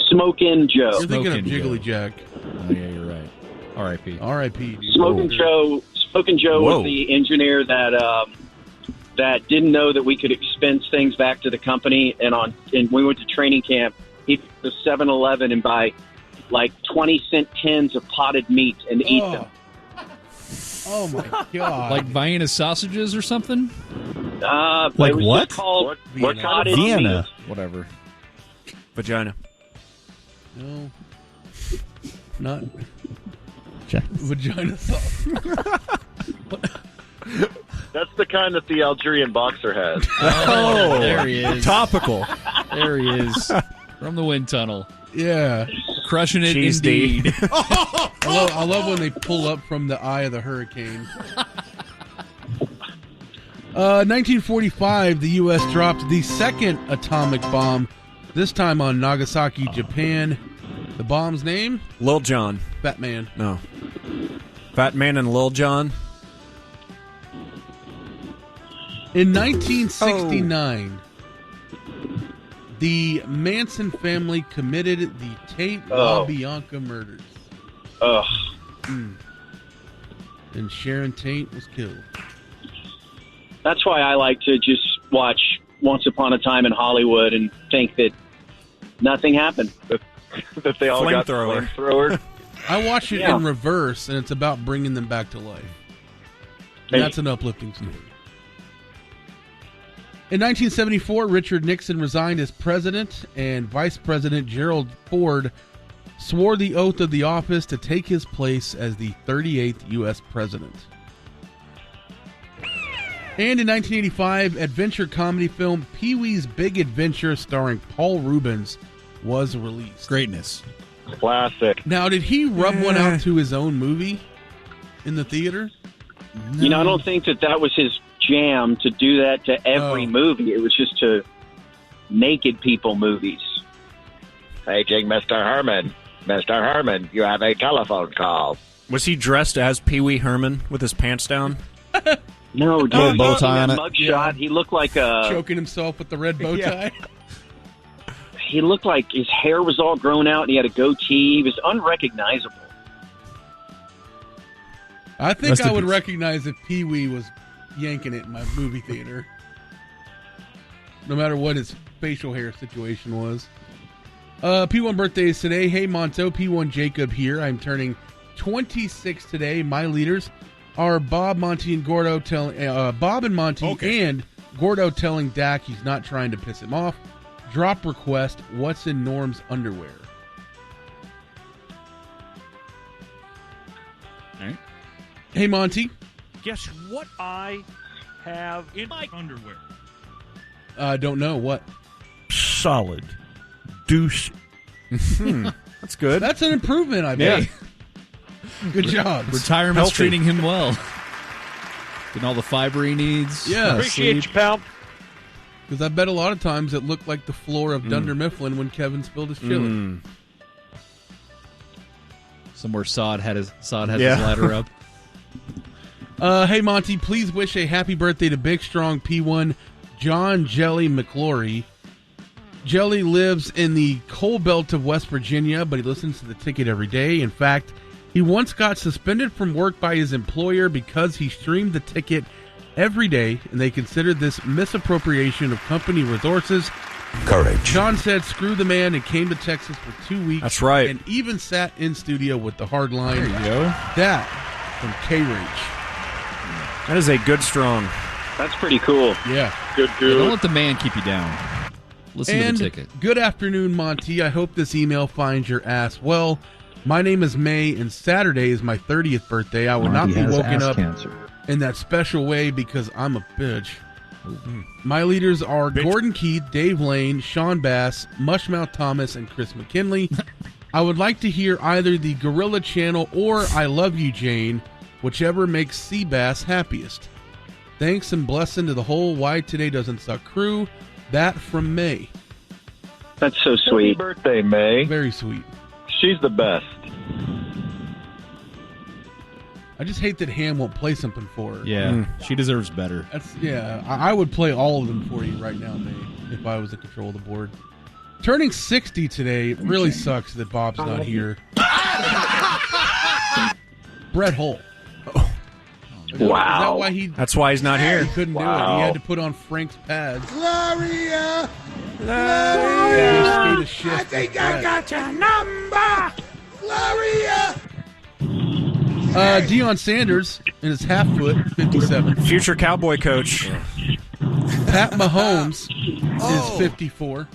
Smokin' Joe. You're thinking of Smokin' Jiggly Joe. Jack. Oh, yeah, you're right. R.I.P. R.I.P. dude. Smokin' Joe. Smokin' Joe Whoa. was the engineer that didn't know that we could expense things back to the company. And we went to training camp. He took the 7-Eleven and buy like 20-cent tins of potted meat and eat them. Oh my God! Like Vienna sausages or something? Like it was what? just called What kind of Vienna. meat. Whatever. Vagina. No, not Check. vagina sauce. That's the kind that the Algerian boxer has. Oh, there he is. Topical. There he is. From the wind tunnel. Yeah. Crushing it Cheese D. indeed. I love when they pull up from the eye of the hurricane. 1945, the U.S. dropped the second atomic bomb, this time on Nagasaki, Japan. The bomb's name? Lil Jon. Fat Man. No. Fat Man and Lil Jon. In 1969, the Manson family committed the Tate LaBianca murders. Ugh. And Sharon Tate was killed. That's why I like to just watch Once Upon a Time in Hollywood and think that nothing happened. That they all got Flamethrower. flamethrower. I watch it Yeah. in reverse, and it's about bringing them back to life. And that's an uplifting story. In 1974, Richard Nixon resigned as president, and Vice President Gerald Ford swore the oath of the office to take his place as the 38th U.S. president. And in 1985, adventure comedy film Pee-wee's Big Adventure, starring Paul Rubens, was released. Greatness. Classic. Now, did he rub one out to his own movie in the theater? You know, I don't think that was his jam to do that to every movie. It was just to naked people movies. Paging Mr. Herman. Mr. Herman, you have a telephone call. Was he dressed as Pee Wee Herman with his pants down? No, dude. bow tie on it. Mugshot. He looked like a... Choking himself with the red bow tie. He looked like his hair was all grown out and he had a goatee. He was unrecognizable. I think I would recognize if Pee Wee was yanking it in my movie theater. No matter what his facial hair situation was. P1 birthday is today. Hey, Monto. P1 Jacob here. I'm turning 26 today. My leaders are Bob, Monty, and Gordo Bob and Monty and Gordo telling Dak he's not trying to piss him off. Drop request, what's in Norm's underwear? All right. Hey, Monty. Guess what I have in my underwear? Don't know. What? Solid. Deuce. That's good. That's an improvement, I bet. Good job. Retirement's treating him well. Getting all the fiber he needs. Yeah. Appreciate you, pal. Because I bet a lot of times it looked like the floor of Dunder Mifflin when Kevin spilled his chili. Somewhere Sod has his ladder up. Hey, Monty, please wish a happy birthday to Big Strong P1 John Jelly McClory. Jelly lives in the coal belt of West Virginia, but he listens to the ticket every day. In fact, he once got suspended from work by his employer because he streamed the ticket every day, and they considered this misappropriation of company resources. Courage. John said, screw the man, and came to Texas for 2 weeks. That's right. And even sat in studio with the hard line. There you go. That from K-Rage. That is a good strong. That's pretty cool. Yeah. Good. Don't let the man keep you down. Listen to the ticket. Good afternoon, Monty. I hope this email finds your ass well. My name is May, and Saturday is my 30th birthday. I will not be woken up in that special way because I'm a bitch. My leaders are Gordon Keith, Dave Lane, Sean Bass, Mushmouth Thomas, and Chris McKinley. I would like to hear either the Gorilla Channel or I Love You, Jane, whichever makes Seabass happiest. Thanks and blessing to the whole Why Today Doesn't Suck crew. That from May. That's so sweet. Happy birthday, May. Very sweet. She's the best. I just hate that Ham won't play something for her. Yeah, she deserves better. I would play all of them for you right now, May, if I was in control of the board. Turning 60 today, it really sucks that Bob's not here. Brett Hull. Wow. That's why he's not here. He couldn't do it. He had to put on Frank's pads. Gloria! Gloria! I think I got your number! Gloria! Deion Sanders in his half foot, 57. Future Cowboy coach. Pat Mahomes is 54.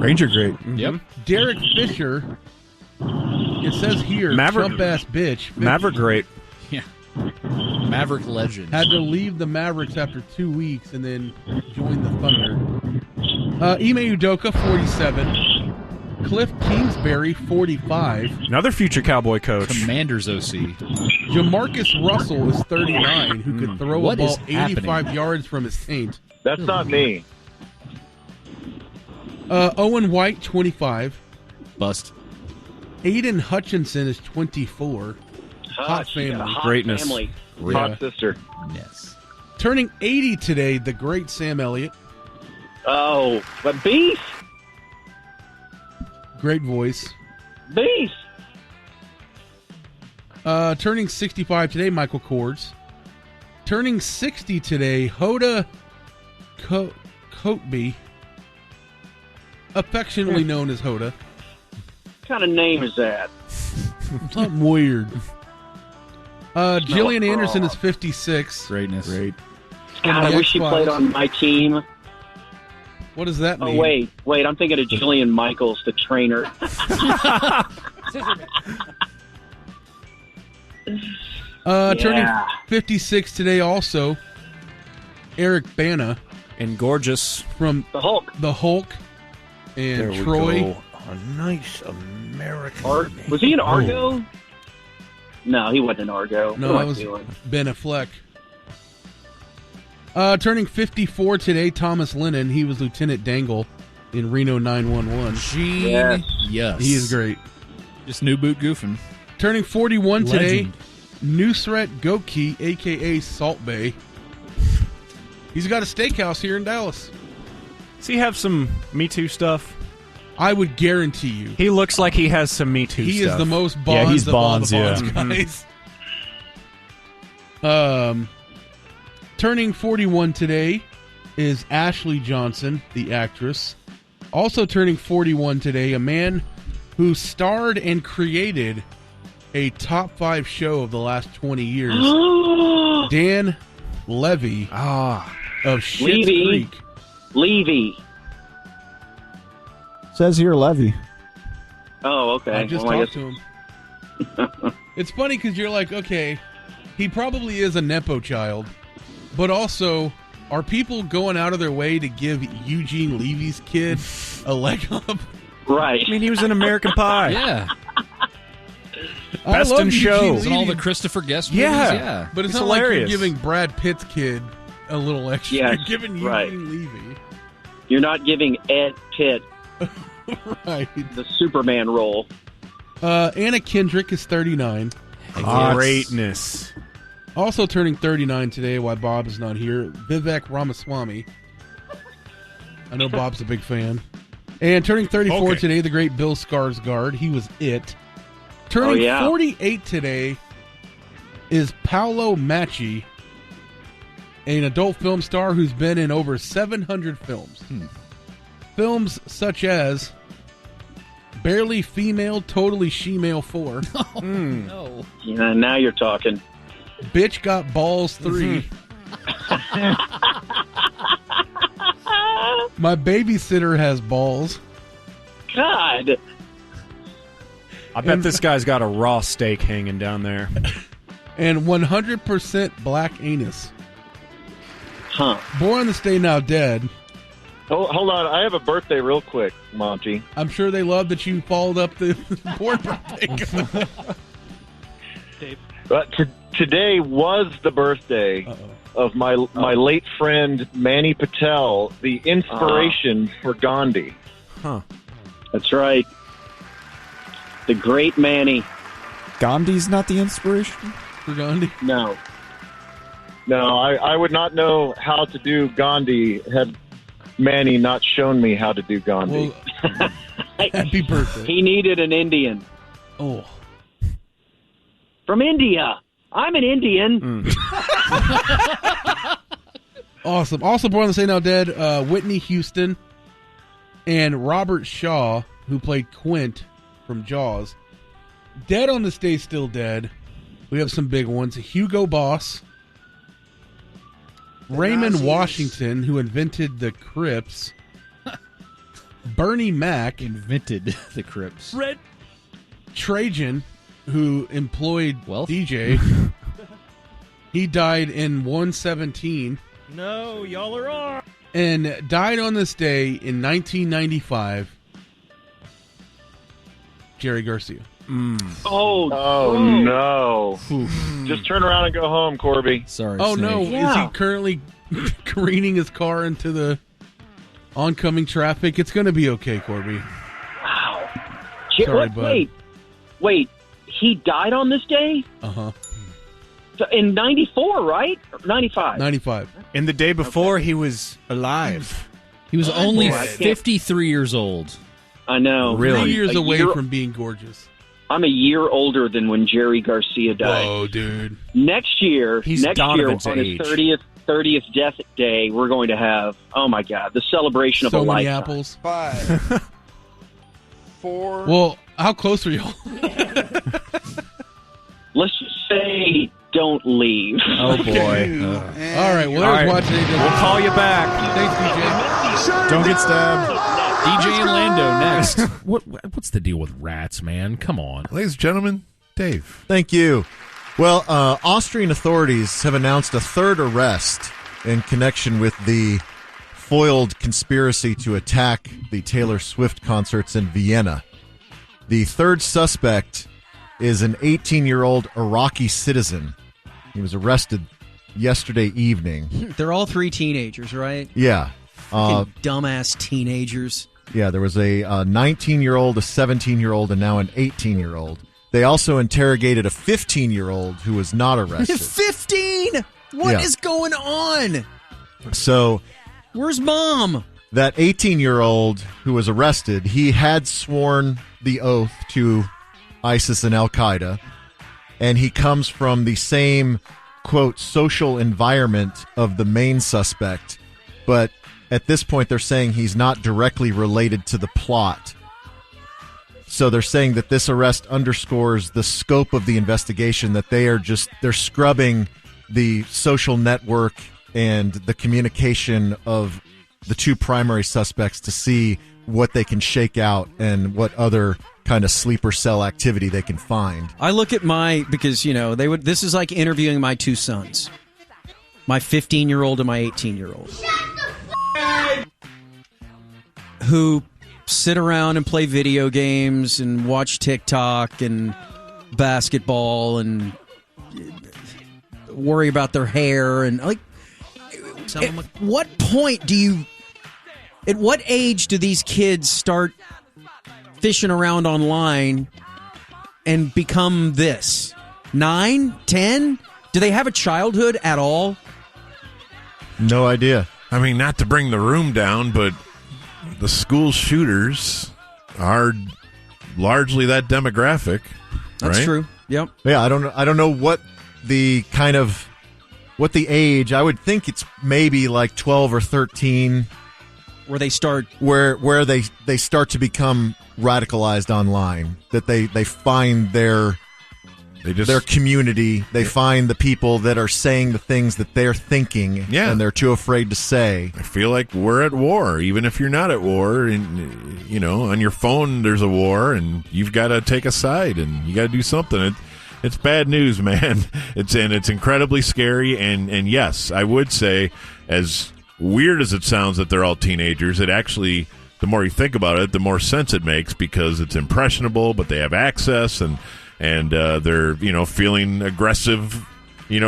Ranger great. Yep. Derek Fisher, it says here, Trump-ass bitch. 50. Maverick great. Yeah. Maverick legend. Had to leave the Mavericks after 2 weeks and then join the Thunder. Ime Udoka, 47. Cliff Kingsbury, 45. Another future Cowboy coach. Commanders OC. Jamarcus Russell is 39, who could throw What a ball is 85 happening? yards from his taint. That's not me. Owen White, 25. Bust. Aiden Hutchinson is 24. Hot family. Greatness. Family. Hot sister. Yes. Turning 80 today, the great Sam Elliott. Oh, but Beef. Great voice. Beef. Turning 65 today, Michael Kors. Turning 60 today, Hoda Kotb, affectionately known as Hoda. What kind of name is that? Something weird. Jillian a Anderson fraud. is 56. Greatness. Great. God, I wish she played on my team. What does that mean? Oh, wait. I'm thinking of Jillian Michaels, the trainer. Turning 56 today also, Eric Bana. And gorgeous. From The Hulk. And There we Troy. go. A nice American name. Was he an Argo? No, he wasn't an Argo. No, What it was am I doing? Ben Affleck. Turning 54 today, Thomas Lennon. He was Lieutenant Dangle in Reno 911. Yes. He is great. Just new boot goofing. Turning 41 today, Legend. Nusret Goki, a.k.a. Salt Bay. He's got a steakhouse here in Dallas. Does he have some Me Too stuff? I would guarantee you. He looks like he has some Me Too He stuff. is the most Bonds of all the Bonds Mhm. guys. Turning 41 today is Ashley Johnson, the actress. Also turning 41 today, a man who starred and created a top 5 show of the last 20 years. Dan Levy of Schitt's Creek. Levy. Says here Levy. Oh, okay. I just Well, talked to him. It's funny because you're like, okay, he probably is a Nepo child, but also, are people going out of their way to give Eugene Levy's kid a leg up? Right. I mean, he was in American Pie. Yeah. I Best love in Eugene Show. Levy. And all the Christopher Guest movies. Yeah. Yeah. But it's He's not like hilarious. you're giving Brad Pitt's kid a little extra. Yes, You're giving Eugene right. Levy. You're not giving Ed Pitt Right. the Superman role. Anna Kendrick is 39. Greatness. Also turning 39 today, why Bob is not here, Vivek Ramaswamy. I know Bob's a big fan. And turning 34 today, the great Bill Skarsgård. He was It. Turning 48 today is Paolo Macchi, an adult film star who's been in over 700 films. Films such as Barely Female, Totally She-Male 4. No. Yeah, now you're talking. Bitch Got Balls 3. My Babysitter Has Balls. God. I bet this guy's got a raw steak hanging down there. And 100% Black Anus. Huh. Born to Stay Now Dead. Oh, hold on. I have a birthday real quick, Monty. I'm sure they love that you followed up the born birthday. Today was the birthday of my late friend Manny Patel, the inspiration for Gandhi. Huh. That's right. The great Manny. Gandhi's not the inspiration for Gandhi? No. No, I would not know how to do Gandhi had Manny not shown me how to do Gandhi. Well, happy birthday. He needed an Indian. Oh. From India. I'm an Indian. Awesome. Also born to Stay Now Dead, Whitney Houston and Robert Shaw, who played Quint from Jaws. Dead on this day, still dead. We have some big ones. Hugo Boss. Raymond Nazis. Washington, who invented the Crips. Bernie Mac. Invented the Crips. Red. Trajan, who employed DJ. He died in 117. No, y'all are on. And died on this day in 1995. Jerry Garcia. Oh no. Just turn around and go home, Corby. Sorry. Oh, no. Yeah. Is he currently careening his car into the oncoming traffic? It's going to be okay, Corby. Wow. Sorry, bud. Wait. He died on this day? Uh-huh. So in 94, right? Or 95? 95. And the day before, he was alive. He was only Boy, I can't- 53 years old. I know. 3 years A away year- from being gorgeous. I'm a year older than when Jerry Garcia died. Whoa, dude. Next year, He's Donovan's on age. his 30th death day, we're going to have, oh my God, the celebration of So a many lifetime. apples. 5, 4. Well, how close are y'all? Let's just say, don't leave. Oh, boy. All right, well, All there's right. watching. We'll call you back. Thanks, DJ. Don't get stabbed. DJ and Lando next. What's the deal with rats, man? Come on. Ladies and gentlemen, Dave. Thank you. Well, Austrian authorities have announced a third arrest in connection with the foiled conspiracy to attack the Taylor Swift concerts in Vienna. The third suspect is an 18-year-old Iraqi citizen. He was arrested yesterday evening. They're all three teenagers, right? Yeah. Fucking dumbass teenagers. Yeah, there was a 19-year-old, a 17-year-old, and now an 18-year-old. They also interrogated a 15-year-old who was not arrested. 15? What is going on? So, where's Mom? That 18-year-old who was arrested, he had sworn the oath to ISIS and Al-Qaeda, and he comes from the same, quote, social environment of the main suspect, but at this point they're saying he's not directly related to the plot. So they're saying that this arrest underscores the scope of the investigation, that they're scrubbing the social network and the communication of the two primary suspects to see what they can shake out and what other kind of sleeper cell activity they can find. I look at because this is like interviewing my two sons. My 15-year-old and my 18-year-old. Who sit around and play video games and watch TikTok and basketball and worry about their hair and at what age do these kids start fishing around online and become this? 9, 10? Do they have a childhood at all? No idea. I mean, not to bring the room down, but the school shooters are largely that demographic. That's right? true. Yep. Yeah, I don't know what the age. I would think it's maybe like 12 or 13 where they start where they start to become radicalized online, that they find their community, they find the people that are saying the things that they're thinking, and they're too afraid to say. I feel like we're at war, even if you're not at war. And on your phone there's a war, and you've got to take a side, and you got to do something. It's bad news, man. It's incredibly scary, and yes, I would say, as weird as it sounds that they're all teenagers, it actually, the more you think about it, the more sense it makes, because it's impressionable, but they have access, and they're feeling aggressive,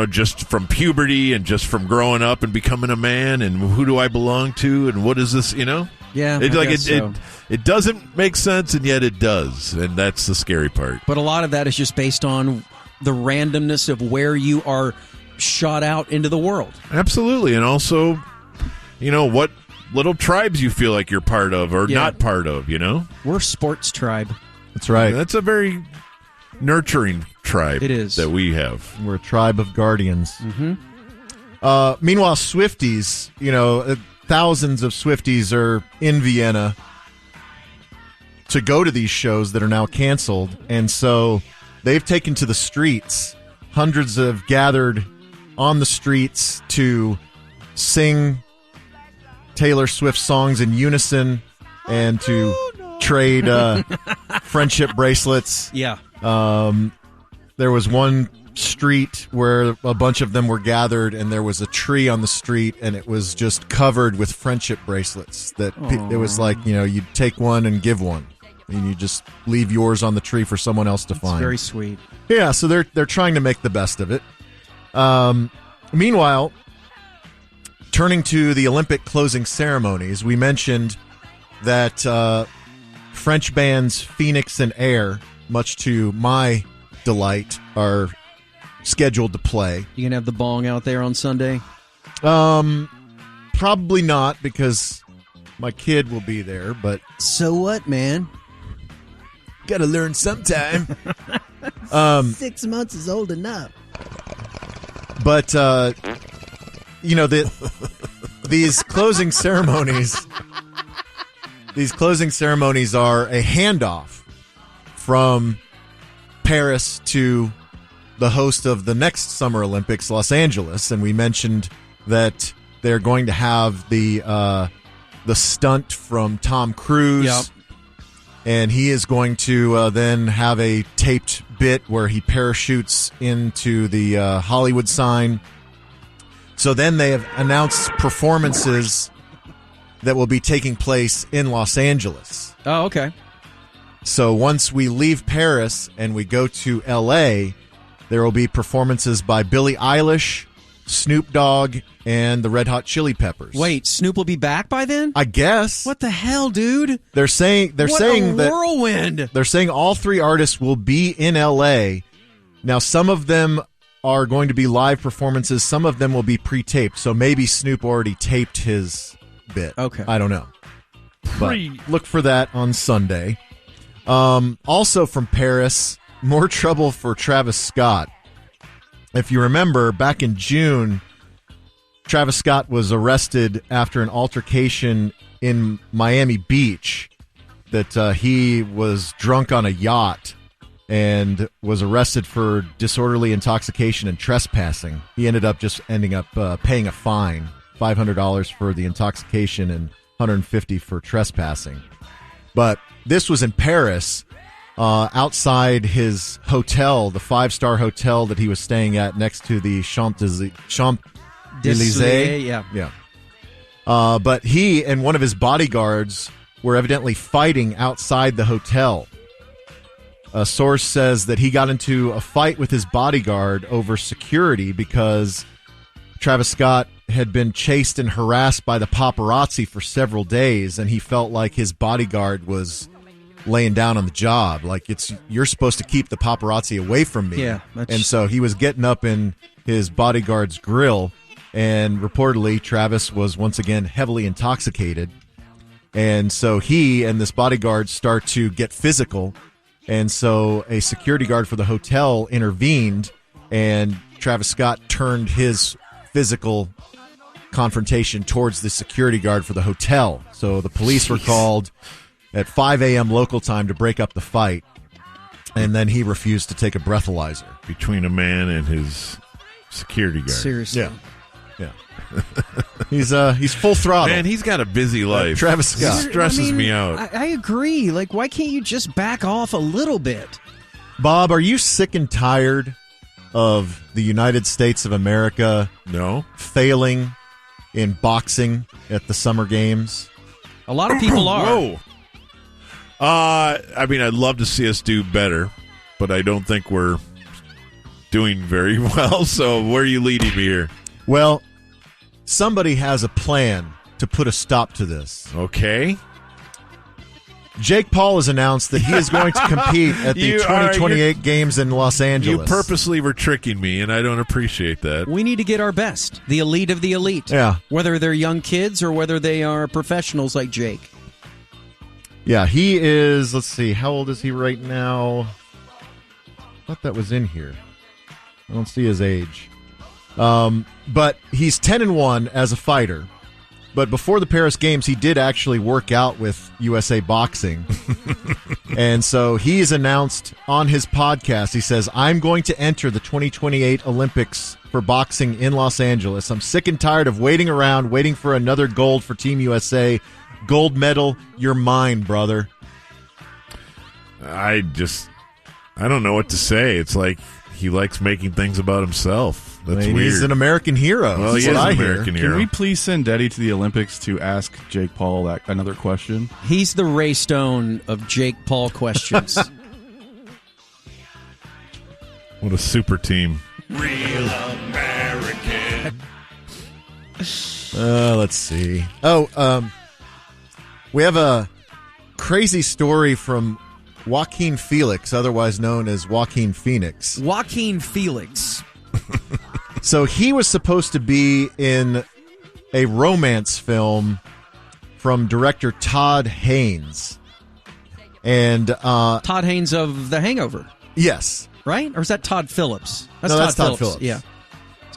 just from puberty and just from growing up and becoming a man, and who do I belong to, and what is this, Yeah, it doesn't make sense, and yet it does, and that's the scary part. But a lot of that is just based on the randomness of where you are shot out into the world. Absolutely, and also, what little tribes you feel like you're part of or not part of. We're a sports tribe. That's right. That's a very nurturing tribe. It is that we have. We're a tribe of guardians. Mm-hmm. Meanwhile, Swifties, thousands of Swifties are in Vienna to go to these shows that are now canceled, and so they've taken to the streets. Hundreds have gathered on the streets to sing Taylor Swift songs in unison and to trade friendship bracelets. Yeah. There was one street where a bunch of them were gathered, and there was a tree on the street, and it was just covered with friendship bracelets. That it was like, you'd take one and give one, and you just leave yours on the tree for someone else to find. Very sweet. Yeah, so they're trying to make the best of it. Meanwhile, turning to the Olympic closing ceremonies, we mentioned that French bands Phoenix and Air, much to my delight, are scheduled to play. You gonna have the bong out there on Sunday? Probably not, because my kid will be there, but so what, man? Gotta learn sometime. 6 months is old enough. But these closing ceremonies, are a handoff from Paris to the host of the next Summer Olympics, Los Angeles, and we mentioned that they're going to have the stunt from Tom Cruise. Yep. And he is going to then have a taped bit where he parachutes into the Hollywood sign. So then they have announced performances that will be taking place in Los Angeles. Oh, okay. So once we leave Paris and we go to L.A., there will be performances by Billie Eilish, Snoop Dogg, and the Red Hot Chili Peppers. Wait, Snoop will be back by then? I guess. What the hell, dude? They're saying What a that whirlwind. They're saying all three artists will be in L.A. Now, some of them are going to be live performances. Some of them will be pre-taped. So maybe Snoop already taped his bit. Okay. I don't know. But look for that on Sunday. Also from Paris, more trouble for Travis Scott. If you remember, back in June, Travis Scott was arrested after an altercation in Miami Beach that he was drunk on a yacht and was arrested for disorderly intoxication and trespassing. He ended up paying a fine, $500 for the intoxication and $150 for trespassing. But this was in Paris, outside his hotel, the 5-star hotel that he was staying at next to the Champs-Élysées. Yeah. But he and one of his bodyguards were evidently fighting outside the hotel. A source says that he got into a fight with his bodyguard over security because Travis Scott had been chased and harassed by the paparazzi for several days, and he felt like his bodyguard was laying down on the job. Like, you're supposed to keep the paparazzi away from me. Yeah, and so he was getting up in his bodyguard's grill, and reportedly Travis was once again heavily intoxicated. And so he and this bodyguard start to get physical. And so a security guard for the hotel intervened, and Travis Scott turned his physical confrontation towards the security guard for the hotel. So the police were called at 5 a.m. local time to break up the fight, and then he refused to take a breathalyzer. Between a man and his security guard. Seriously. Yeah. He's full throttle. Man, he's got a busy life. Travis Scott. He stresses me out. I agree. Like, why can't you just back off a little bit? Bob, are you sick and tired of the United States of America failing in boxing at the Summer Games? A lot of people are. Whoa. I mean, I'd love to see us do better, but I don't think we're doing very well. So where are you leading me here? Well, somebody has a plan to put a stop to this. Okay. Jake Paul has announced that he is going to compete at the 2028 Games in Los Angeles. You purposely were tricking me, and I don't appreciate that. We need to get our best. The elite of the elite. Yeah. Whether they're young kids or whether they are professionals like Jake. Yeah, he is, let's see, how old is he right now? I thought that was in here. I don't see his age. But he's 10-1 as a fighter. But before the Paris Games, he did actually work out with USA Boxing. And so he's announced on his podcast, he says, I'm going to enter the 2028 Olympics for boxing in Los Angeles. I'm sick and tired of waiting around, waiting for another gold for Team USA. Gold medal, you're mine, brother. I don't know what to say. It's like he likes making things about himself. That's weird. He's an American hero. Well, he is an American hero. Can we please send Eddie to the Olympics to ask Jake Paul another question? He's the Ray Stone of Jake Paul questions. What a super team. Real American. Let's see. We have a crazy story from Joaquin Felix, otherwise known as Joaquin Phoenix. Joaquin Felix. So he was supposed to be in a romance film from director Todd Haynes. And Todd Haynes of The Hangover. Yes. Right? Or is that Todd Phillips? That's Todd Phillips. Yeah.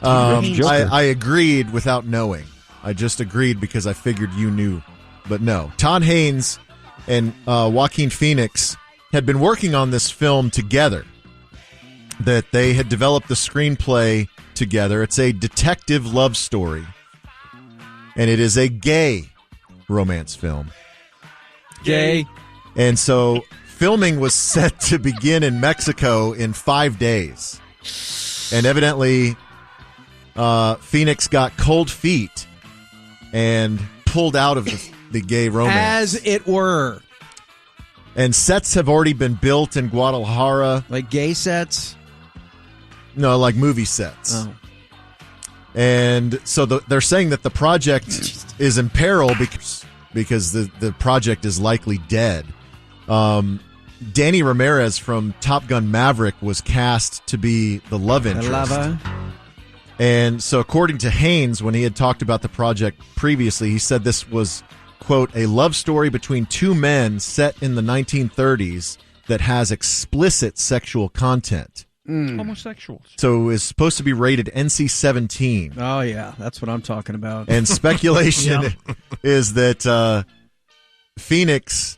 I agreed without knowing. I just agreed because I figured you knew. But no. Todd Haynes and Joaquin Phoenix had been working on this film together. That they had developed the screenplay together. It's a detective love story. And it is a gay romance film. Gay. And so filming was set to begin in Mexico in 5 days. And evidently, Phoenix got cold feet and pulled out of the gay romance. As it were. And sets have already been built in Guadalajara. Like gay sets? No, like movie sets. Oh. And so they're saying that the project is in peril because the project is likely dead. Danny Ramirez from Top Gun Maverick was cast to be the love interest. And so according to Haynes, when he had talked about the project previously, he said this was, quote, a love story between two men set in the 1930s that has explicit sexual content. Homosexuals. So it's supposed to be rated NC-17. Oh, yeah. That's what I'm talking about. And speculation is that Phoenix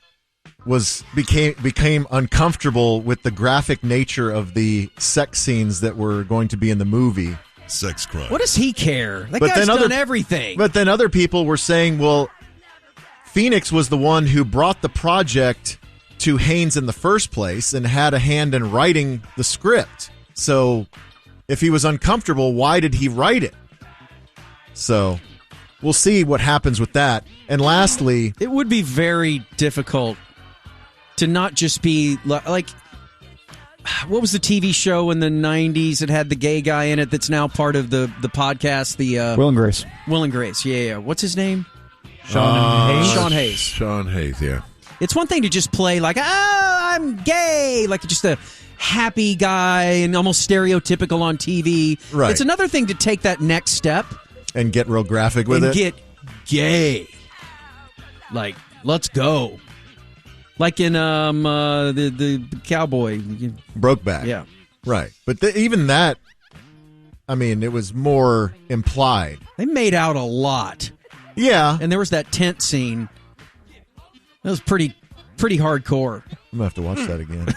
became uncomfortable with the graphic nature of the sex scenes that were going to be in the movie. Sex crime. What does he care? That guy's done everything. But then other people were saying, well, Phoenix was the one who brought the project to Haynes in the first place and had a hand in writing the script. So if he was uncomfortable, why did he write it? So we'll see what happens with that. And lastly, it would be very difficult to not just be like, what was the TV show in the 90s that had the gay guy in it that's now part of the podcast? Will and Grace. Will and Grace, yeah. What's his name? Sean Hayes, yeah. It's one thing to just play like, I'm gay, like just a happy guy and almost stereotypical on TV. Right. It's another thing to take that next step. And get real graphic with it. And get gay. Like, let's go. Like in the cowboy. Brokeback. Yeah. Right. But even that, I mean, it was more implied. They made out a lot. Yeah. And there was that tent scene. That was pretty hardcore. I'm going to have to watch that again.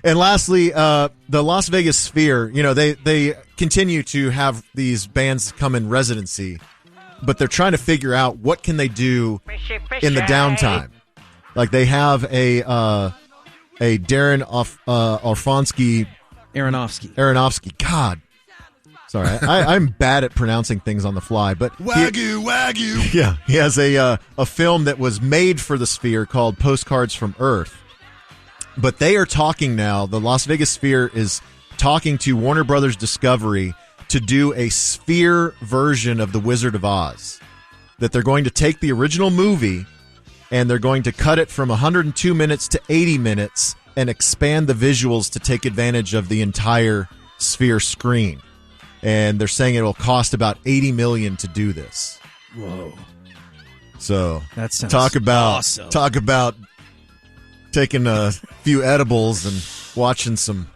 And lastly, the Las Vegas Sphere, they continue to have these bands come in residency, but they're trying to figure out what can they do in the downtime. Like they have a Darren Aronofsky. God. Sorry, I'm bad at pronouncing things on the fly, but Wagyu. Yeah, he has a film that was made for the Sphere called Postcards from Earth. But they are talking now. The Las Vegas Sphere is talking to Warner Brothers Discovery to do a Sphere version of The Wizard of Oz. That they're going to take the original movie and they're going to cut it from 102 minutes to 80 minutes and expand the visuals to take advantage of the entire Sphere screen. And they're saying it will cost about $80 million to do this. Whoa! So that sounds talk about awesome. Taking a few edibles and watching some.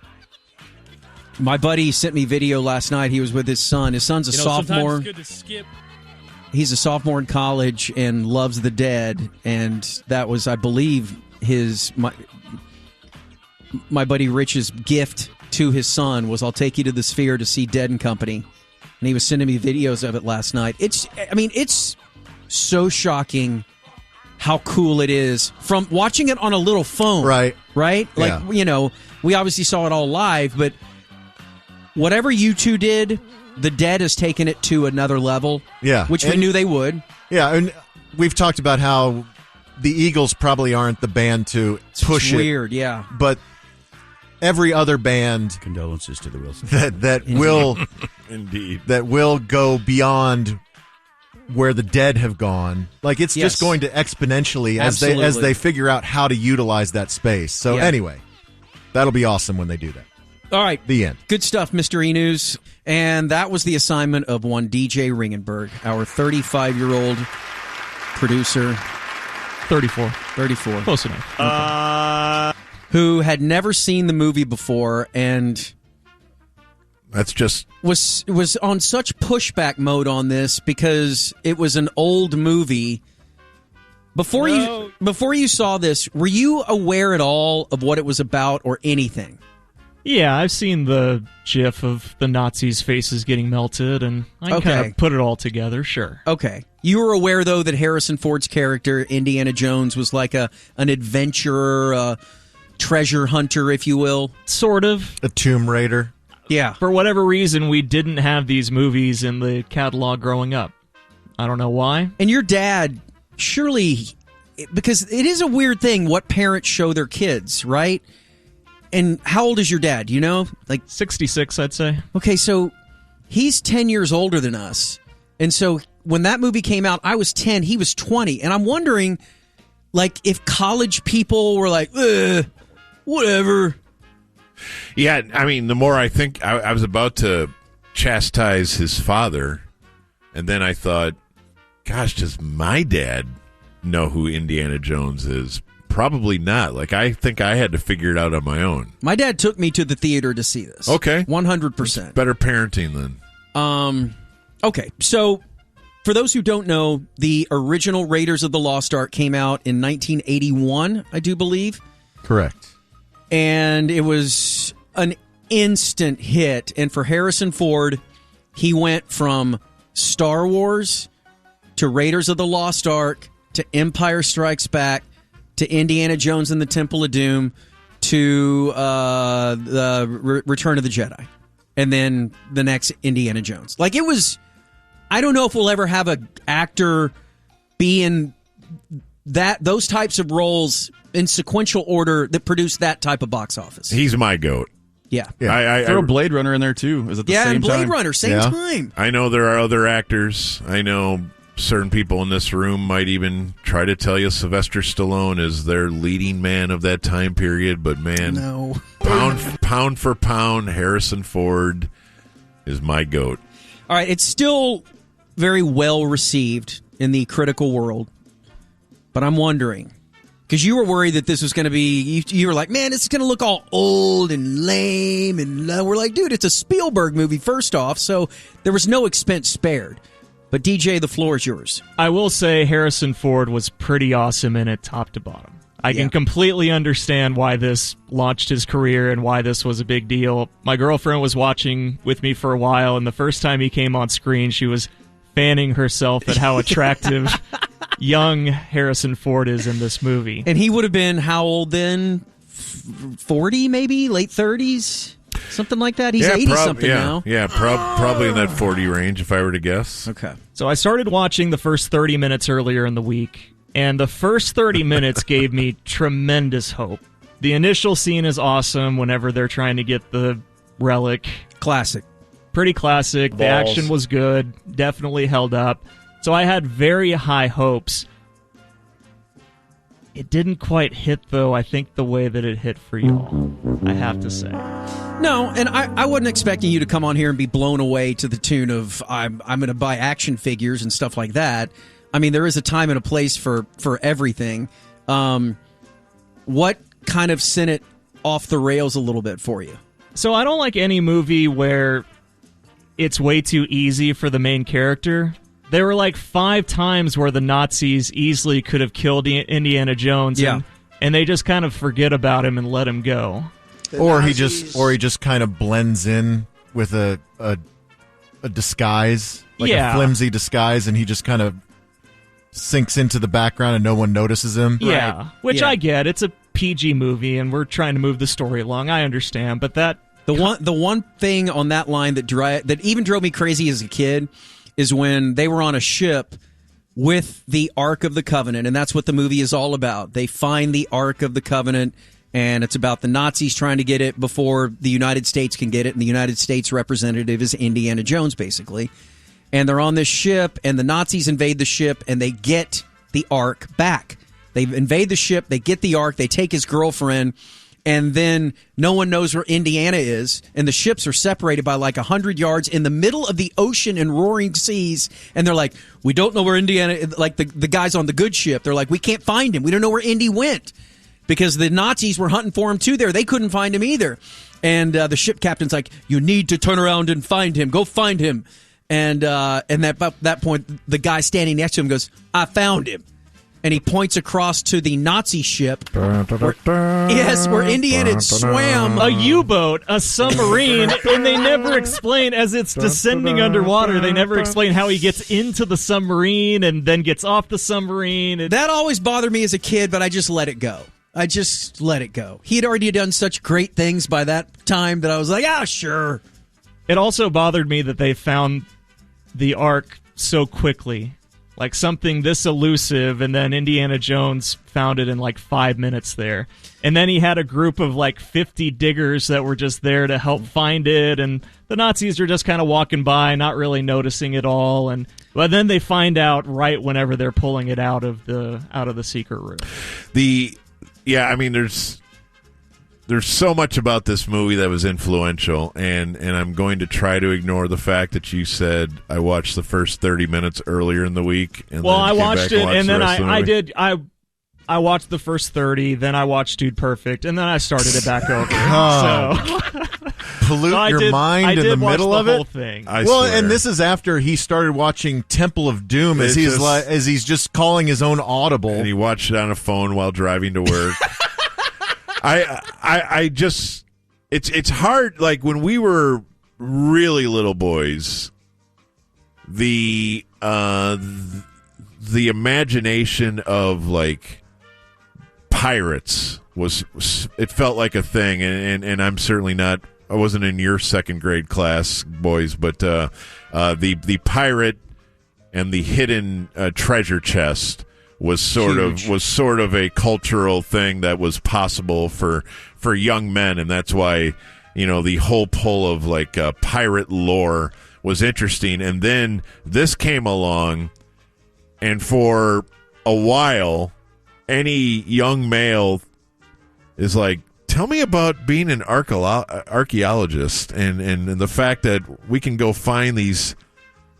My buddy sent me video last night. He was with his son. His son's a sophomore. Sometimes it's good to skip. He's a sophomore in college and loves the Dead. And that was, I believe, my buddy Rich's gift to his son was, I'll take you to the Sphere to see Dead and Company. And he was sending me videos of it last night. It's so shocking how cool it is from watching it on a little phone. Right. Like, yeah. We obviously saw it all live, but whatever you two did, the Dead has taken it to another level. Yeah. Which we knew they would. Yeah, and we've talked about how the Eagles probably aren't the band to push it. Weird, yeah. But every other band, condolences to the Wilsons, that will indeed that will go beyond where the Dead have gone. Like it's just going to exponentially as they figure out how to utilize that space. So anyway, that'll be awesome when they do that. All right. The end. Good stuff, Mr. Enews. And that was the assignment of one DJ Ringenberg, our 35-year-old producer. 34. Close enough. Who had never seen the movie before and that's just was on such pushback mode on this because it was an old movie. Before you saw this, were you aware at all of what it was about or anything? Yeah, I've seen the GIF of the Nazis' faces getting melted, and I can kind of put it all together, sure. Okay. You were aware, though, that Harrison Ford's character, Indiana Jones, was like an adventurer, treasure hunter, if you will? Sort of. A Tomb Raider. Yeah. For whatever reason, we didn't have these movies in the catalog growing up. I don't know why. And your dad, surely because it is a weird thing what parents show their kids, right? And how old is your dad? Do you know? Like 66, I'd say. Okay, so he's 10 years older than us. And so when that movie came out, I was 10, he was 20. And I'm wondering, like, if college people were like, whatever. Yeah, I mean, the more I think, I was about to chastise his father, and then I thought, gosh, does my dad know who Indiana Jones is? Probably not. Like, I think I had to figure it out on my own. My dad took me to the theater to see this. Okay. 100%. It's better parenting then. Okay, so for those who don't know, the original Raiders of the Lost Ark came out in 1981, I do believe. Correct. And it was an instant hit. And for Harrison Ford, he went from Star Wars to Raiders of the Lost Ark to Empire Strikes Back to Indiana Jones and the Temple of Doom to the Return of the Jedi. And then the next Indiana Jones. Like, it was... I don't know if we'll ever have an actor be in those types of roles in sequential order that produce that type of box office. He's my GOAT. Yeah. Throw Blade Runner in there, too. Is it the same time? Yeah, and Blade Runner, same time. I know there are other actors. I know certain people in this room might even try to tell you Sylvester Stallone is their leading man of that time period, but man, no. pound for pound, Harrison Ford is my GOAT. All right, it's still very well received in the critical world, but I'm wondering, because you were worried that this was going to be, you were like, man, it's going to look all old and lame, and we're like, dude, it's a Spielberg movie, first off, so there was no expense spared. But DJ, the floor is yours. I will say Harrison Ford was pretty awesome in it, top to bottom. I can completely understand why this launched his career and why this was a big deal. My girlfriend was watching with me for a while, and the first time he came on screen, she was fanning herself at how attractive young Harrison Ford is in this movie. And he would have been how old then? 40 maybe? Late 30s? Something like that? He's 80-something now. Yeah, probably in that 40 range if I were to guess. Okay. So I started watching the first 30 minutes earlier in the week, and the first 30 minutes gave me tremendous hope. The initial scene is awesome whenever they're trying to get the relic. Classic. Pretty classic. The action was good. Definitely held up. So I had very high hopes. It didn't quite hit, though, I think, the way that it hit for y'all, I have to say. No, and I wasn't expecting you to come on here and be blown away to the tune of I'm going to buy action figures and stuff like that. I mean, there is a time and a place for everything. What kind of sent it off the rails a little bit for you? So I don't like any movie where it's way too easy for the main character. There were like 5 times where the Nazis easily could have killed Indiana Jones, and they just kind of forget about him and let him go. Or he just kind of blends in with a disguise, like a flimsy disguise, and he just kind of sinks into the background and no one notices him. Yeah, right. Which I get. It's a PG movie, and we're trying to move the story along. I understand, but that the one thing on that line that even drove me crazy as a kid is when they were on a ship with the Ark of the Covenant, and that's what the movie is all about. They find the Ark of the Covenant, and it's about the Nazis trying to get it before the United States can get it, and the United States representative is Indiana Jones, basically. And they're on this ship, and the Nazis invade the ship, and they get the Ark back. They invade the ship, they get the Ark, they take his girlfriend, and then no one knows where Indiana is, and the ships are separated by like 100 yards in the middle of the ocean and roaring seas, and they're like, we don't know where Indiana, like the guys on the good ship, they're like, we can't find him, we don't know where Indy went, because the Nazis were hunting for him too there, they couldn't find him either, and the ship captain's like, you need to turn around and find him, go find him, and at that point, the guy standing next to him goes, I found him. And he points across to the Nazi ship. Where Indiana had swam. A U-boat, a submarine, and they never explain, as it's descending underwater, they never explain how he gets into the submarine and then gets off the submarine. That always bothered me as a kid, but I just let it go. He had already done such great things by that time that I was like, sure. It also bothered me that they found the Ark so quickly. like something this elusive, and then Indiana Jones found it in like 5 minutes there. And then he had a group of like 50 diggers that were just there to help find it, and the Nazis are just kind of walking by, not really noticing it all. But then they find out right whenever they're pulling it out of the secret room. I mean, there's so much about this movie that was influential, and I'm going to try to ignore the fact that you said I watched the first 30 minutes earlier in the week. And well, then I watched it, and then I watched the first 30, then I watched Dude Perfect, and then I started it back over. Pollute your mind in the middle of it. Whole thing. And this is after he started watching Temple of Doom as he's just calling his own audible, and he watched it on a phone while driving to work. I just it's hard. Like when we were really little boys, the imagination of like pirates it felt like a thing, and I'm certainly not. I wasn't in your second grade class, boys, but the pirate and the hidden treasure chest was sort of a cultural thing that was possible for young men, and that's why the whole pull of like pirate lore was interesting. And then this came along, and for a while, any young male is like, tell me about being an archaeologist and the fact that we can go find these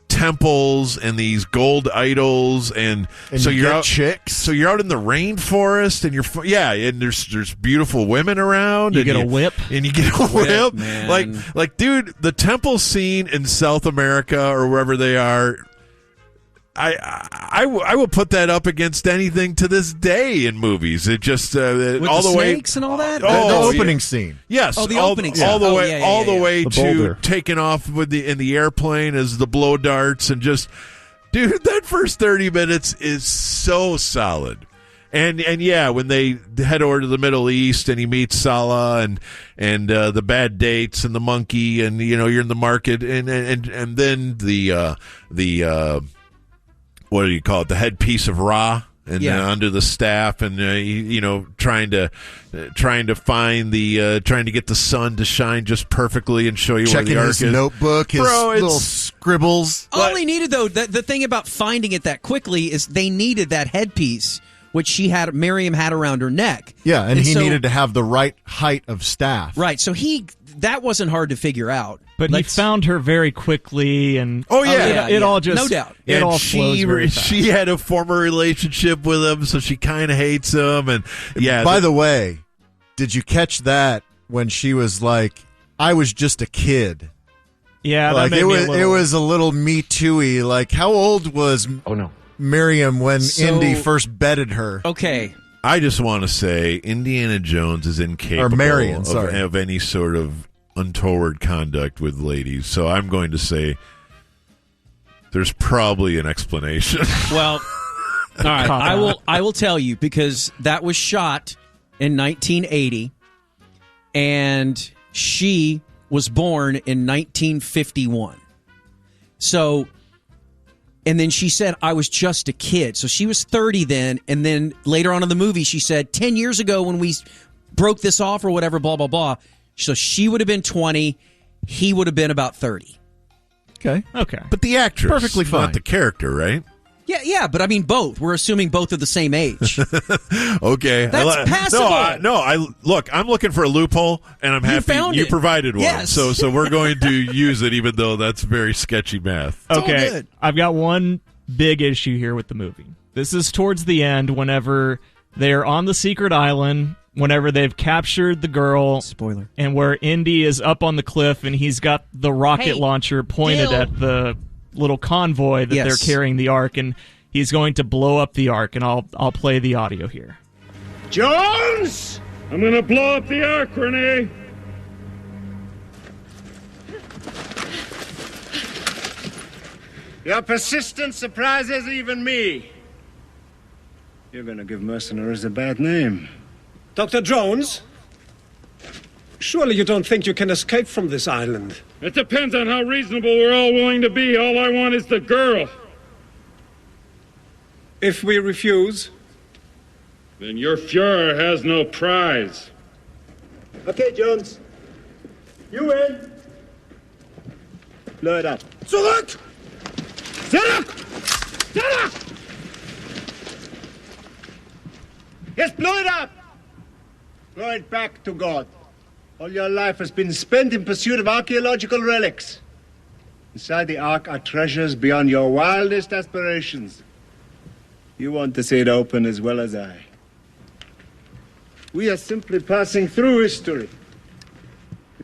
temples and these gold idols, and so you're out chicks. So you're out in the rainforest, and and there's beautiful women around. You get a whip, and you get a whip. Man. Like, dude, the temple scene in South America or wherever they are. I will put that up against anything to this day in movies. It just with all the way snakes and all that. The opening scene. Yes. Oh, the opening scene. All the way The to boulder. taking off in the airplane as the blow darts, and just, dude, that first 30 minutes is so solid. And when they head over to the Middle East and he meets Salah and the bad dates and the monkey, and you're in the market, and then the what do you call it? The headpiece of Ra, and under the staff, and trying to find trying to get the sun to shine just perfectly and show you checking where the ark his is. notebook, his little scribbles. All they needed, though, the thing about finding it that quickly is they needed that headpiece, which Miriam had around her neck. Yeah, and he needed to have the right height of staff. Right, so that wasn't hard to figure out. But he found her very quickly, and it all just, no doubt. It all flows very fast. She had a former relationship with him, so she kind of hates him. And By the way, did you catch that when she was like, "I was just a kid"? Yeah, like that made it was a little Me Too-y. Like, how old was Miriam when Indy first bedded her? Okay. I just want to say Indiana Jones is incapable of any sort of untoward conduct with ladies. So I'm going to say there's probably an explanation. Well, all right. I will tell you, because that was shot in 1980, and she was born in 1951. So, and then she said, I was just a kid. So she was 30 then, and then later on in the movie, she said, 10 years ago when we broke this off or whatever, blah, blah, blah. So she would have been 20. He would have been about 30. Okay. But the actress, perfectly fine. Not the character, right? Yeah, but I mean both. We're assuming both are the same age. Okay. That's passable. Look, I'm looking for a loophole, and I'm happy you provided one. Yes. So we're going to use it, even though that's very sketchy math. Okay, I've got one big issue here with the movie. This is towards the end, whenever they're on the secret island, whenever they've captured the girl. Spoiler. And where Indy is up on the cliff, and he's got the rocket launcher pointed at the little convoy that they're carrying the Ark, and he's going to blow up the Ark, and I'll play the audio here. Jones! I'm going to blow up the Ark, Renee. Your persistence surprises even me. You're going to give mercenaries a bad name. Dr. Jones? Surely you don't think you can escape from this island? It depends on how reasonable we're all willing to be. All I want is the girl. If we refuse, then your Fuhrer has no prize. Okay, Jones. You win. Blow it up. Zurück! Zurück! Zurück! Yes, blow it up! Throw it back to God. All your life has been spent in pursuit of archaeological relics. Inside the Ark are treasures beyond your wildest aspirations. You want to see it open as well as I. We are simply passing through history.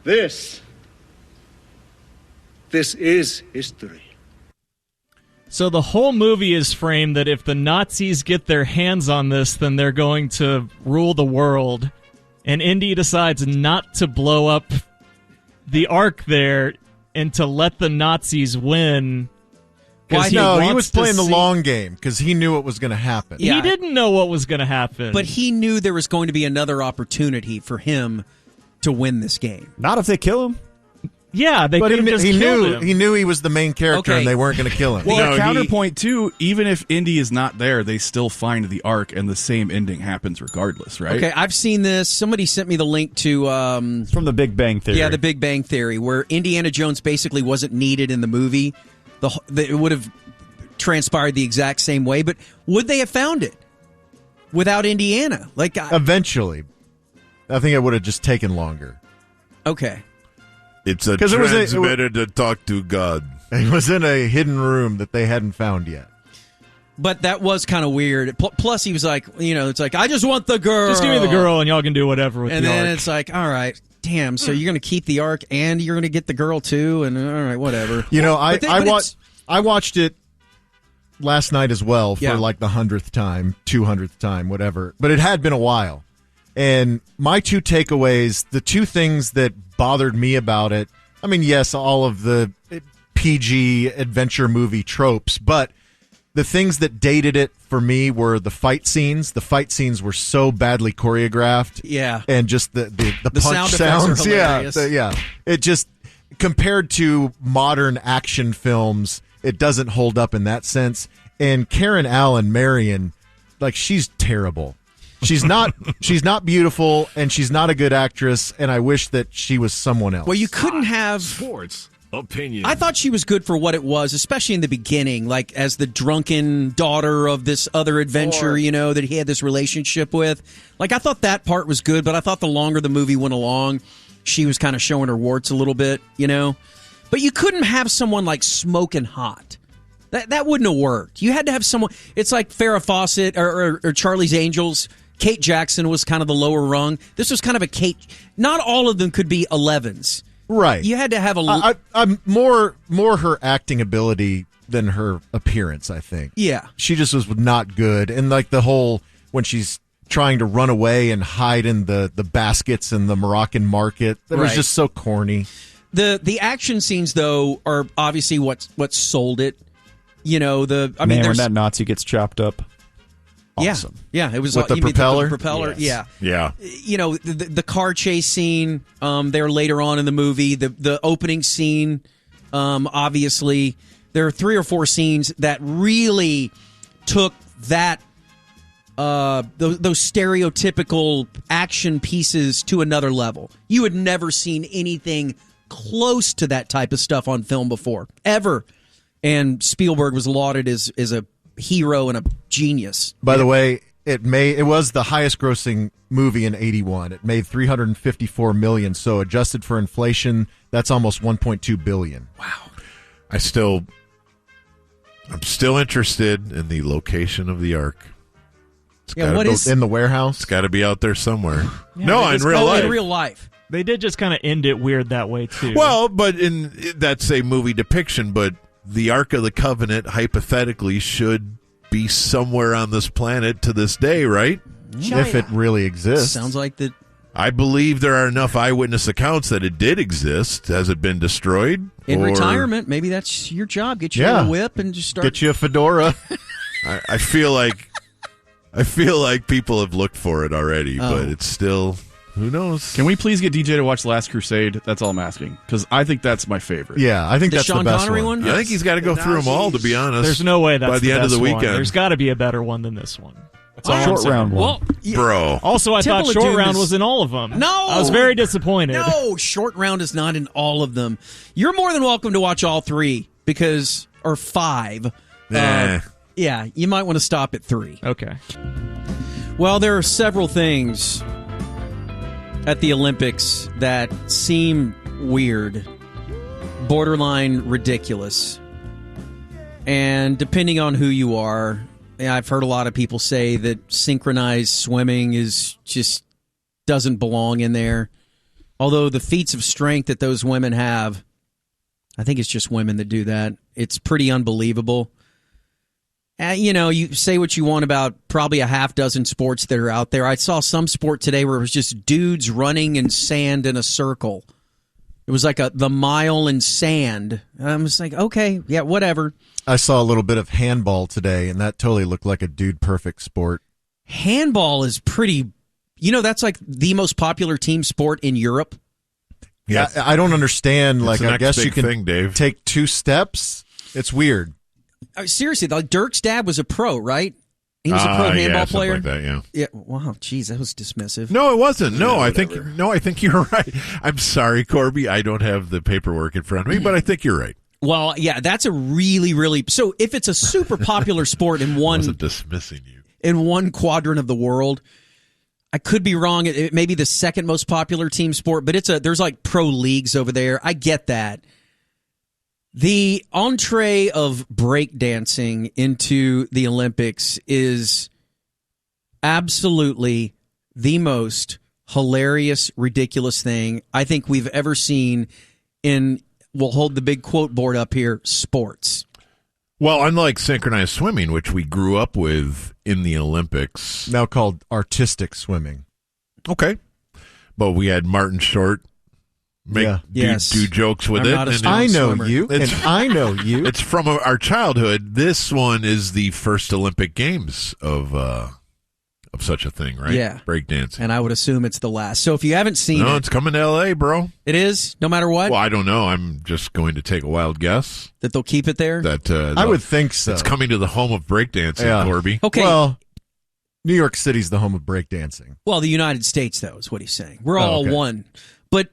This is history. So the whole movie is framed that if the Nazis get their hands on this, then they're going to rule the world. And Indy decides not to blow up the Ark there and to let the Nazis win. He was playing the long game because he knew what was going to happen. He didn't know what was going to happen. But he knew there was going to be another opportunity for him to win this game. Not if they kill him. Yeah, they could have just killed him. He knew he was the main character and they weren't going to kill him. Well, counterpoint, too, even if Indy is not there, they still find the Ark and the same ending happens regardless, right? Okay, I've seen this. Somebody sent me the link to... it's from the Big Bang Theory. Yeah, the Big Bang Theory, where Indiana Jones basically wasn't needed in the movie. It would have transpired the exact same way, but would they have found it without Indiana? Eventually. I think it would have just taken longer. Okay. It's a transmitter to talk to God. He was in a hidden room that they hadn't found yet. But that was kind of weird. Plus, he was like, it's like, I just want the girl. Just give me the girl and y'all can do whatever with the Ark. And then it's like, all right, damn, so you're going to keep the Ark and you're going to get the girl too? And all right, whatever. I watched it last night as well for like the 100th time, 200th time, whatever. But it had been a while. And my two takeaways, the two things that bothered me about it, I mean, yes, all of the PG adventure movie tropes, but the things that dated it for me were the fight scenes. The fight scenes were so badly choreographed. Yeah. And just the punch sounds. Yeah. It just, compared to modern action films, it doesn't hold up in that sense. And Karen Allen, Marion, she's terrible. She's not beautiful, and she's not a good actress, and I wish that she was someone else. Well, you couldn't have... Sports opinion. I thought she was good for what it was, especially in the beginning, as the drunken daughter of this other adventure, that he had this relationship with. I thought that part was good, but I thought the longer the movie went along, she was kind of showing her warts a little bit, But you couldn't have someone smoking hot. That wouldn't have worked. You had to have someone... It's like Farrah Fawcett or Charlie's Angels... Kate Jackson was kind of the lower rung. This was kind of a Kate. Not all of them could be 11s. Right. You had to have I'm more her acting ability than her appearance, I think. Yeah. She just was not good. And the whole, when she's trying to run away and hide in the baskets in the Moroccan market, that was just so corny. The action scenes, though, are obviously what sold it. When that Nazi gets chopped up. Awesome. Yeah, it was with the propeller. The propeller, yes. Yeah. The car chase scene there later on in the movie, the opening scene, obviously, there are 3 or 4 scenes that really took that those stereotypical action pieces to another level. You had never seen anything close to that type of stuff on film before, ever. And Spielberg was lauded as a hero and a genius. By the way, it was the highest grossing movie in 81. It made $354 million, so adjusted for inflation, that's almost $1.2 billion. Wow. I'm still interested in the location of the Ark. What is in the warehouse? It's got to be out there somewhere. Yeah, no, in real life. In real life. They did just kind of end it weird that way too. Well, but that's a movie depiction, but the Ark of the Covenant, hypothetically, should be somewhere on this planet to this day, right? China. If it really exists. Sounds like that. I believe there are enough eyewitness accounts that it did exist. Has it been destroyed? In retirement, maybe that's your job. Get you a whip and just start. Get you a fedora. I feel like people have looked for it already, but it's still Who knows? Can we please get DJ to watch Last Crusade? That's all I'm asking, because I think that's my favorite. Yeah, I think that's Sean the best Connery one. one? I think he's got to go through them all, to be honest. There's no way that's by the end of the best weekend. one. There's got to be a better one than this one. That's all I'm Short saying. round one. Well, Bro. Also, I Temple thought of Short Doom Round is- was in all of them. No! I was very disappointed. No, Short Round is not in all of them. You're more than welcome to watch all 3 or 5. Nah. Yeah, you might want to stop at 3. Okay. Well, there are several things at the Olympics that seem weird, borderline ridiculous. And depending on who you are, I've heard a lot of people say that synchronized swimming is just doesn't belong in there. Although the feats of strength that those women have, I think it's just women that do that. It's pretty unbelievable. You say what you want about probably a half dozen sports that are out there. I saw some sport today where it was just dudes running in sand in a circle. It was like the mile in sand. I'm just like, okay, yeah, whatever. I saw a little bit of handball today, and that totally looked like a dude-perfect sport. Handball is pretty... that's like the most popular team sport in Europe. Yeah, I don't understand. It's Like, the I next guess big you can thing, Dave. take 2 steps. It's weird. Seriously, like Dirk's dad was a pro, right? He was a pro handball player. Like that, yeah. Yeah. Wow. Geez, that was dismissive. No, it wasn't. No, I think you're right. I'm sorry, Corby. I don't have the paperwork in front of me, but I think you're right. Well, yeah, that's a really, really. So if it's a super popular sport in I one wasn't dismissing you in one quadrant of the world, I could be wrong. It may be the second most popular team sport, but there's like pro leagues over there. I get that. The entree of breakdancing into the Olympics is absolutely the most hilarious, ridiculous thing I think we've ever seen in, we'll hold the big quote board up here, sports. Well, unlike synchronized swimming, which we grew up with in the Olympics. Now called artistic swimming. Okay. But we had Martin Short do jokes with it. And I know you, and I know you. It's from our childhood. This one is the first Olympic Games of such a thing, right? Yeah. Breakdancing. And I would assume it's the last. So if you haven't seen No, it. it's coming to L.A., bro. It is? No matter what? Well, I don't know. I'm just going to take a wild guess. That they'll keep it there? I would think so. It's coming to the home of breakdancing, Corby. Okay. Well, New York City's the home of breakdancing. Well, the United States, though, is what he's saying. We're all one. But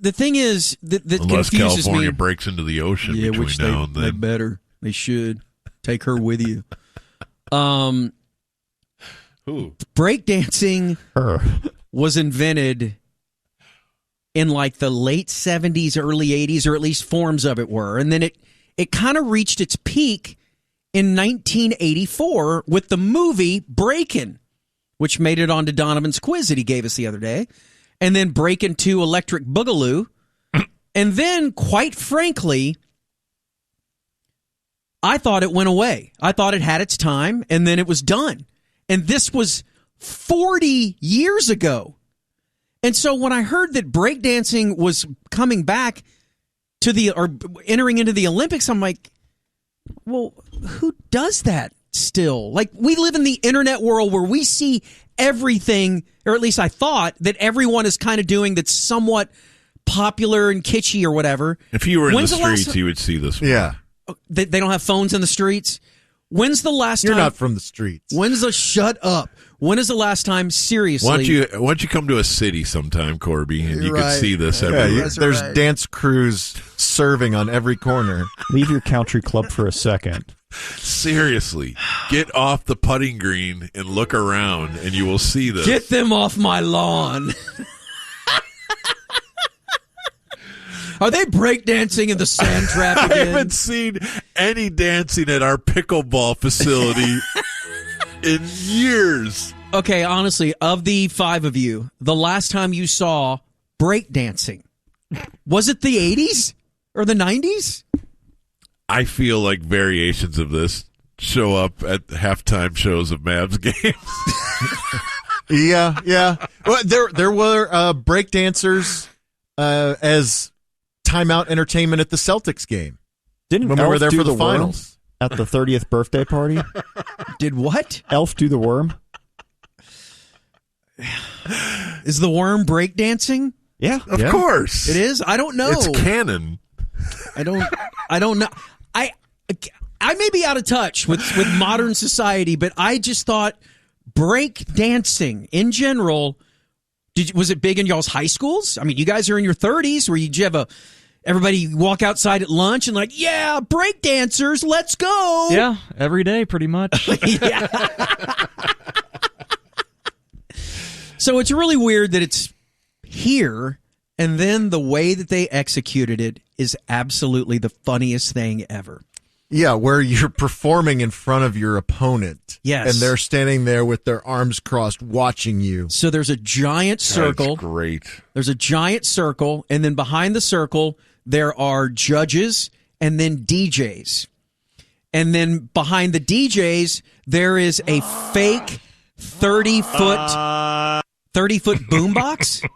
the thing is that Unless confuses California me. breaks into the ocean between which now and they then. better. They should. Take her with you. Who? Breakdancing was invented in like the late 70s, early 80s, or at least forms of it were. And then it kind of reached its peak in 1984 with the movie Breakin', which made it onto Donovan's quiz that he gave us the other day. And then Breakin' 2 Electric Boogaloo. And then, quite frankly, I thought it went away. I thought it had its time, and then it was done. And this was 40 years ago. And so when I heard that breakdancing was coming back or entering into the Olympics, I'm like, well, who does that still? Like, we live in the internet world where we see everything, or at least I thought, that everyone is kind of doing that's somewhat popular and kitschy or whatever. If you were in the streets, you would see this one. Yeah. They don't have phones in the streets? When's the last time? You're not from the streets. Shut up. When is the last time, seriously? Why don't you come to a city sometime, Corby, and you can see this everywhere. There's dance crews serving on every corner. Leave your country club for a second. Seriously, get off the putting green and look around, and you will see this. Get them off my lawn. Are they breakdancing in the sand trap again? I haven't seen any dancing at our pickleball facility in years. Okay, honestly, of the 5 of you, the last time you saw breakdancing, was it the 80s or the 90s? I feel like variations of this show up at halftime shows of Mavs games. Yeah. Well, there were breakdancers as timeout entertainment at the Celtics game. Didn't when we Elf were there do for the the worm finals at the 30th birthday party? Did what? Elf do the worm? Is the worm breakdancing? Yeah. Of course. It is? I don't know. It's canon. I don't know. I may be out of touch with modern society, but I just thought break dancing in general, was it big in y'all's high schools? I mean, you guys are in your 30s where you have everybody walk outside at lunch and like, yeah, break dancers, let's go. Yeah, every day pretty much. Yeah. So it's really weird that it's here, and then the way that they executed it is absolutely the funniest thing ever. Yeah, where you're performing in front of your opponent. Yes. And they're standing there with their arms crossed watching you. So there's a giant circle. That's great. There's a giant circle, and then behind the circle, there are judges and then DJs. And then behind the DJs, there is a fake 30-foot boombox.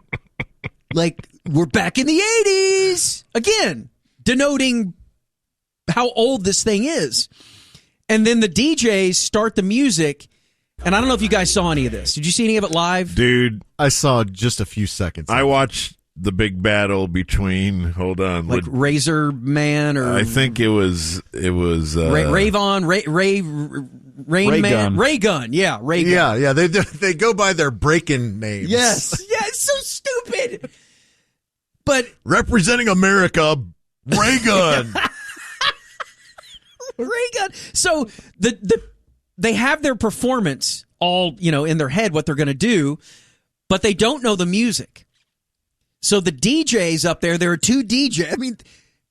Like, we're back in the 80s. Again, denoting how old this thing is. And then the DJs start the music, and I don't know if you guys saw any of this. Did you see any of it live? Dude, I saw just a few seconds. I watched the big battle between, like Razor Man, or I think it was Ravon, Rain Man, Ray Gun. Yeah, Ray Gun. Yeah. They go by their break-in names. Yes. Yeah, it's so stupid. But representing America, Ray Gun. Ray Gun. So they have their performance all, in their head, what they're going to do, but they don't know the music. So the DJs up there are two DJs. I mean,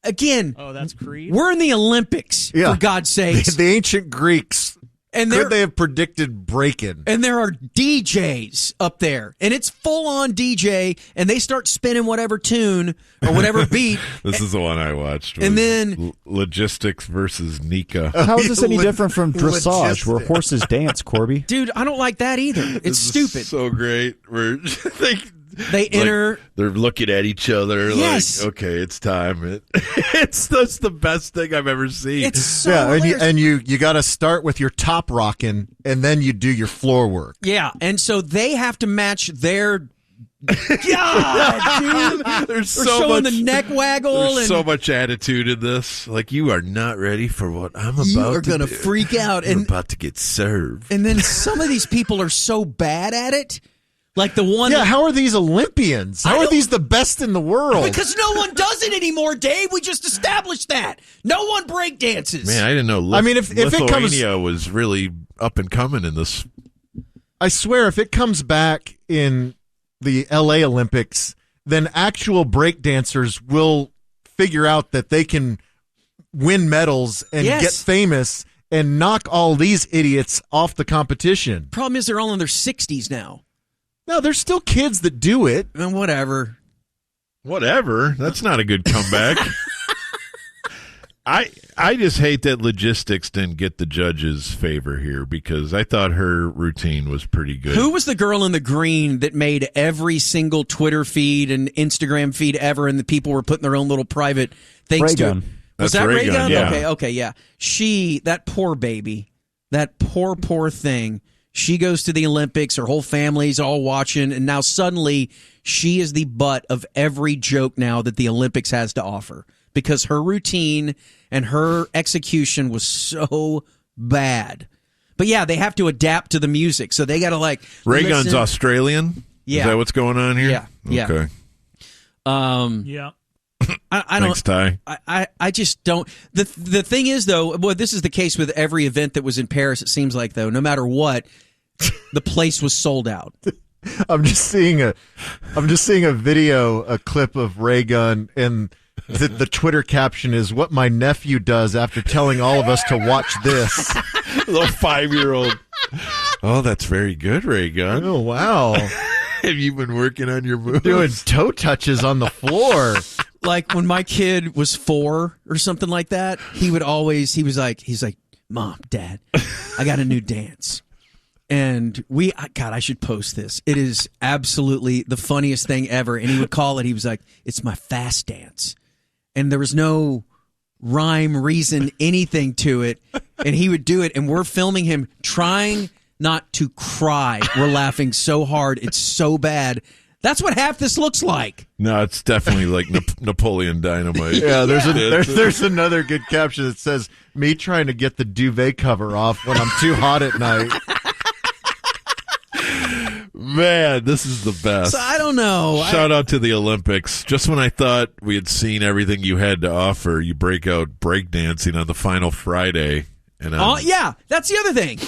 again, that's Creed. We're in the Olympics, for God's sakes. The ancient Greeks. And could they have predicted break-in? And there are DJs up there, and it's full-on DJ, and they start spinning whatever tune or whatever beat. This is the one I watched. And then Logistics versus Nika. How is this any different from dressage, where horses dance, Corby? Dude, I don't like that either. It's stupid. So great. They enter. They're looking at each other. Yes. Like, okay, it's time. That's the best thing I've ever seen. It's so hilarious. and you got to start with your top rocking, and then you do your floor work. Yeah, and so they have to match their. God, dude! There's They're so showing much the neck waggle. There's and so much attitude in this. Like, you are not ready for what I'm about to do. You are going to freak out. You're about to get served. And then some of these people are so bad at it. Like the one. Yeah, how are these Olympians? How are these the best in the world? Because no one does it anymore, Dave. We just established that. No one break dances. Man, I didn't know. If Lithuania was really up and coming in this. I swear, if it comes back in the LA Olympics, then actual break dancers will figure out that they can win medals and get famous and knock all these idiots off the competition. Problem is, they're all in their 60s now. No, there's still kids that do it. And whatever. That's not a good comeback. I just hate that Logistics didn't get the judges' favor here, because I thought her routine was pretty good. Who was the girl in the green that made every single Twitter feed and Instagram feed ever, and the people were putting their own little private things to it? Was that Ray Gun? Yeah. Okay, yeah. That poor baby, that poor thing. She goes to the Olympics, her whole family's all watching, and now suddenly she is the butt of every joke now that the Olympics has to offer, because her routine and her execution was so bad. But yeah, they have to adapt to the music, so they got to Ray Gun's Australian? Yeah. Is that what's going on here? Yeah. Okay. Yeah. I don't. Thanks, Ty. I just don't. The thing is, though, this is the case with every event that was in Paris. It seems like, though, no matter what, the place was sold out. I'm just seeing a video, a clip of Ray Gun, and the Twitter caption is "What my nephew does after telling all of us to watch this." Little 5-year-old. Oh, that's very good, Ray Gun. Oh, wow. Have you been working on your moves? Doing toe touches on the floor. Like when my kid was 4 or something like that, he's like, Mom, Dad, I got a new dance. And I should post this. It is absolutely the funniest thing ever. And he would call it, he was like, it's my fast dance. And there was no rhyme, reason, anything to it. And he would do it. And we're filming him trying not to cry. We're laughing so hard. It's so bad That's what half this looks like. No, it's definitely like Napoleon Dynamite. Yeah, there's another good caption that says, me trying to get the duvet cover off when I'm too hot at night. Man, this is the best. So I don't know. Shout out to the Olympics. Just when I thought we had seen everything you had to offer, you break out breakdancing on the final Friday. And yeah, that's the other thing.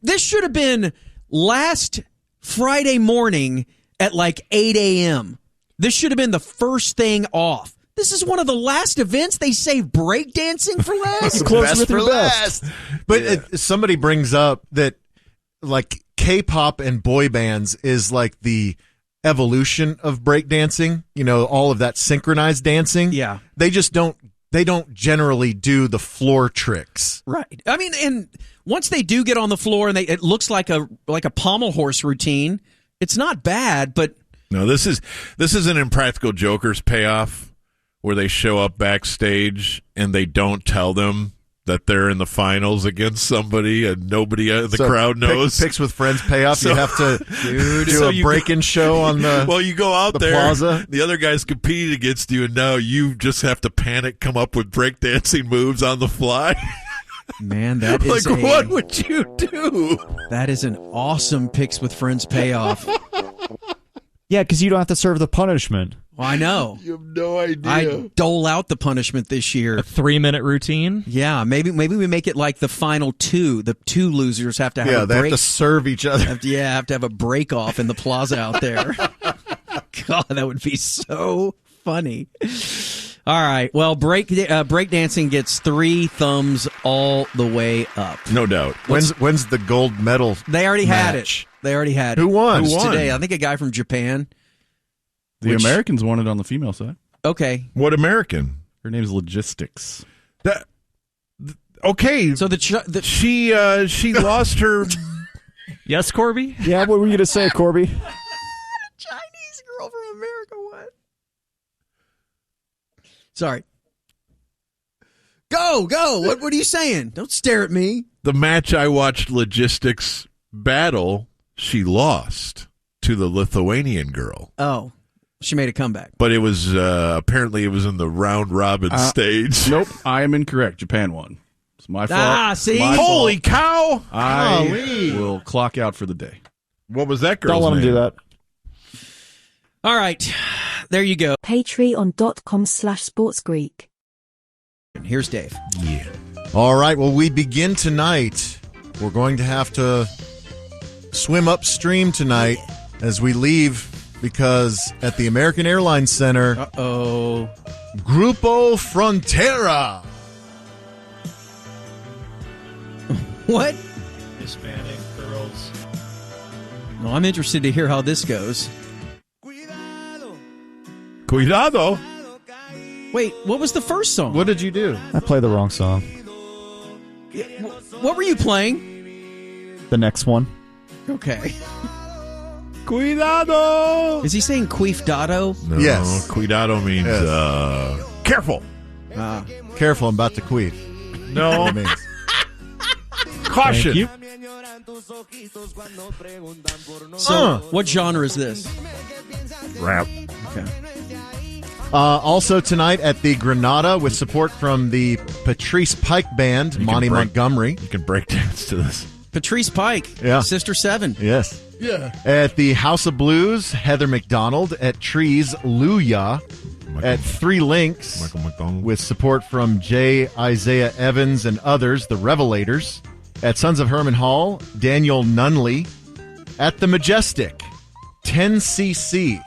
This should have been last Friday morning at like 8 a.m. This should have been the first thing off. This is one of the last events. They saved breakdancing for last. Best for last. But somebody brings up that like K-pop and boy bands is like the evolution of breakdancing. You know, all of that synchronized dancing. Yeah. They just don't generally do the floor tricks. Right. I mean, and once they do get on the floor and it looks like a pommel horse routine, it's not bad, but no, this is an Impractical Jokers payoff where they show up backstage and they don't tell them that they're in the finals against somebody and nobody in the crowd knows. Picks with Friends payoff. You have to do a break-in show on the well, you go out the there, plaza. The other guy's competing against you, and now you just have to panic, come up with breakdancing moves on the fly. Man, that is like, what would you do? That is an awesome Picks with Friends payoff. Yeah, because you don't have to serve the punishment. Well, I know. You have no idea. I dole out the punishment this year. A 3-minute routine? Yeah, maybe we make it like the final two. The two losers have to have a break. They have to serve each other. Have to have a break off in the plaza out there. God, that would be so funny. All right, well, breakdancing gets 3 thumbs all the way up. No doubt. When's the gold medal? They already match? had it. They already had it. Who won? Today? I think a guy from Japan. The Americans won it on the female side. Okay. What American? Her name's Logistics. Okay. So she lost her. Yes, Corby? Yeah, what were you going to say, Corby? Chinese girl from America won. Sorry. Go. What are you saying? Don't stare at me. The match I watched Logistics battle, she lost to the Lithuanian girl. Oh. She made a comeback. But it was apparently it was in the round robin stage. Nope, I am incorrect. Japan won. It's my fault. See? Holy cow! I will clock out for the day. What was that girl's Don't let him name? do that. All right. There you go. Patreon.com/sportsgreek. Here's Dave. Yeah. All right, well, we begin tonight. We're going to have to swim upstream tonight as we leave because at the American Airlines Center, Grupo Frontera. What? Hispanic girls. Well, I'm interested to hear how this goes. Cuidado. Wait, what was the first song? What did you do? I played the wrong song. What were you playing? The next one. Okay. Cuidado. Is he saying queefdado? No, Yes. Cuidado means careful. Careful, I'm about to queef. No. That means. Caution. Thank you. So, what genre is this? Rap. Okay. Also tonight at the Granada with support from the Patrice Pike Band, Monty Montgomery. You can break dance to this. Patrice Pike. Yeah. Sister 7. Yes. Yeah. At the House of Blues, Heather McDonald. At Trees, Luya. At Three Links Michael McDonald. with support from J. Isaiah Evans and others, the Revelators. At Sons of Herman Hall, Daniel Nunley. At the Majestic, 10cc.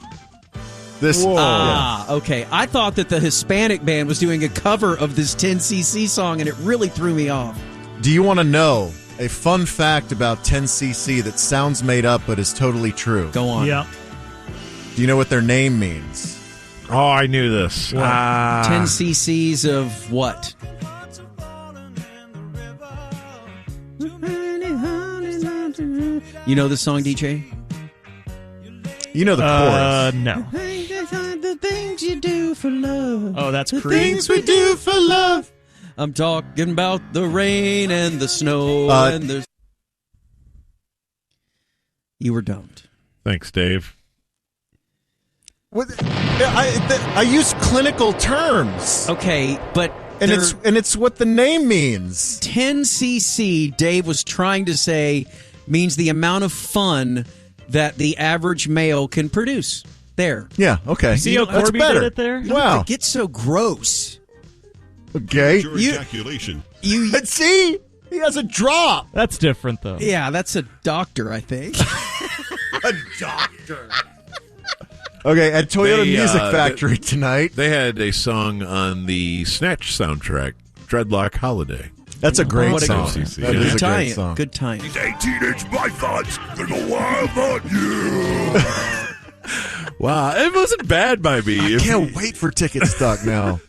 This. Okay. I thought that the Hispanic band was doing a cover of this 10cc song, and it really threw me off. Do you want to know a fun fact about 10cc that sounds made up but is totally true? Go on. Yeah. Do you know what their name means? Oh, I knew this. 10 cc's of what? You know this song, DJ? You know the chorus. No. The things you do for love. Oh, that's The Creed. things we do for love. I'm talking about the rain and the snow and the... You were dumped. Thanks, Dave. I use clinical terms. Okay, but and it's what the name means. 10 cc, Dave was trying to say, means the amount of fun that the average male can produce. There. Yeah, okay. See how That's Corby better. did it there? Wow. It gets so gross. Okay. Ejaculation. See? He has a drop. That's different, though. Yeah, that's a doctor, I think. A doctor. Okay, at Toyota Music Factory tonight. They had a song on the Snatch soundtrack, Dreadlock Holiday. That's a great song. That is a great song. Good time. These 18-inch pythons, they're going wild on you. Wow, it wasn't bad by me. I can't wait for Tickets Stuck now.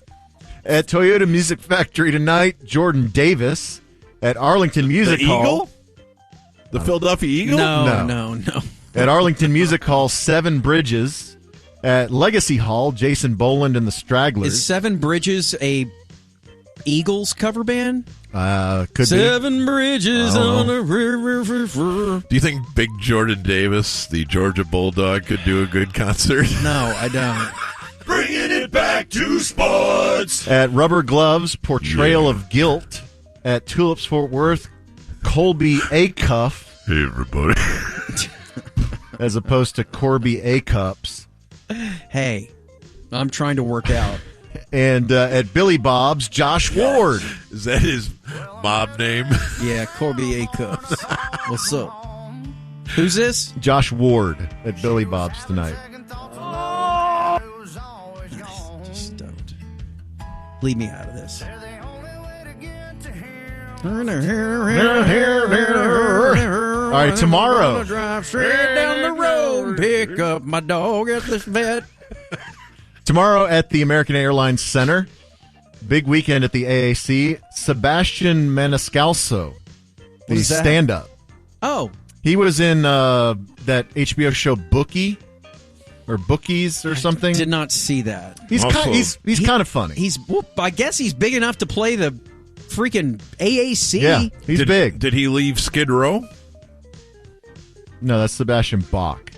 At Toyota Music Factory tonight, Jordan Davis. At Arlington Music Hall. Eagle? The Philadelphia Eagle? No. At Arlington Music Hall, Seven Bridges. At Legacy Hall, Jason Boland and the Stragglers. Is Seven Bridges a Eagles cover band? Could Seven Bridges on a river. Do you think Big Jordan Davis, the Georgia Bulldog, could do a good concert? No, I don't. Bringing it back to sports. At Rubber Gloves, Portrayal of Guilt. At Tulips Fort Worth, Colby Acuff. Hey, everybody. As opposed to Corby A-Cups. Hey, I'm trying to work out. And at Billy Bob's, Josh Ward. Is that his mob name? Yeah, Corby A-Cups. What's up? Who's this? Josh Ward at Billy Bob's tonight. Just don't. Leave me out of this. All right, tomorrow. Drive straight down the road, pick up my dog at the vet. Tomorrow at the American Airlines Center, big weekend at the AAC. Sebastian Maniscalco, the stand-up. Oh, he was in that HBO show Bookie or Bookies or something. Did not see that. He's kind of funny. I guess he's big enough to play the freaking AAC. Yeah, he's big. Did he leave Skid Row? No, that's Sebastian Bach.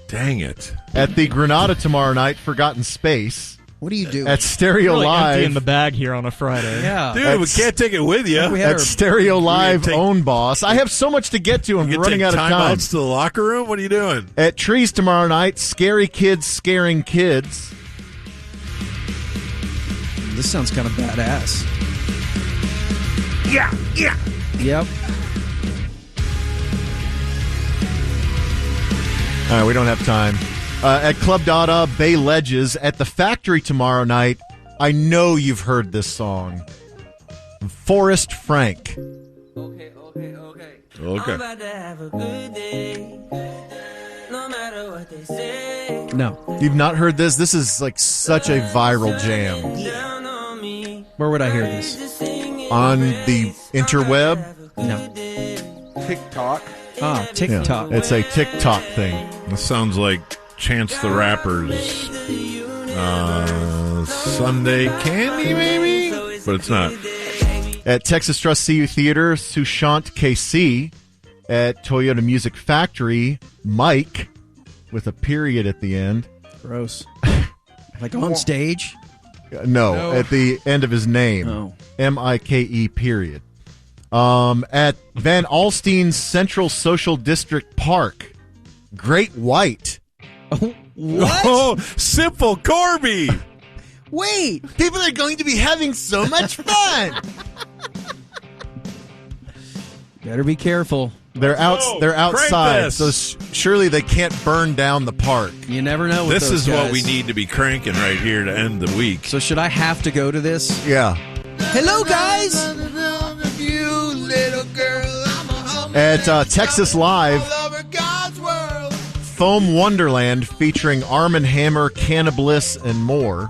Dang it. At the Granada tomorrow night, Forgotten Space. What do you do? At Stereo really Live. Empty in the bag here on a Friday. Yeah. Dude, we can't take it with you. At Stereo Live, Own Boss. I have so much to get to. I'm running out of time. Timeouts to the locker room? What are you doing? At Trees tomorrow night, Scary Kids Scaring Kids. This sounds kind of badass. Yeah. Yep. All right, we don't have time. At Club Dada, Bay Ledges. At the Factory tomorrow night, I know you've heard this song. Forrest Frank. Okay. Okay. I'm about to have a good day. No matter what they say. No. You've not heard this? This is like such a viral jam. Where would I hear this? On the interweb? No. TikTok. Ah, TikTok. Yeah, it's a TikTok thing. This sounds like Chance the Rapper's Sunday Candy, maybe? But it's not. At Texas Trust CU Theater, Sushant KC. At Toyota Music Factory, Mike, with a period at the end. Gross. Like on stage? No, at the end of his name. Oh. M-I-K-E period. At Van Alstyne's Central Social District Park, Great White. What? Oh, Simple Corby. Wait. People are going to be having so much fun. Better be careful. They're outside, so surely they can't burn down the park. You never know. This is guys. what we need to be cranking right here to end the week. So should I have to go to this? Yeah. Hello, guys. At Texas Live, Foam Wonderland featuring Arm & Hammer, Cannibalists, and more.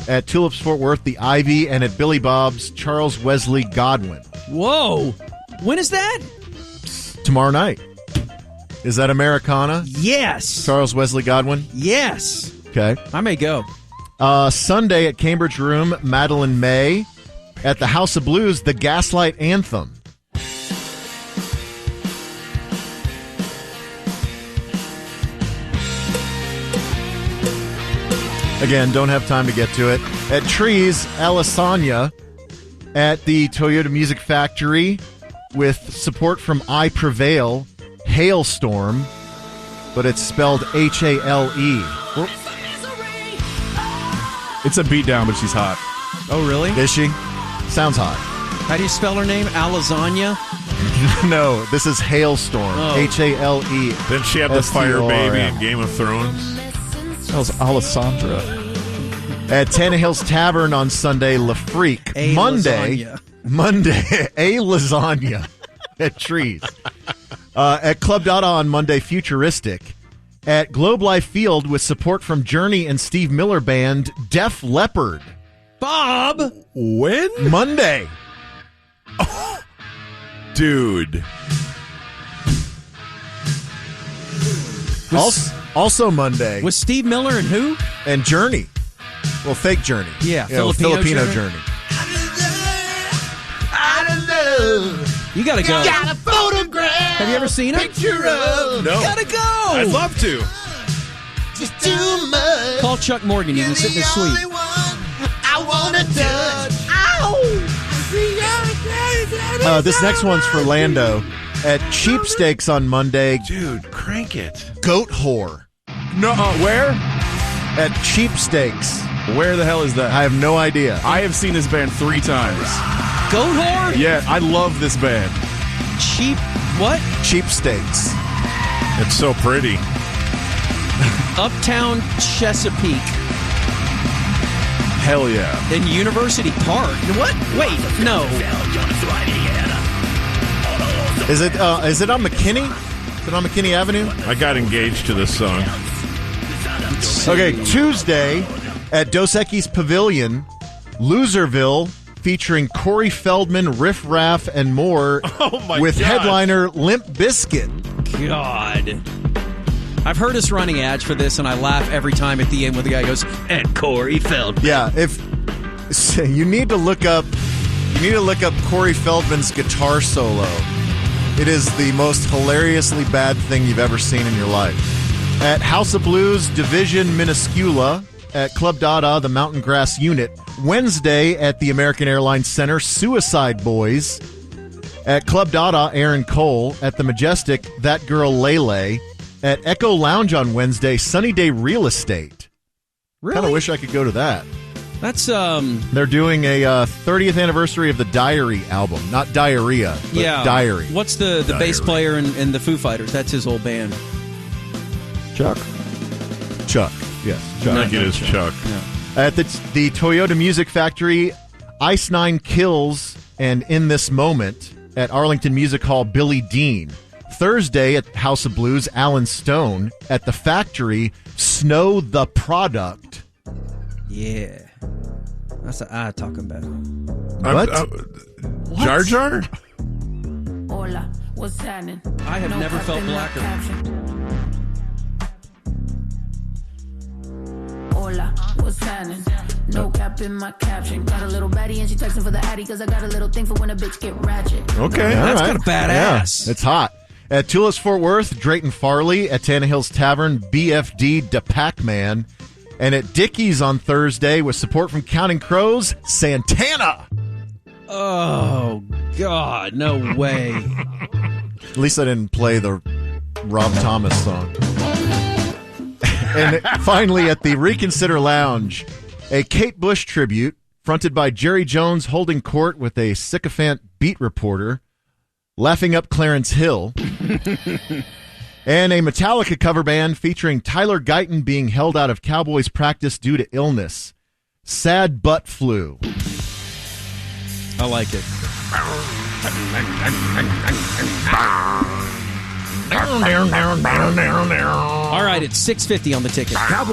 At Tulips Fort Worth, the Ivy, and at Billy Bob's, Charles Wesley Godwin. Whoa. When is that? Tomorrow night. Is that Americana? Yes. Charles Wesley Godwin? Yes. Okay. I may go. Sunday at Cambridge Room, Madeline May. At the House of Blues, the Gaslight Anthem. Again, don't have time to get to it. At Trees, Alisanya at the Toyota Music Factory with support from I Prevail, Hailstorm, but it's spelled H-A-L-E. It's a beatdown, but she's hot. Oh, really? Is she? Sounds hot. How do you spell her name? Alisanya? No, this is Hailstorm. Oh. H-A-L-E. Then she had the fire baby in Game of Thrones. That was Alessandra. At Tannehill's Tavern on Sunday, La Freak. Monday, a lasagna at Trees. At Club Dada on Monday, Futuristic. At Globe Life Field with support from Journey and Steve Miller Band, Def Leppard. Bob! When? Monday. Oh, dude. Also Monday. With Steve Miller and who? And Journey. Well, fake Journey. Yeah, Filipino Journey. You gotta go. Got a photograph. Have you ever seen him? Picture of. No. Gotta go. I'd love to. Just too much. Call Chuck Morgan. You can sit in his suite. I wanna touch. Ow. This next one's for Lando. At Cheap Steaks on Monday. Dude, crank it. Goat Whore. No, where? At Cheap Steaks. Where the hell is that? I have no idea. I have seen this band 3 times. Goat Whore? Yeah, I love this band. Cheap what? Cheap Steaks. It's so pretty. Uptown Chesapeake. Hell yeah. In University Park. What? Wait, no. Is it on McKinney? Is it on McKinney Avenue? I got engaged to this song. Okay, Tuesday at Dos Equis Pavilion, Loserville, featuring Corey Feldman, Riff Raff, and more, with headliner Limp Bizkit. God. I've heard us running ads for this, and I laugh every time at the end when the guy goes, and Corey Feldman. Yeah, you need to look up Corey Feldman's guitar solo. It is the most hilariously bad thing you've ever seen in your life. At House of Blues, Division Minuscula. At Club Dada, the Mountain Grass Unit. Wednesday at the American Airlines Center, Suicide Boys. At Club Dada, Aaron Cole. At the Majestic, That Girl Lele. At Echo Lounge on Wednesday, Sunny Day Real Estate. Really? Kind of wish I could go to that. That's, They're doing a 30th anniversary of the Diary album. Not Diarrhea, but Diary. What's the bass player in the Foo Fighters? That's his old band. Chuck. Yes. I think it is Chuck. Yeah. At the Toyota Music Factory, Ice Nine Kills and In This Moment at Arlington Music Hall, Billy Dean. Thursday at House of Blues, Alan Stone. At the Factory, Snow the Product. Yeah. That's what I'm talking about. What? Jar Jar? Hola, what's happening? I have never felt blacker. Hola, what's happening? No cap in my caption. Got a little baddie and she texting for the addy because I got a little thing for when a bitch get ratchet. Okay, That's all right. kind of badass. Yeah, it's hot. At Tulis Fort Worth, Drayton Farley. At Tannehill's Tavern, BFD Da Pac-Man. And at Dickey's on Thursday, with support from Counting Crows, Santana. Oh, God, no way. At least I didn't play the Rob Thomas song. And finally, at the Reconsider Lounge, a Kate Bush tribute fronted by Jerry Jones holding court with a sycophant beat reporter, laughing up Clarence Hill, and a Metallica cover band featuring Tyler Guyton being held out of Cowboys practice due to illness. Sad Butt Flu. I like it. All right, it's $6.50 on the ticket.